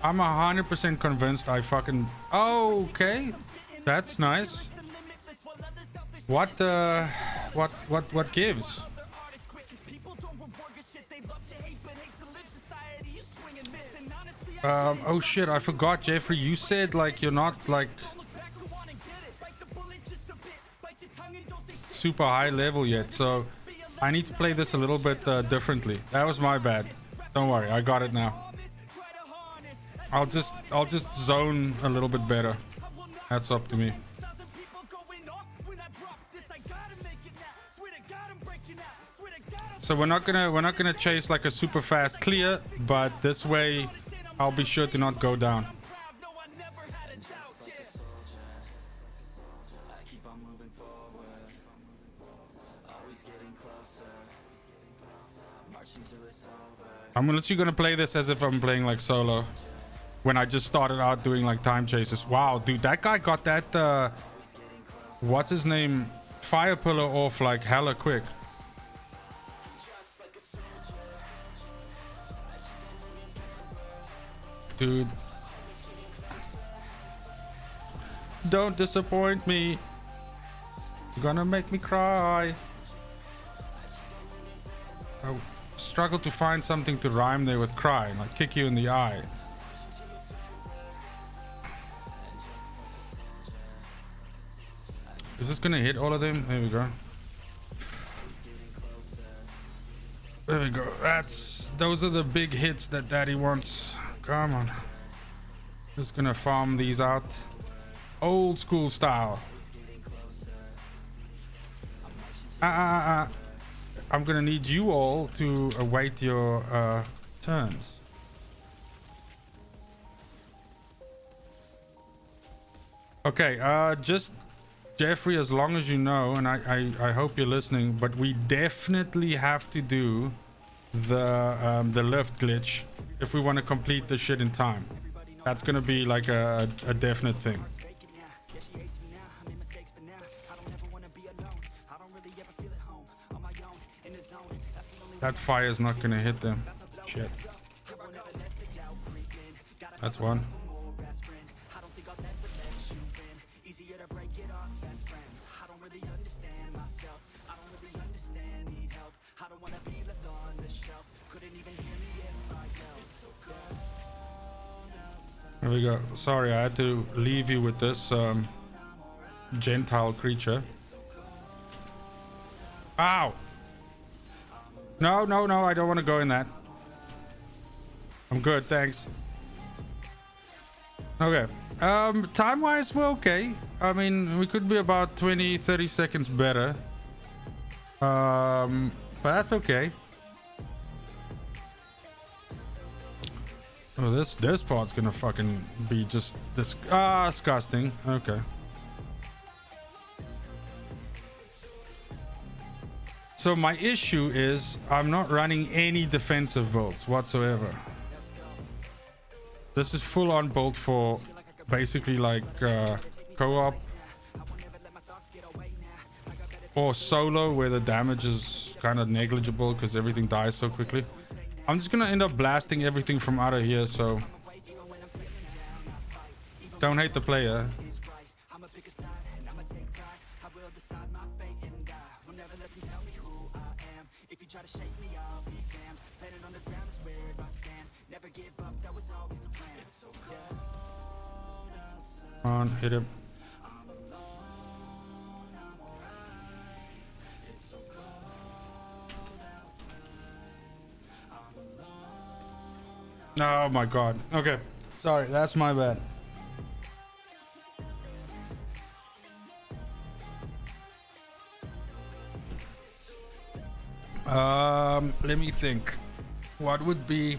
I'm 100% convinced I fucking... Okay. That's nice. What the... What gives? Oh shit, I forgot, Jeffrey. You said like you're not like super high level yet, so I need to play this a little bit differently. That was my bad. Don't worry, I got it now. I'll just zone a little bit better. That's up to me. So we're not gonna chase like a super fast clear, but this way I'll be sure to not go down. I'm literally gonna play this as if I'm playing like solo, when I just started out doing like time chases. Wow, dude, that guy got that what's his name, fire pillar off like hella quick. Dude, don't disappoint me. You're gonna make me cry. I struggle to find something to rhyme there with cry, like kick you in the eye. Is this gonna hit all of them? There we go. There we go. Those are the big hits that daddy wants. Come on. Just gonna farm these out. Old school style. I'm gonna need you all to await your turns. Okay, just Jeffrey, as long as you know, and I hope you're listening, but we definitely have to do the lift glitch if we want to complete the shit in time. That's gonna be like a definite thing. That fire is not gonna hit them. Shit. That's one. There we go. Sorry, I had to leave you with this Gentile creature. Ow! No, no, no, I don't want to go in that. I'm good, thanks. Okay. Time-wise, we're okay. I mean, we could be about 20-30 seconds better. But that's okay. Oh, this part's gonna fucking be just disgusting. Okay. So my issue is I'm not running any defensive builds whatsoever. This is full on build for basically like co-op or solo, where the damage is kind of negligible because everything dies so quickly. I'm just gonna end up blasting everything from out of here, so don't hate the player. will decide my fate, and I will never let them tell me who I am. If you try to shake me, I'll be damned. Planet on the ground is where I stand. Never give up, that was always the plan. It's so cold outside. Come on, hit him. I'm alone, I'm alright. It's so cold outside. I'm alone. Oh my god. Okay. Sorry, that's my bad. Let me think. What would be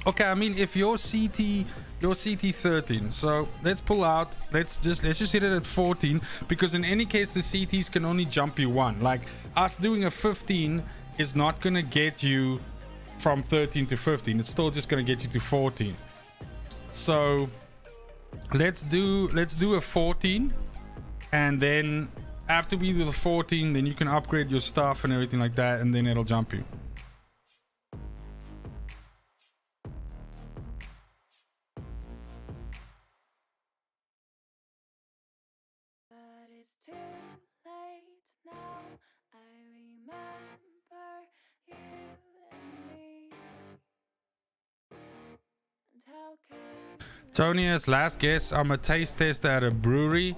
okay? I mean, if your CT 13, so let's pull out. Let's just hit it at 14, because in any case the CTs can only jump you one. Like us doing a 15 is not gonna get you from 13 to 15. It's still just gonna get you to 14. So let's do a 14, and then after we do the 14, then you can upgrade your stuff and everything like that, and then it'll jump you. But it's too late now. I remember you and me. And how can Tony, as last guess, I'm a taste tester at a brewery.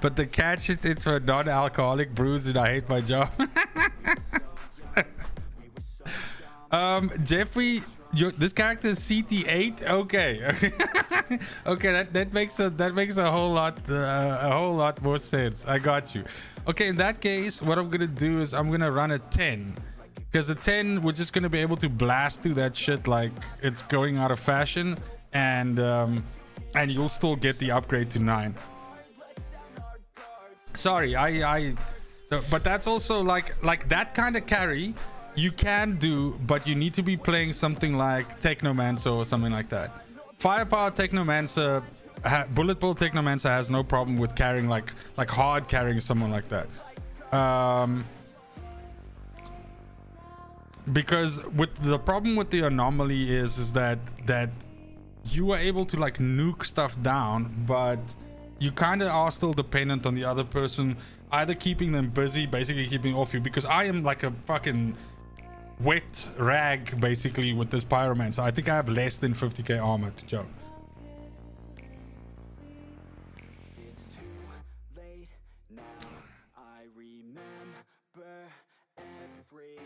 But the catch is it's for non-alcoholic brews and I hate my job. Jeffrey, this character is CT8. Okay. Okay, that makes a whole lot more sense. I got you. Okay, in that case, what I'm gonna do is I'm gonna run a 10, because the 10 we're just gonna be able to blast through that shit like it's going out of fashion, and you'll still get the upgrade to 9. Sorry, but that's also like that kind of carry you can do, but you need to be playing something like Technomancer or something like that. Firepower Technomancer, Bullet Bill Technomancer has no problem with carrying like hard carrying someone like that. Because with the problem with the anomaly is that you are able to like nuke stuff down, but you kind of are still dependent on the other person either keeping them busy, basically keeping off you, because I am like a fucking wet rag basically with this pyromancer. I think I have less than 50k armor to joke. It's too late now. I remember everything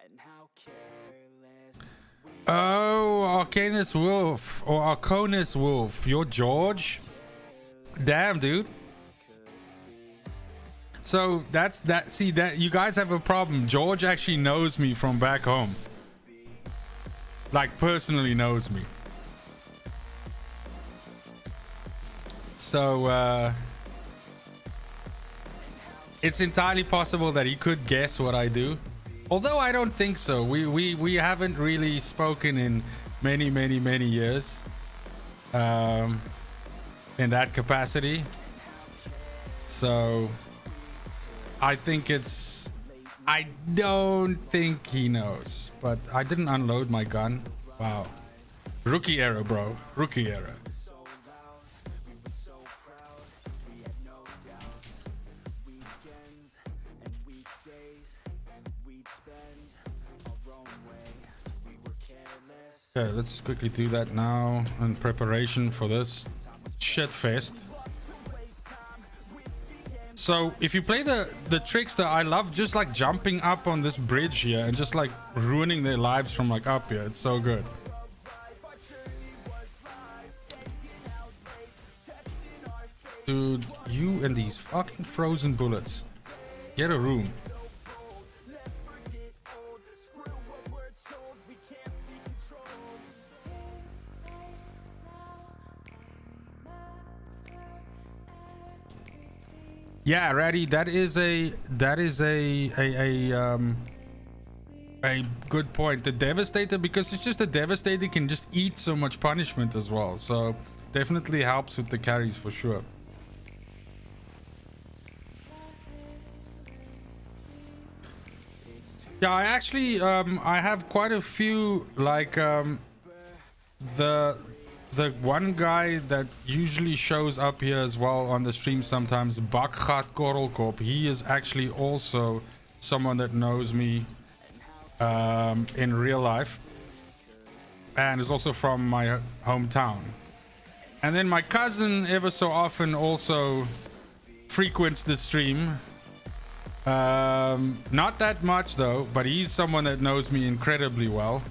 and how careless we Oh, Arcanus Wolf or Arconus Wolf. You're George? Damn, dude. So that's that. See that you guys have a problem. George actually knows me from back home. Like personally knows me. So it's entirely possible that he could guess what I do. Although I don't think so. We haven't really spoken in many years. In that capacity. So I think I don't think he knows, but I didn't unload my gun. Wow. Rookie error, bro. Rookie error. so loud, we were so proud, we had no doubt. Weekends and weekdays, we'd spend our own way. We were careless. Okay, let's quickly do that now in preparation for this shit fest. So if you play the Trickster, I love just like jumping up on this bridge here and just like ruining their lives from like up here. It's so good. Dude, you and these fucking frozen bullets. Get a room. Yeah, Ratty, that is a good point. The Devastator, because it's just a Devastator can just eat so much punishment as well. So definitely helps with the carries for sure. Yeah, I actually I have quite a few like the the one guy that usually shows up here as well on the stream sometimes, Bakgat Korrelkop, he is actually also someone that knows me in real life and is also from my hometown. And then my cousin ever so often also frequents the stream. Not that much though, but he's someone that knows me incredibly well.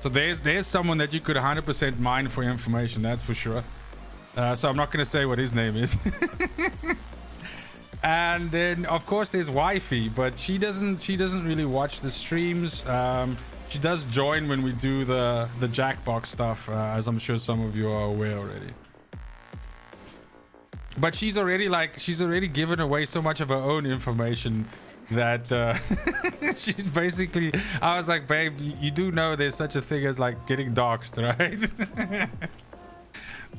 So there's someone that you could 100% mine for information, that's for sure. So I'm not going to say what his name is. And then of course there's Wifey, but she doesn't really watch the streams. She does join when we do the Jackbox stuff, as I'm sure some of you are aware already. But she's already given away so much of her own information that she's basically, I was like, babe, you do know there's such a thing as like getting doxxed, right?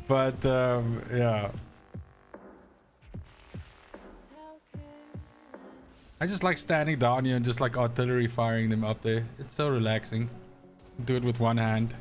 But yeah, I just like standing down here and just like artillery firing them up there. It's so relaxing. Do it with one hand.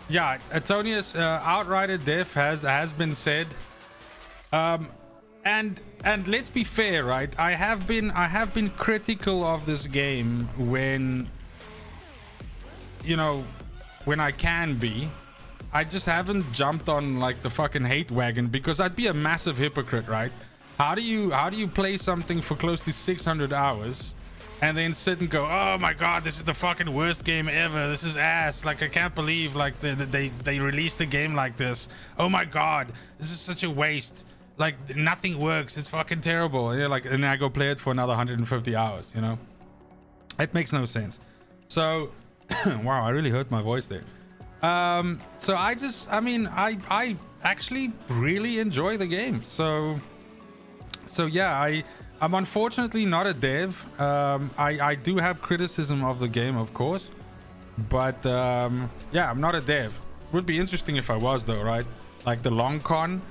Yeah, Antonius, Outrider death has been said. And let's be fair, right? I have been critical of this game when, you know, when I can be. I just haven't jumped on like the fucking hate wagon because I'd be a massive hypocrite, right? How do you play something for close to 600 hours and then sit and go, oh my god, this is the fucking worst game ever, this is ass, like I can't believe like they released a game like this, oh my god, this is such a waste, like nothing works, it's fucking terrible, and you're like, and then I go play it for another 150 hours, you know? It makes no sense. So wow, I really hurt my voice there. So I actually really enjoy the game. So yeah, I'm unfortunately not a dev. I do have criticism of the game, of course, but yeah, I'm not a dev. Would be interesting if I was though, right? Like the long con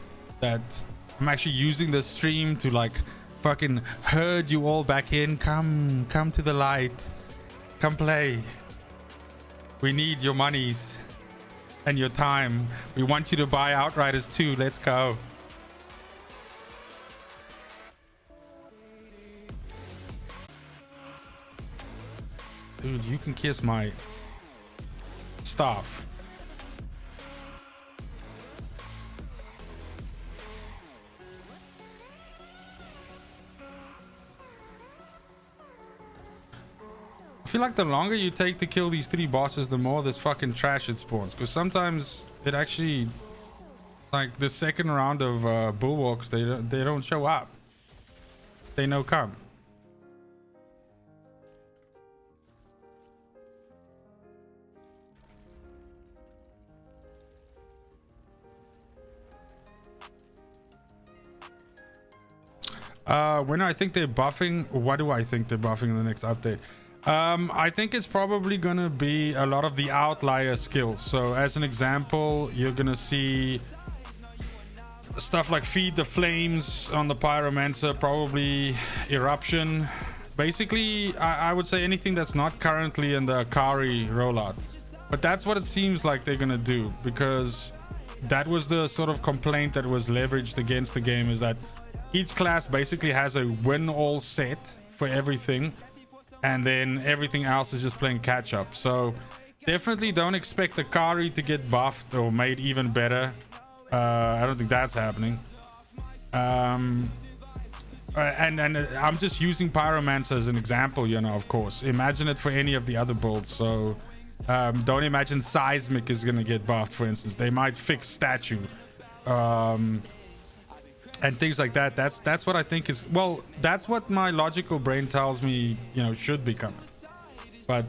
that I'm actually using the stream to like fucking herd you all back in. Come to the light, come play. We need your monies and your time. We want you to buy Outriders 2. Let's go. Dude, you can kiss my staff. I feel like the longer you take to kill these 3 bosses, the more this fucking trash it spawns. Because sometimes it actually, like the second round of bulwarks, they don't show up. They no come. When I think they're buffing, what do I think they're buffing in the next update? I think it's probably gonna be a lot of the outlier skills. So as an example, you're gonna see stuff like feed the flames on the pyromancer, probably eruption. Basically, I would say anything that's not currently in the Akari rollout. But that's what it seems like they're gonna do, because that was the sort of complaint that was leveraged against the game, is that each class basically has a win-all set for everything, and then everything else is just playing catch-up. So definitely don't expect the Akari to get buffed or made even better. I don't think that's happening. And I'm just using Pyromancer as an example, you know, of course. Imagine it for any of the other builds. So don't imagine Seismic is going to get buffed, for instance. They might fix Statue. And things like that. That's what I think is, well, that's what my logical brain tells me, you know, should be coming. But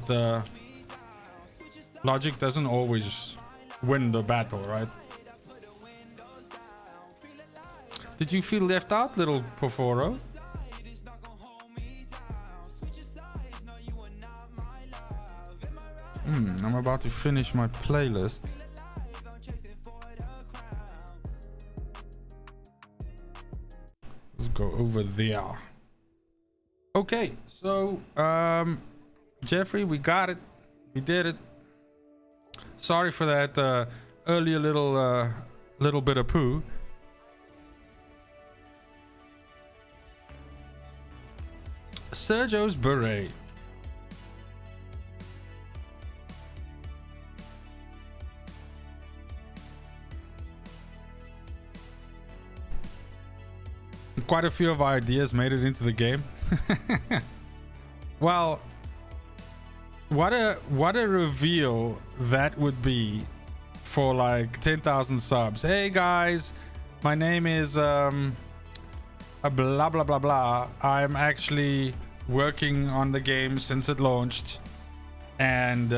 logic doesn't always win the battle, right? Did you feel left out, little Porforo? I'm about to finish my playlist. Let's go over there. Okay, so Jeffrey, we got it. We did it. Sorry for that earlier little bit of poo. Sergio's beret. Quite a few of our ideas made it into the game. Well, what a reveal that would be for like 10,000 subs. Hey guys, my name is blah blah blah blah. I'm actually working on the game since it launched, and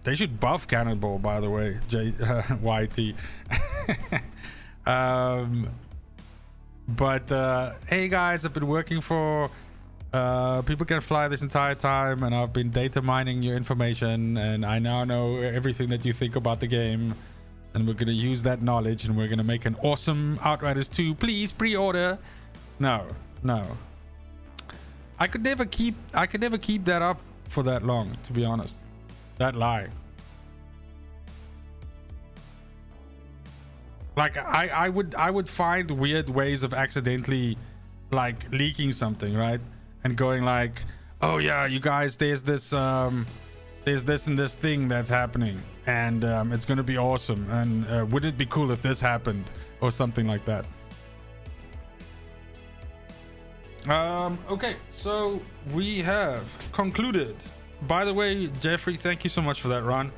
they should buff Cannonball, by the way. YT. But hey guys, I've been working for People Can Fly this entire time, and I've been data mining your information, and I now know everything that you think about the game, and we're gonna use that knowledge, and we're gonna make an awesome Outriders 2. Please pre-order. No. I could never keep that up for that long, to be honest. That lie. Like I would find weird ways of accidentally like leaking something, right? And going like, oh yeah, you guys, there's this and this thing that's happening, and it's gonna be awesome, and wouldn't it be cool if this happened, or something like that. Okay, so we have concluded. By the way, Jeffrey, thank you so much for that run.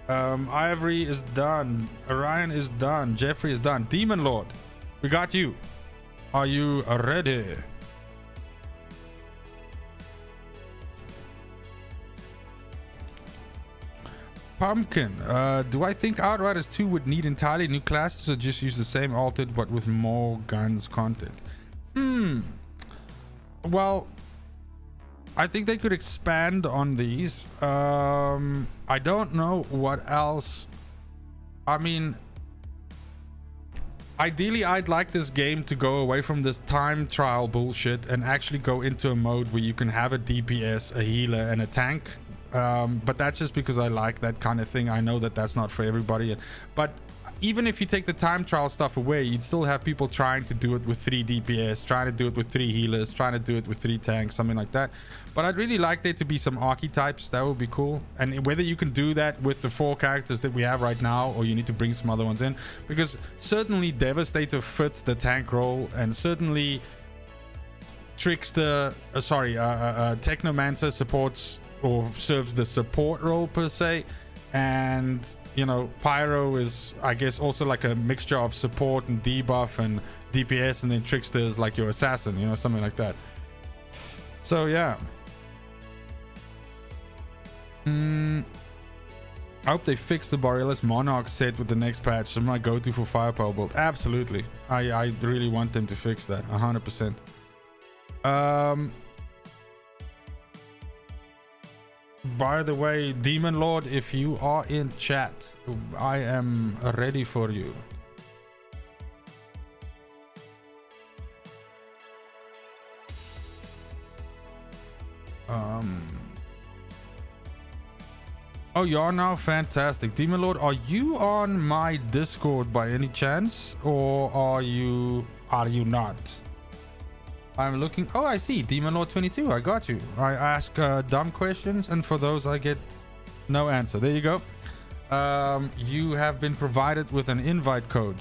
Ivory is done. Orion is done. Jeffrey is done. Demon Lord, we got you. Are you ready? Pumpkin, do I think Outriders 2 would need entirely new classes, or just use the same altered but with more guns content? Well, I think they could expand on these. I don't know what else. I mean, ideally I'd like this game to go away from this time trial bullshit and actually go into a mode where you can have a DPS, a healer, and a tank. But that's just because I like that kind of thing. I know that that's not for everybody, but even if you take the time trial stuff away, you'd still have people trying to do it with 3 DPS, trying to do it with 3 healers, trying to do it with 3 tanks, something like that. But I'd really like there to be some archetypes. That would be cool. And whether you can do that with the 4 characters that we have right now, or you need to bring some other ones in, because certainly Devastator fits the tank role, and certainly Trickster, Technomancer supports or serves the support role per se, and you know, Pyro is, I guess, also like a mixture of support and debuff and DPS, and then Trickster is like your assassin, you know, something like that. So yeah, I hope they fix the Borealis Monarch set with the next patch. It's my go-to for firepower build. Absolutely, I really want them to fix that 100%. By the way, Demon Lord, if you are in chat, I am ready for you. Oh, you are now? Fantastic. Demon Lord, are you on my Discord by any chance, or are you not? I'm looking. Oh, I see. Demon Lord 22. I got you. I ask dumb questions, and for those I get no answer. There you go. You have been provided with an invite code.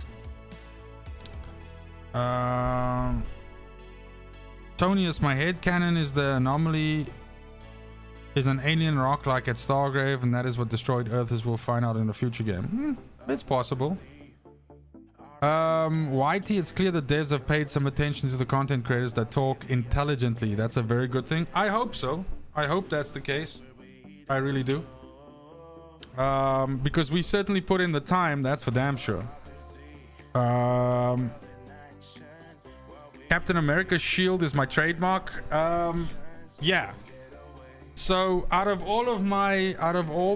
Tonius, my headcanon is the anomaly is an alien rock like at Stargrave, and that is what destroyed Earth, as we'll find out in a future game. It's possible. YT, it's clear that devs have paid some attention to the content creators that talk intelligently. That's a very good thing. I hope so. I hope that's the case. I really do. Because we certainly put in the time, that's for damn sure. Captain America's shield is my trademark. Yeah. So out of all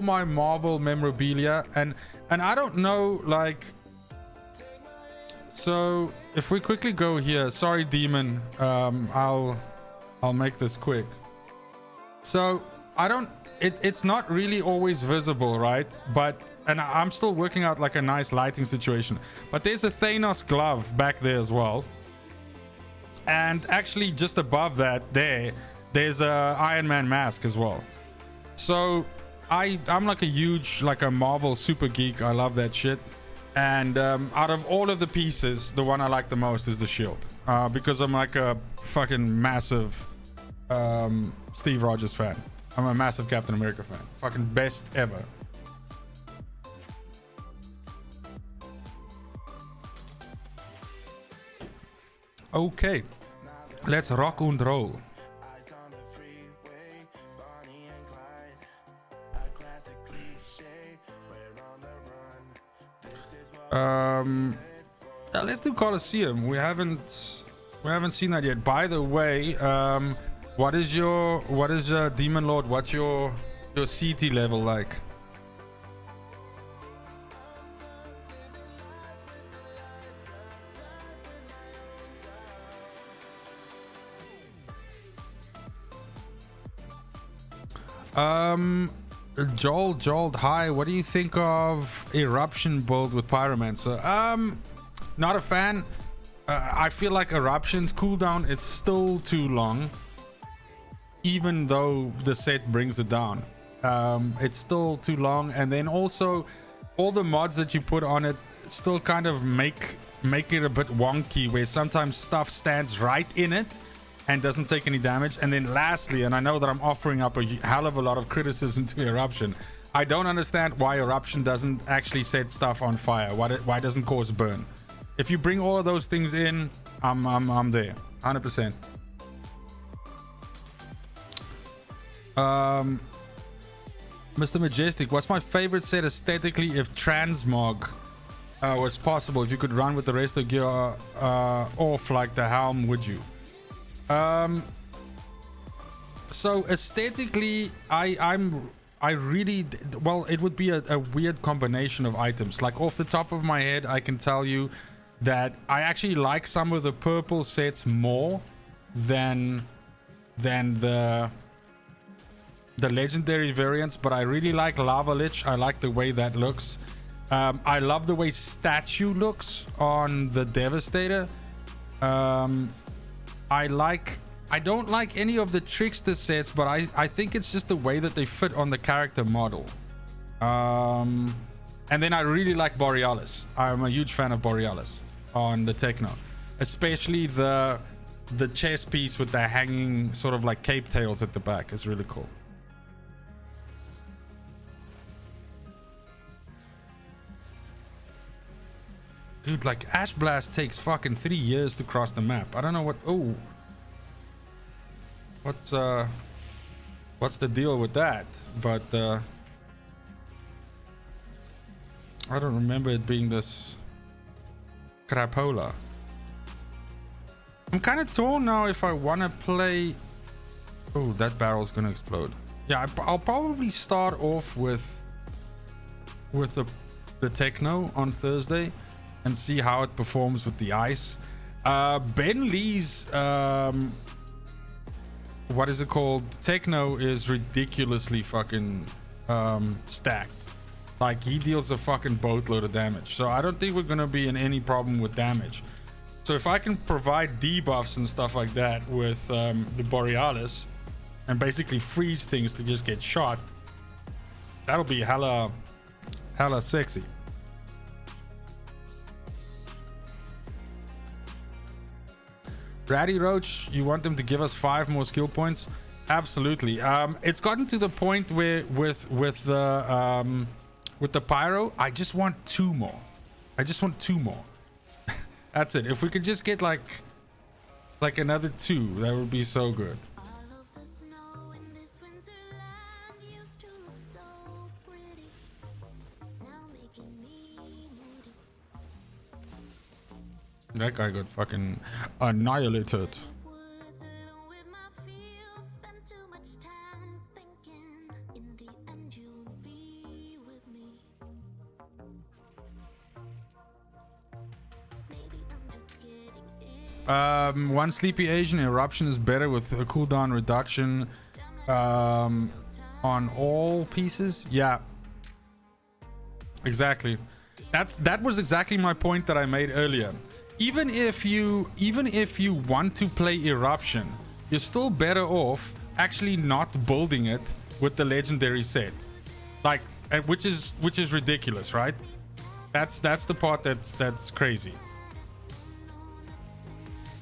my Marvel memorabilia, and I don't know, like, so if we quickly go here, sorry Demon, I'll make this quick. So I don't, it's not really always visible, right? But, and I'm still working out like a nice lighting situation, but there's a Thanos glove back there as well. And actually just above that there's a Iron Man mask as well. So I'm like a huge, like a Marvel super geek. I love that shit. And out of all of the pieces, the one I like the most is the shield, because I'm like a fucking massive Steve Rogers fan. I'm a massive Captain America fan. Fucking best ever. Okay, let's rock and roll. Let's do Colosseum. We haven't seen that yet. By the way, what is Demon Lord? What's your CT level like? Joel, hi. What do you think of Eruption build with Pyromancer? Not a fan. I feel like Eruption's cooldown is still too long, even though the set brings it down. It's still too long, and then also all the mods that you put on it still kind of make it a bit wonky, where sometimes stuff stands right in it and doesn't take any damage. And then lastly, and I know that I'm offering up a hell of a lot of criticism to Eruption, I don't understand why Eruption doesn't actually set stuff on fire. Why doesn't cause burn? If you bring all of those things in, I'm there 100%. Mr. Majestic, what's my favorite set aesthetically if transmog was possible? If you could run with the rest of gear off like the helm, would you? So aesthetically, I really, well, it would be a weird combination of items. Like off the top of my head, I can tell you that I actually like some of the purple sets more than the legendary variants, but I really like Lava Lich. I like the way that looks. I love the way Statue looks on the Devastator. I don't like any of the Trickster sets, but I think it's just the way that they fit on the character model. And then I really like Borealis. I'm a huge fan of Borealis on the Techno, especially the chest piece with the hanging sort of like cape tails at the back is really cool. Dude, like Ash Blast takes fucking 3 years to cross the map. I don't know what. Oh, what's the deal with that? But I don't remember it being this crapola. I'm kind of torn now if I want to play. Oh, that barrel's gonna explode. Yeah, I'll probably start off with the Techno on Thursday and see how it performs with the ice. Ben Lee's what is it called? Techno is ridiculously fucking stacked. Like he deals a fucking boatload of damage. So I don't think we're gonna be in any problem with damage. So if I can provide debuffs and stuff like that with the Borealis and basically freeze things to just get shot, that'll be hella sexy. Ratty Roach, you want them to give us 5 more skill points? Absolutely. It's gotten to the point where with the pyro, I just want 2 more. I just want 2 more. That's it. If we could just get like another 2, that would be so good. All of the snow in this winter land used to look so pretty. That guy got fucking annihilated. Woods alone with my fields, spend too much time thinking. In the end, you'll be with me. Maybe I'm just getting it. One sleepy Asian eruption is better with a cooldown reduction on all pieces. Yeah, exactly. That was exactly my point that I made earlier. Even if you want to play eruption, you're still better off actually not building it with the legendary set, like, which is ridiculous, right? That's the part that's crazy.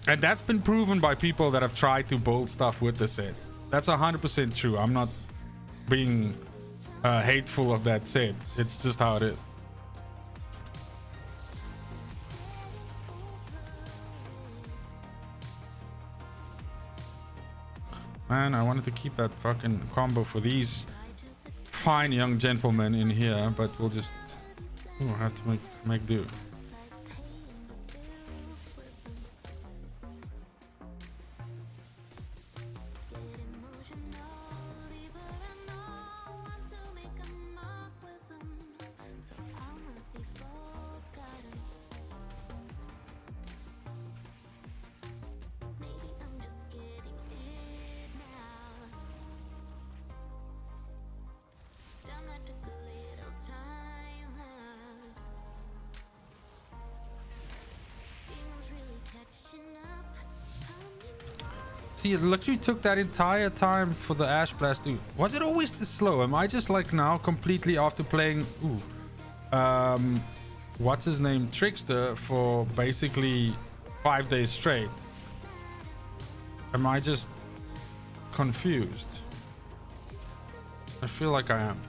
And that's been proven by people that have tried to build stuff with the set. That's 100% true. I'm not being hateful of that set. It's just how it is. Man, I wanted to keep that fucking combo for these fine young gentlemen in here, but we'll just have to make do. See, it literally took that entire time for the Ash Blast, dude. Was it always this slow? Am I just like now completely after playing what's his name, Trickster, for basically 5 days straight? Am I just confused? I feel like I am.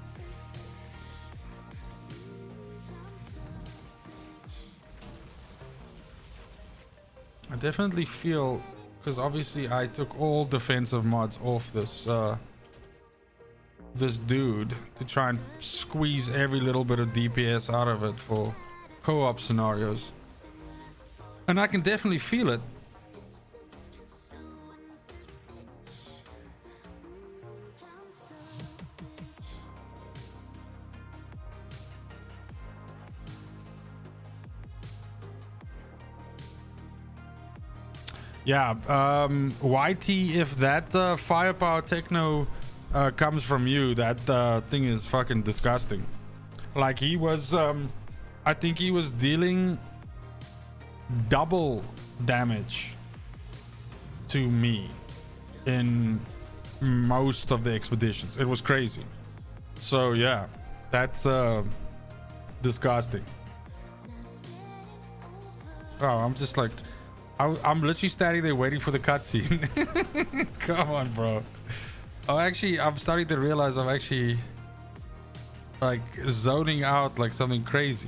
I definitely feel, because obviously I took all defensive mods off this this dude to try and squeeze every little bit of DPS out of it for co-op scenarios, and I can definitely feel it. Yeah, YT, if that firepower techno comes from you, that thing is fucking disgusting. Like, he was, I think he was dealing double damage to me in most of the expeditions. It was crazy. So yeah, that's disgusting. Oh, I'm just like, I'm literally standing there waiting for the cutscene. Come on, bro. Oh, actually, I'm starting to realize I'm actually like zoning out like something crazy.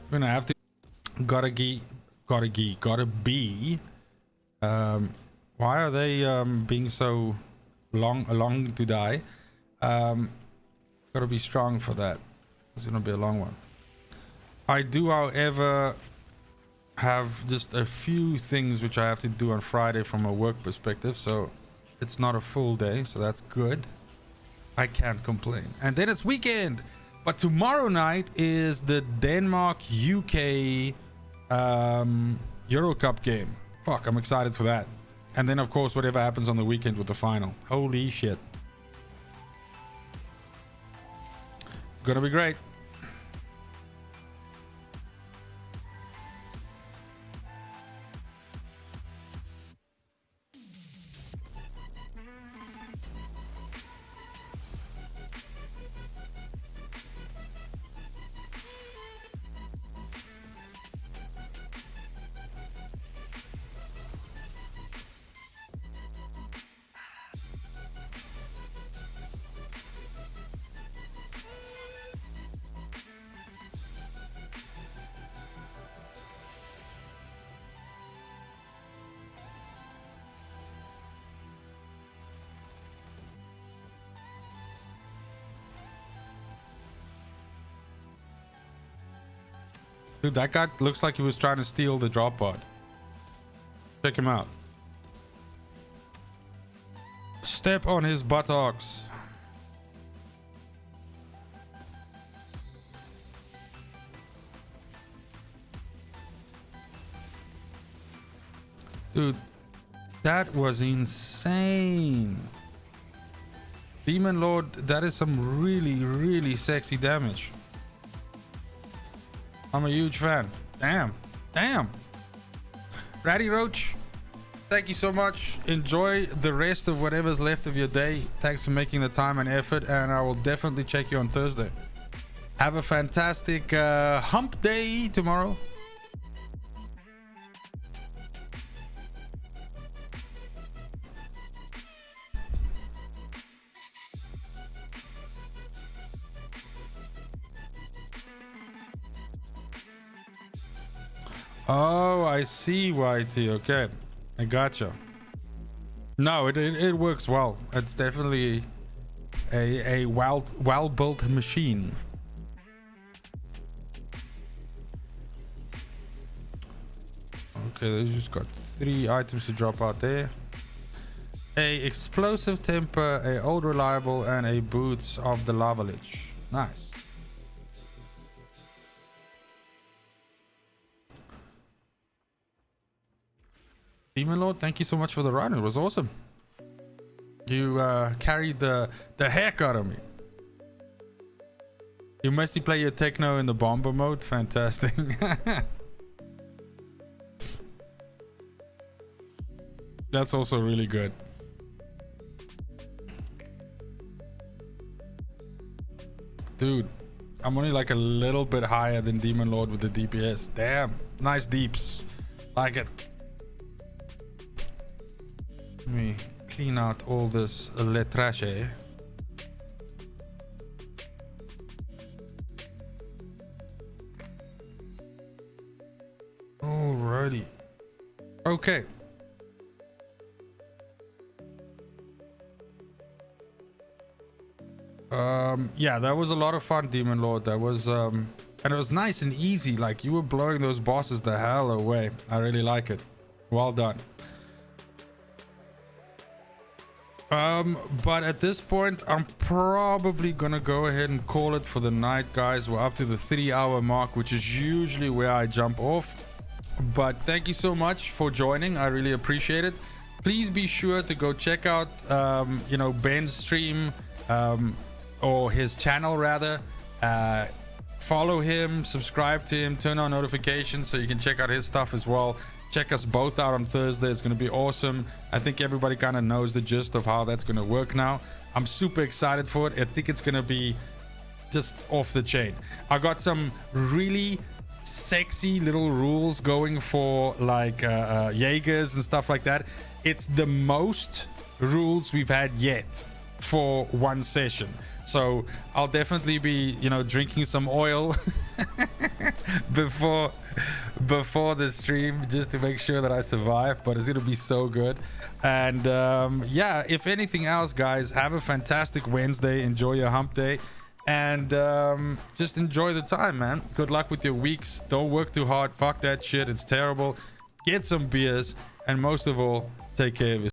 I'm gonna have to gotta be. Why are they being so long to die? Gotta be strong for that. It's gonna be a long one. I do, however, have just a few things which I have to do on Friday from a work perspective, so it's not a full day, so that's good. I can't complain. And then it's weekend, but tomorrow night is the Denmark UK Euro Cup game. Fuck, I'm excited for that. And then of course whatever happens on the weekend with the final. Holy shit. It's gonna be great. Dude, that guy looks like he was trying to steal the drop pod. Check him out. Step on his buttocks. Dude, that was insane. Demon Lord, that is some really, really sexy damage. I'm a huge fan. Damn. Damn. Ratty Roach, thank you so much. Enjoy the rest of whatever's left of your day. Thanks for making the time and effort, and I will definitely check you on Thursday. Have a fantastic hump day tomorrow. Oh, I see, YT. Okay, I gotcha. No, it works well. It's definitely a well built machine. Okay, they just got 3 items to drop out there. A explosive temper, a old reliable, and a boots of the lava lich. Nice. Demon Lord, thank you so much for the run. It was awesome. You carried the heck out of me. You mostly play your techno in the bomber mode. Fantastic. That's also really good. Dude, I'm only like a little bit higher than Demon Lord with the DPS. Damn, nice deeps. Like it. Let me clean out all this letrache. Alrighty. Okay. Yeah, that was a lot of fun, Demon Lord. That was and it was nice and easy. Like, you were blowing those bosses the hell away. I really like it. Well done. But at this point, I'm probably gonna go ahead and call it for the night, guys. We're up to the 3-hour mark, which is usually where I jump off. But thank you so much for joining. I really appreciate it. Please be sure to go check out you know, Ben's stream, or his channel rather. Follow him, subscribe to him, turn on notifications so you can check out his stuff as well. Check us both out on Thursday. It's going to be awesome. I think everybody kind of knows the gist of how that's going to work now. I'm super excited for it. I think it's going to be just off the chain. I got some really sexy little rules going for like Jaegers and stuff like that. It's the most rules we've had yet for one session. So I'll definitely be, you know, drinking some oil before the stream just to make sure that I survive, but it's gonna be so good. And yeah, if anything else, guys, have a fantastic Wednesday. Enjoy your hump day, and just enjoy the time, man. Good luck with your weeks. Don't work too hard. Fuck that shit. It's terrible. Get some beers, and most of all, take care of yourself.